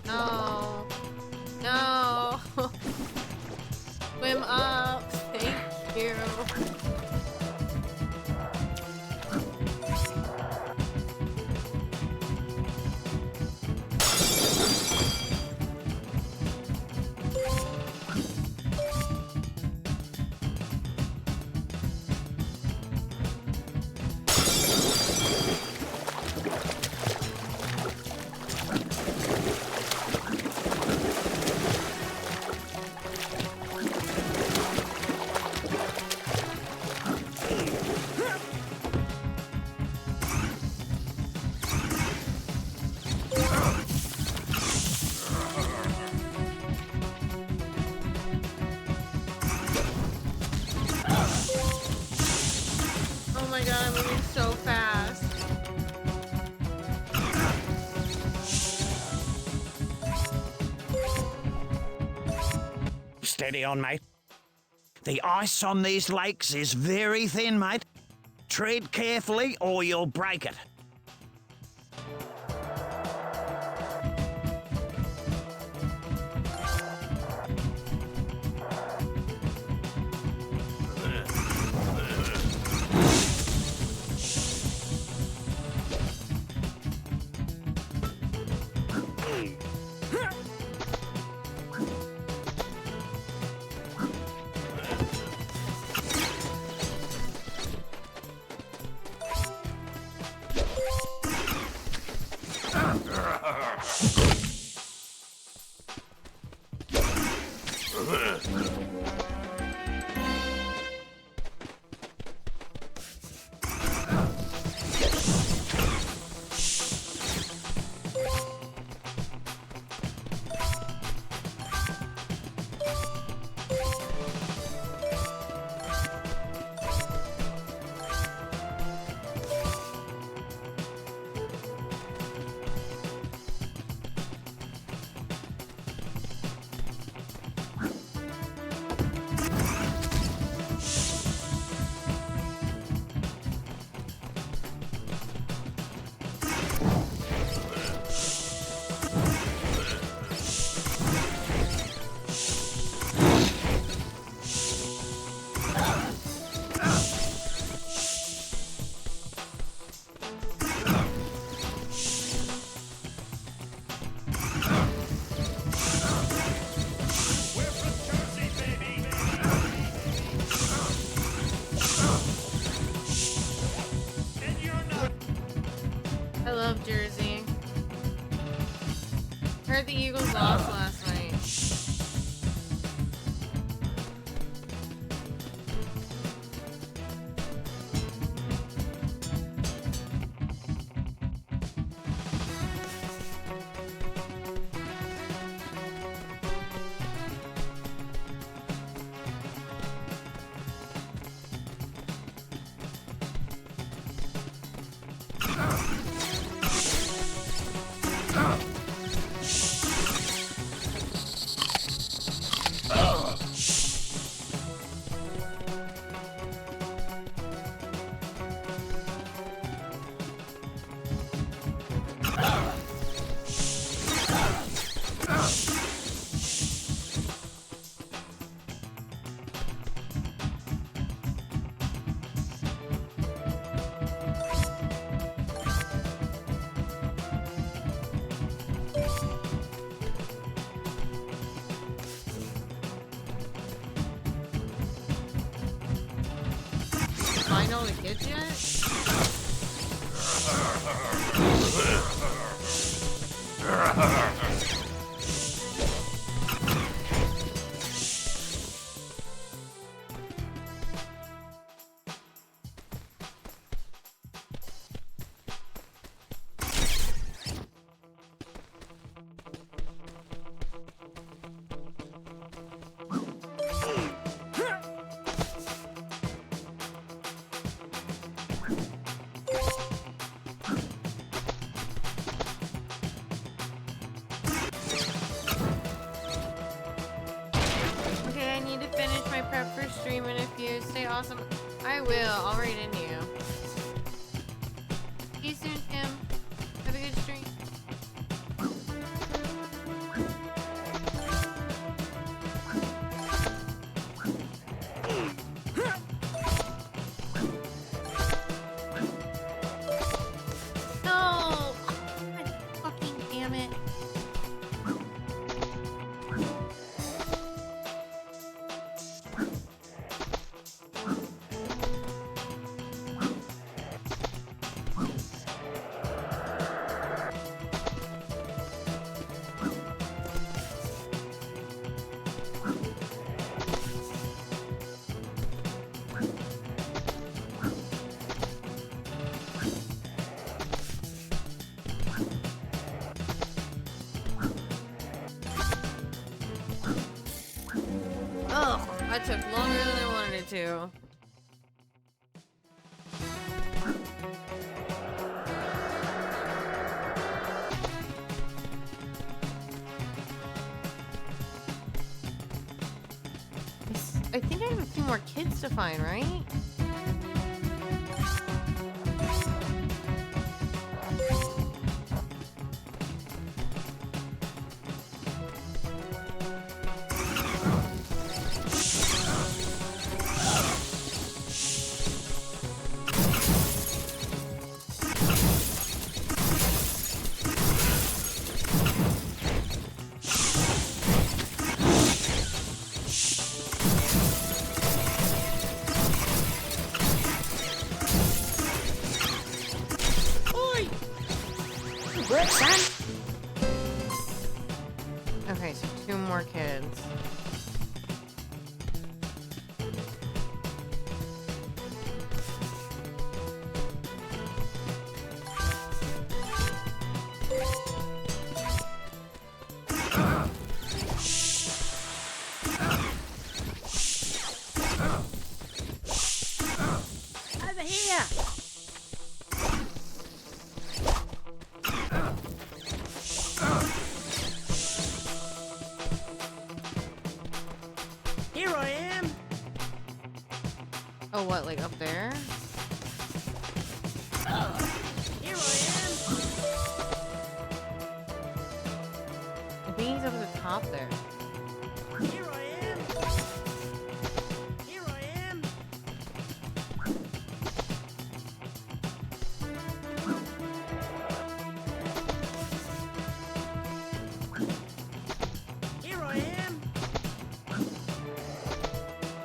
No. No. Swim up. Thank you. Oh my god, I'm moving so fast. Steady on, mate. The ice on these lakes is very thin, mate. Tread carefully or you'll break it. I love Jersey. Heard the Eagles lost last night. find all the kids yet? I will. I'll write into you. See you soon, Tim. Have a good stream. No! God fucking damn it. Oh, that took longer than I wanted it to. I think I have a few more kids to find, right? Work, son. Okay, so 2 more kids. Over here. Here I am. Oh, what, like up there? Here I am. I think he's up at the top there. Here I am. Here I am. Here I am.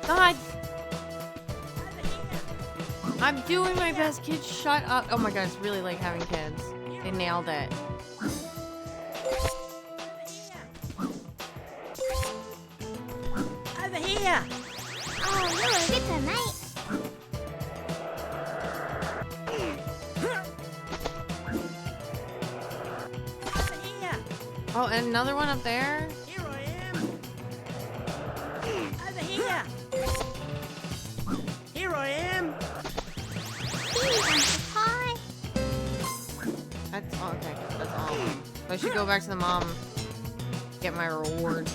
God! I'm doing my best, kids. Shut up. Oh my god, it's really like having kids. They nailed it. Over here. Oh, you're a good one, mate. Over here. Oh, and another one up there? Here I am. Over here. Here I am. Hi. That's all. Okay, that's all. I should go back to the mom. Get my reward.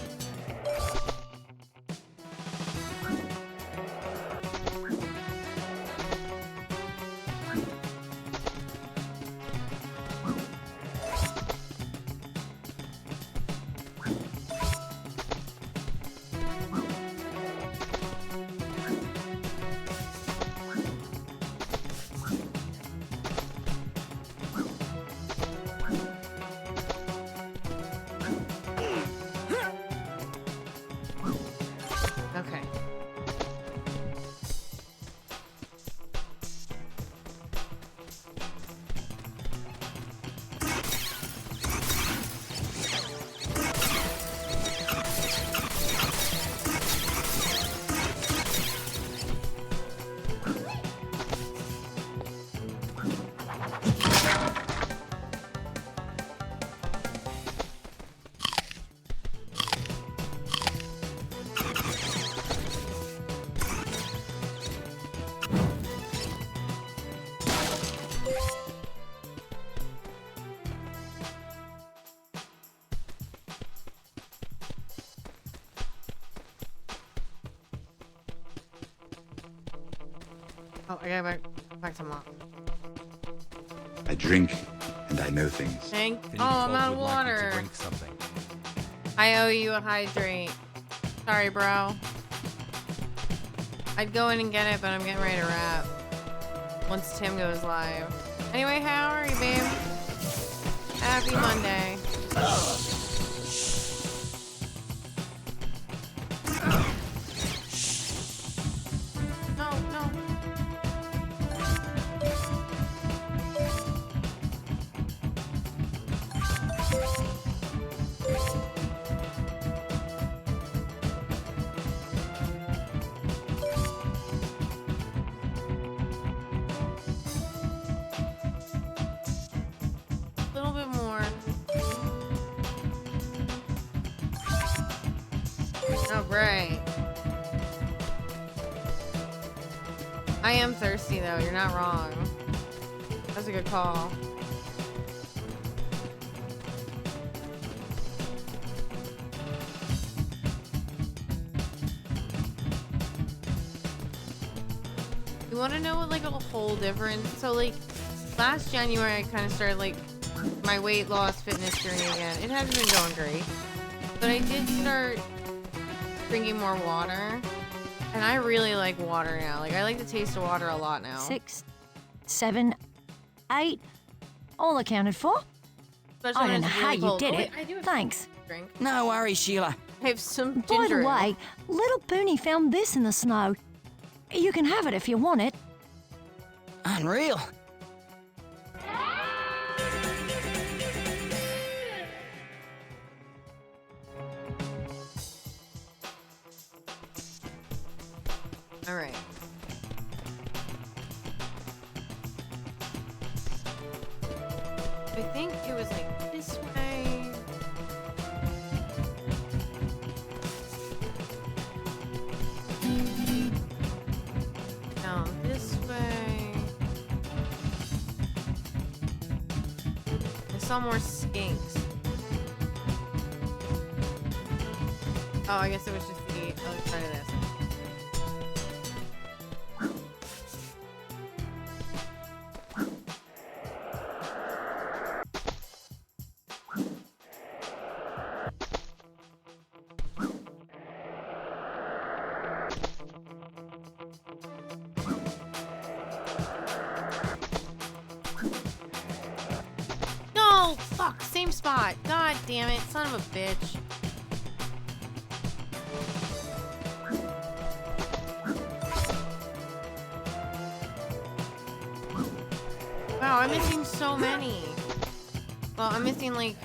Oh, I gotta back to mom. I drink and I know things. Oh, I'm out of water. Drink something. I owe you a hydrate. Sorry, bro. I'd go in and get it, but I'm getting ready to wrap. Once Tim goes live. Anyway, how are you, babe? Happy Monday. No. A little bit more. All right. I am thirsty though, you're not wrong. That's a good call. You want to know what like a whole difference? So like last January I kind of started like my weight loss fitness journey again. It hasn't been going great, but I did start drinking more water, and I really like water now. Like I like the taste of water a lot now. 6, 7, 8, all accounted for. Especially I when don't know it's how really you cold. did Oh, it. wait, I do have Thanks. drink. No worries, Sheila. I have some By ginger the ale. way, little Booney found this in the snow. You can have it if you want it. Unreal. All right. I think it was like this way. Down this way. I saw more skinks. Oh, I guess it was just the other side of this. No! Fuck! Same spot! God damn it, son of a bitch. Wow, I'm missing so many. Well, I'm missing like...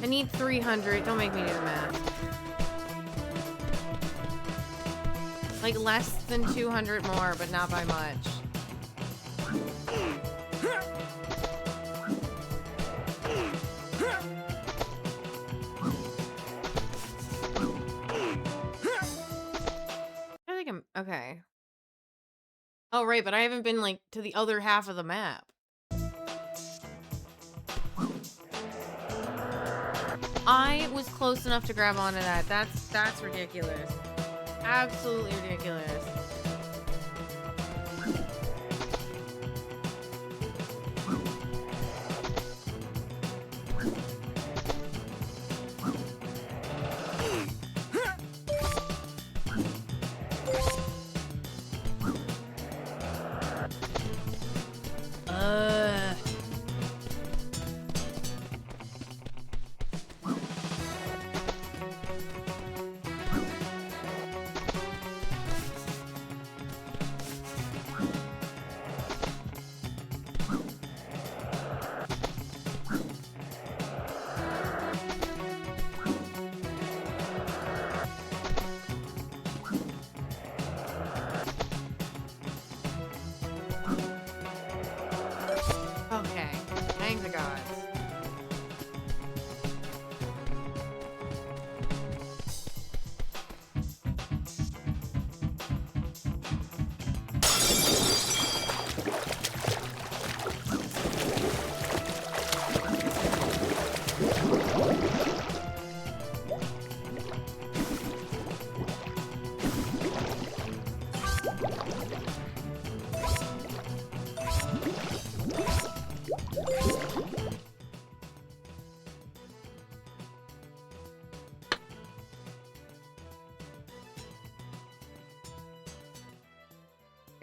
I need 300. Don't make me do the math. Like less than 200 more, but not by much. I think I'm okay. Oh, right, but I haven't been like to the other half of the map. I was close enough to grab onto that. That's ridiculous. Absolutely ridiculous.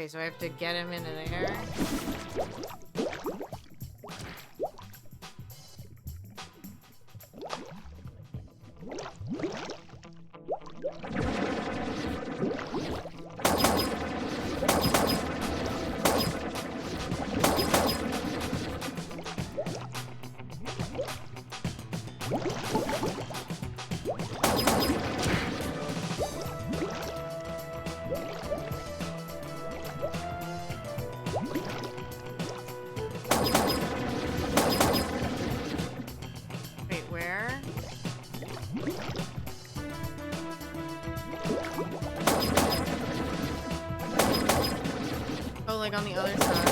Okay, so I have to get him into there. Wait, where? Oh, like on the other side.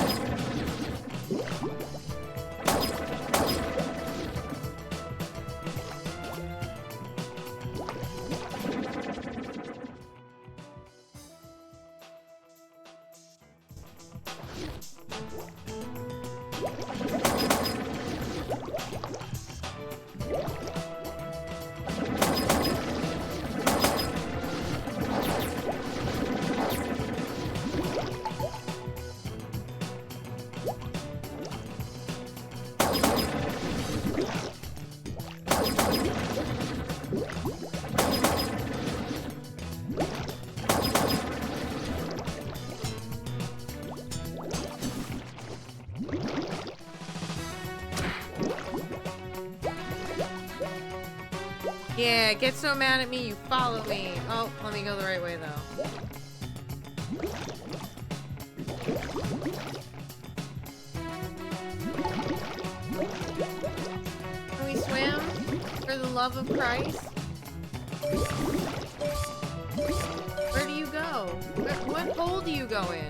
Yeah, get so mad at me, you follow me. Oh, let me go the right way, though. Can we swim? For the love of Christ? Where do you go? What hole do you go in?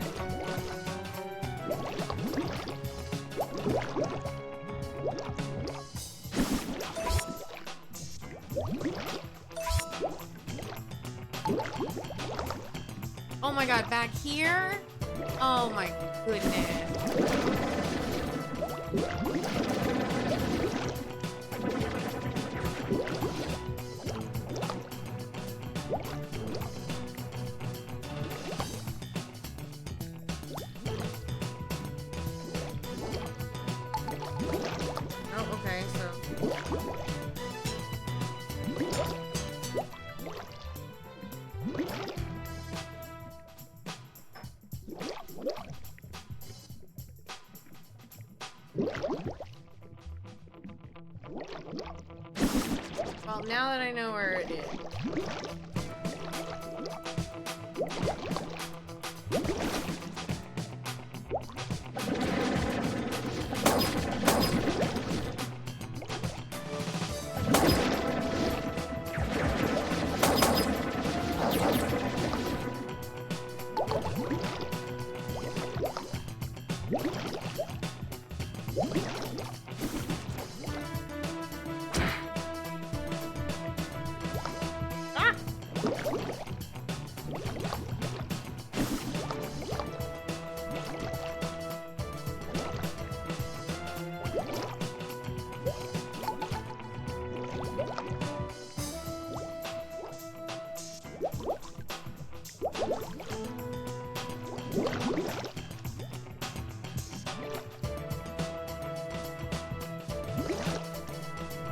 Oh my god, back here? Oh my goodness. Oh, okay, so... Well, now that I know where it is.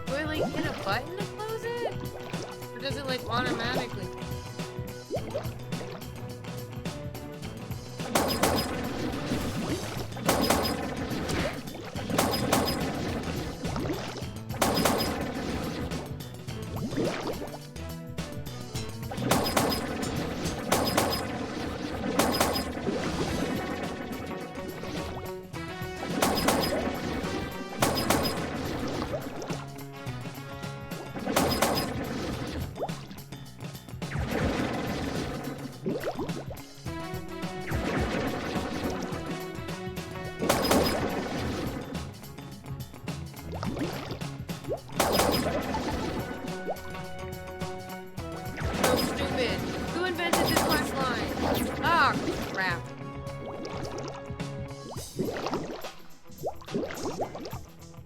Do I like hit a button to close it? Or does it like automatically? So stupid. Who invented this quest line? Ah, crap.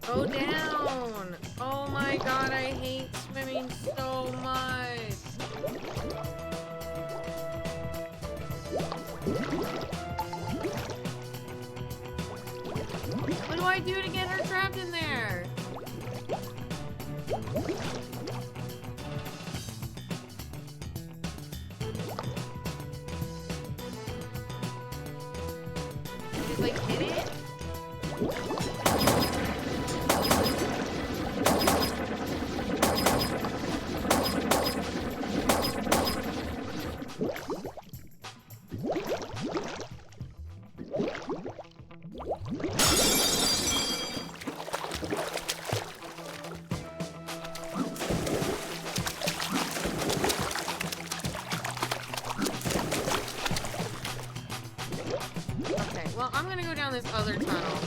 Go down. Oh my god, I hate swimming so much. I do to get her trapped in there? Just like hit it? Okay, well, I'm gonna go down this other tunnel.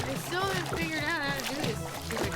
I still haven't figured out how to do this stupid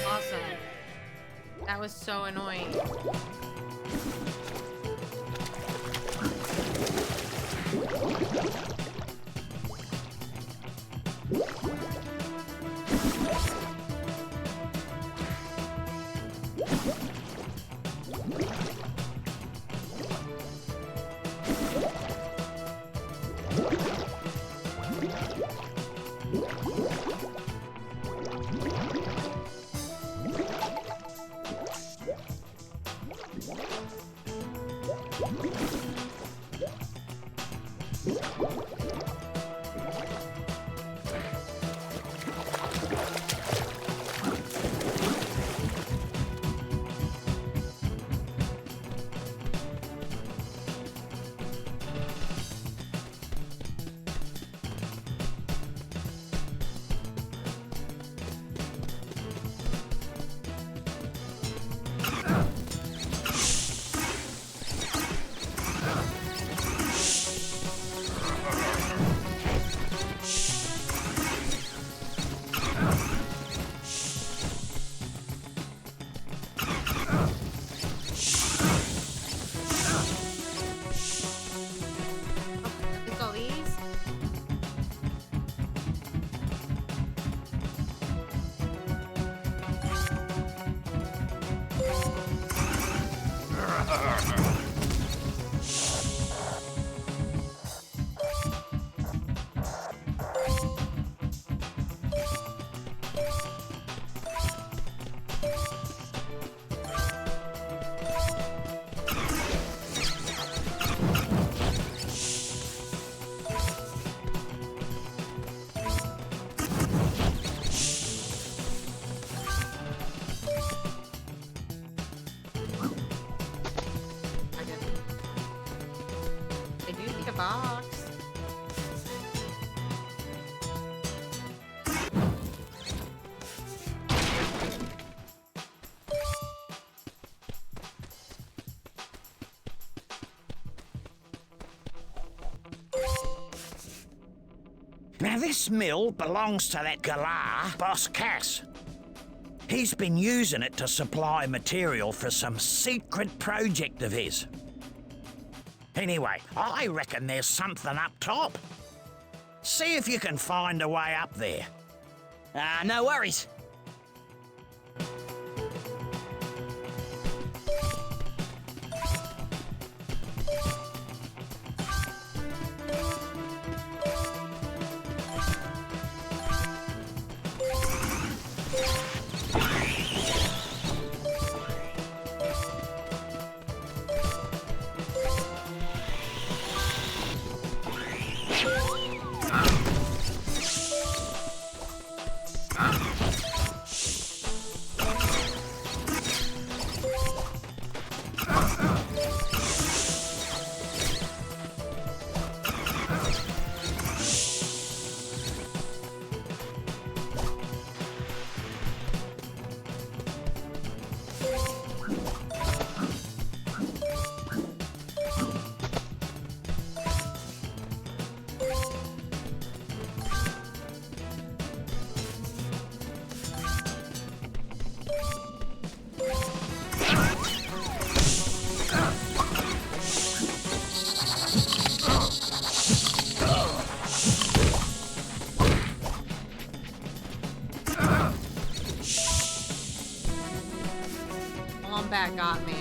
Awesome. That was so annoying. box. Now this mill belongs to that galah, Boss Cass. He's been using it to supply material for some secret project of his. Anyway, I reckon there's something up top. See if you can find a way up there. No worries. Wombat got me.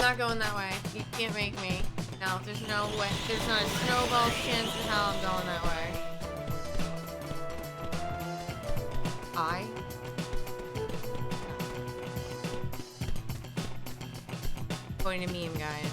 not going that way. You can't make me. No, there's no way. There's not a snowball's chance in hell I'm going that way. Going to meme, guys.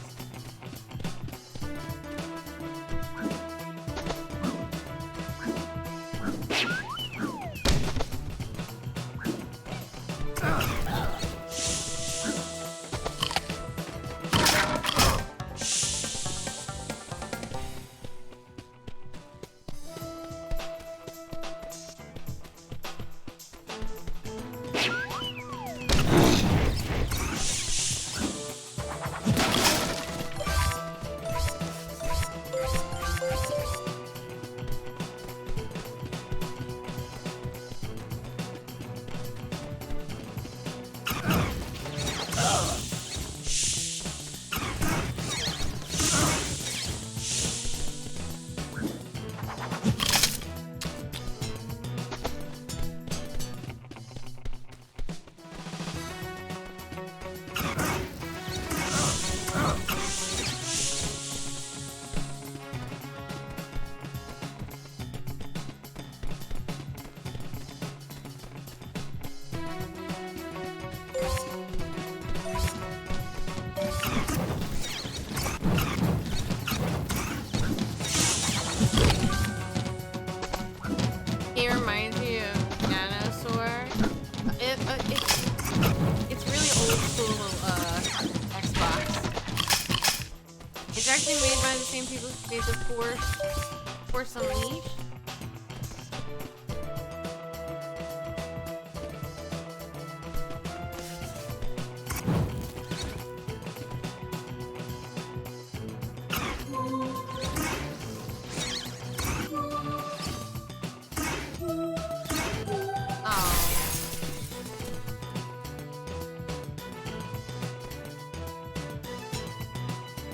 Force Unleashed.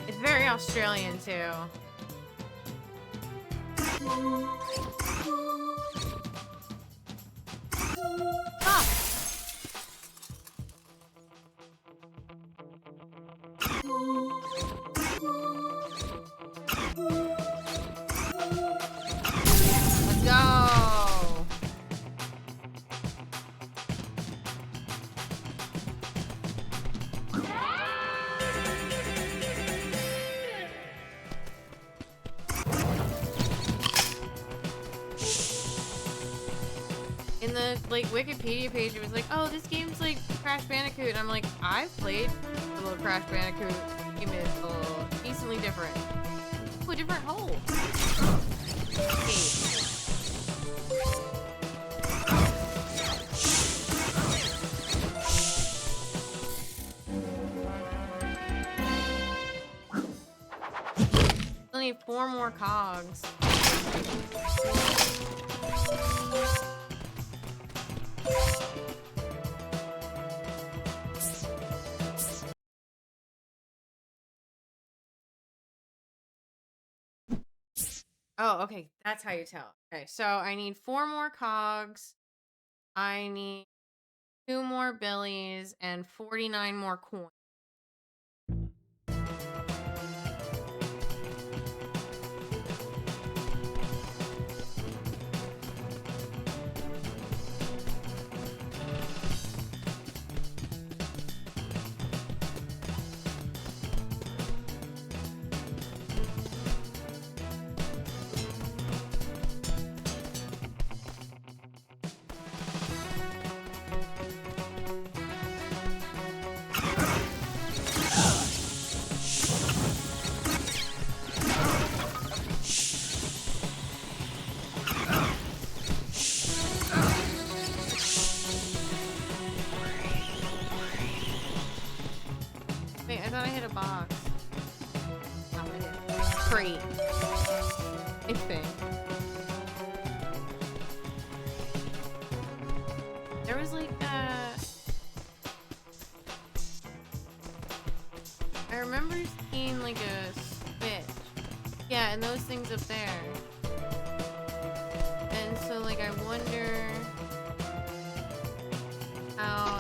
It's very Australian too. Like Wikipedia page, it was like, oh, this game's like Crash Bandicoot, and I'm like, I've played a little Crash Bandicoot. Game is a little decently different. Oh, a different hole. Still need 4 more cogs. Oh, okay. That's how you tell. Okay, so I need 4 more cogs. I need 2 more billies and 49 more coins. Wait, I thought I hit a box. Oh, I did. Crate. I think. There was like I remember seeing like a switch. Yeah, and those things up there. And so like I wonder how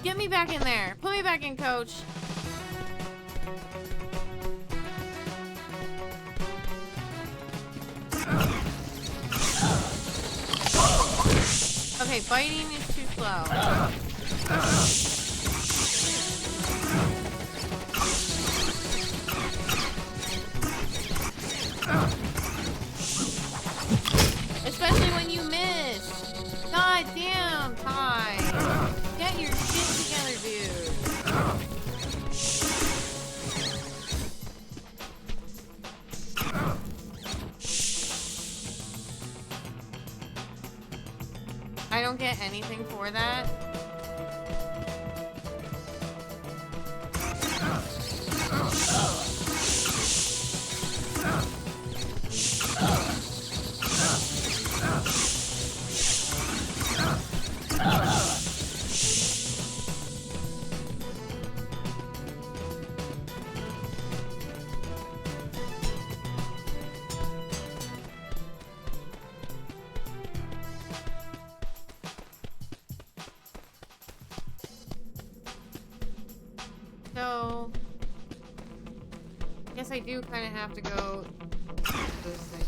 Get me back in there. Put me back in, coach. Okay, biting is too slow. Especially when you miss. God damn, Ty. Get your shit together, dude. I don't get anything for that. So, I guess I do kind of have to go this thing.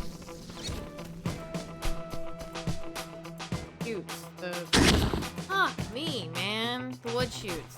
Shoots. Fuck me, man. The wood shoots.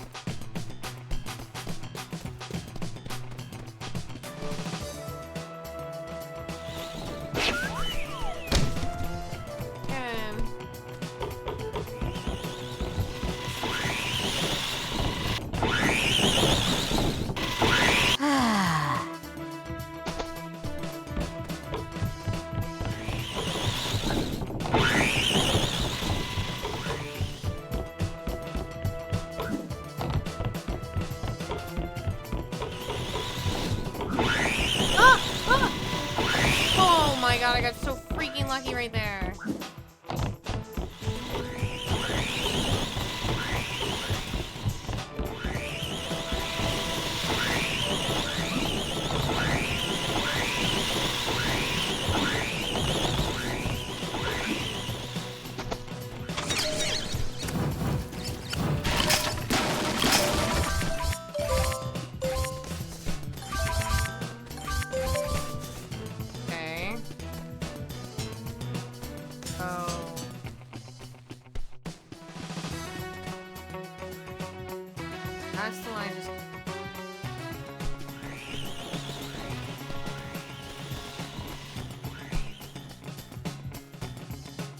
Oh my god, I got so freaking lucky right there. Okay. Oh. That's the line. Just.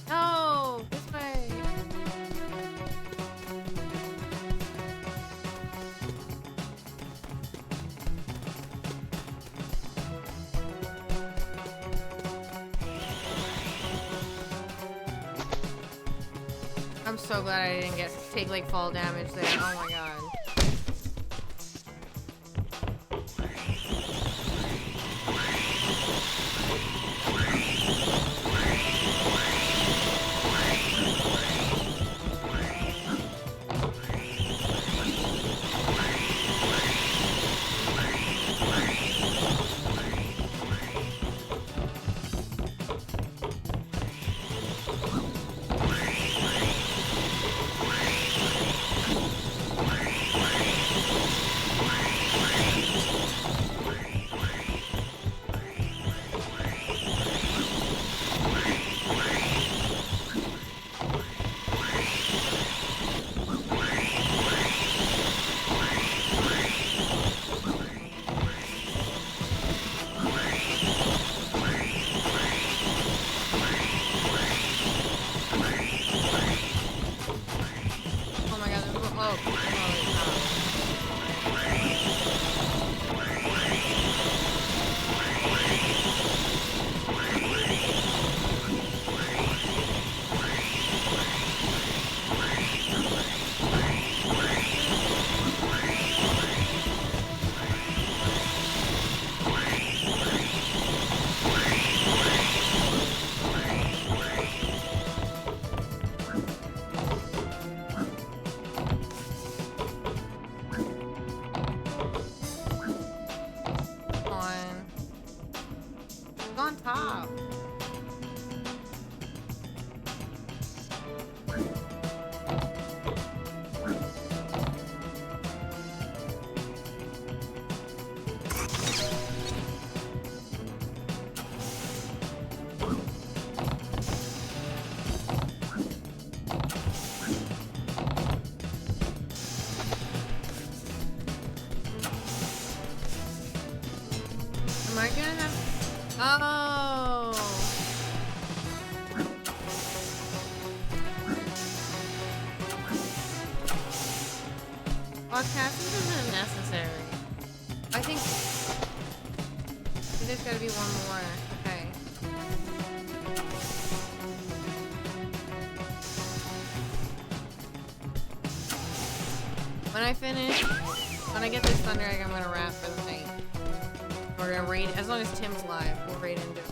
No, this way. I'm so glad I didn't take like fall damage there. Oh my god. I gonna have... Oh! Podcasting isn't necessary. I think there's gotta be one more. Okay. When I finish, when I get this Thunder Egg, I'm gonna wrap for the night. We're gonna raid, as long as Tim's live, we'll raid into it.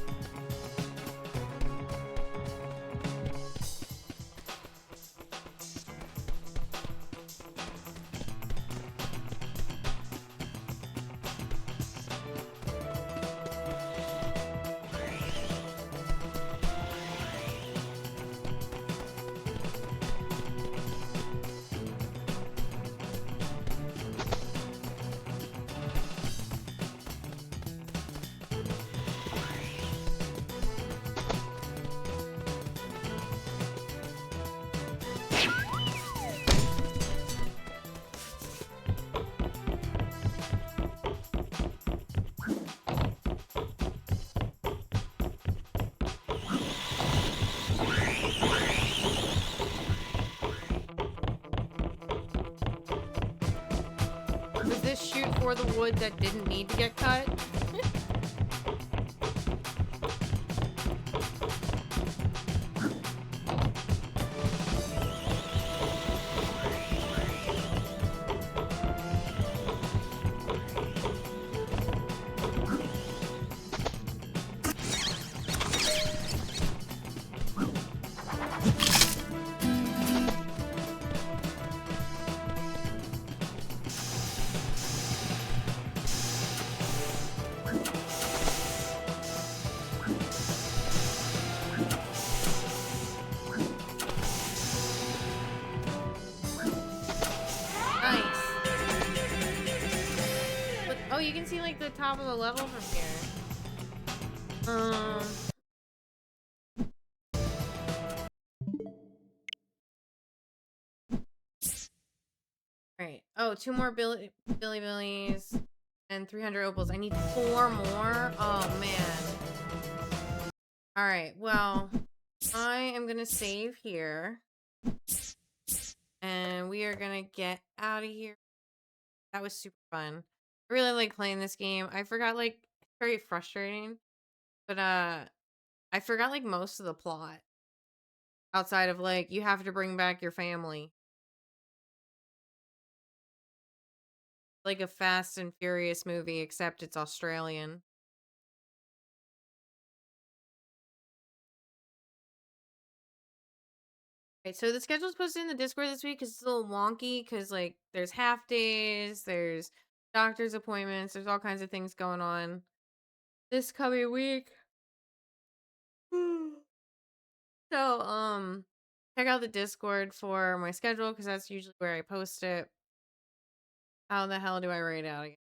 Was this shoot for the wood that didn't need to get cut? Oh, you can see like the top of the level from here. Right. Oh, 2 more Billies and 300 opals. I need 4 more. Oh man. All right. Well, I am gonna save here, and we are gonna get out of here. That was super fun. I really like playing this game. I forgot, like, it's very frustrating, but I forgot like most of the plot outside of like you have to bring back your family. Like a Fast and Furious movie, except it's Australian. Okay, so the schedule's posted in the Discord this week because it's a little wonky because like there's half days, there's doctor's appointments, there's all kinds of things going on this coming week. So check out the Discord for my schedule because that's usually where I post it. How the hell do I write out again?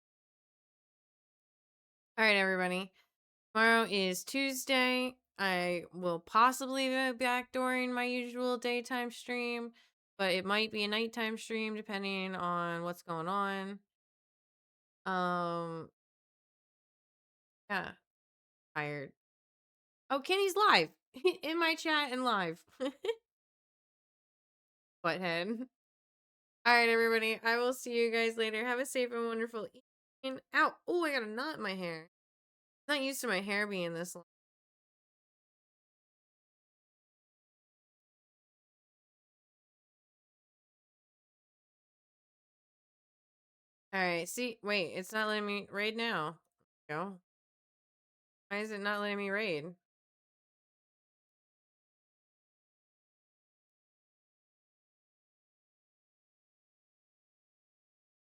All right, everybody. Tomorrow is Tuesday. I will possibly be back during my usual daytime stream, but it might be a nighttime stream depending on what's going on. Yeah, tired. Oh, Kenny's live in my chat and live. Butthead. All right, everybody. I will see you guys later. Have a safe and wonderful evening. Ow! Oh, I got a knot in my hair. I'm not used to my hair being this long. All right. See, wait, it's not letting me raid now. There we go. Why is it not letting me raid?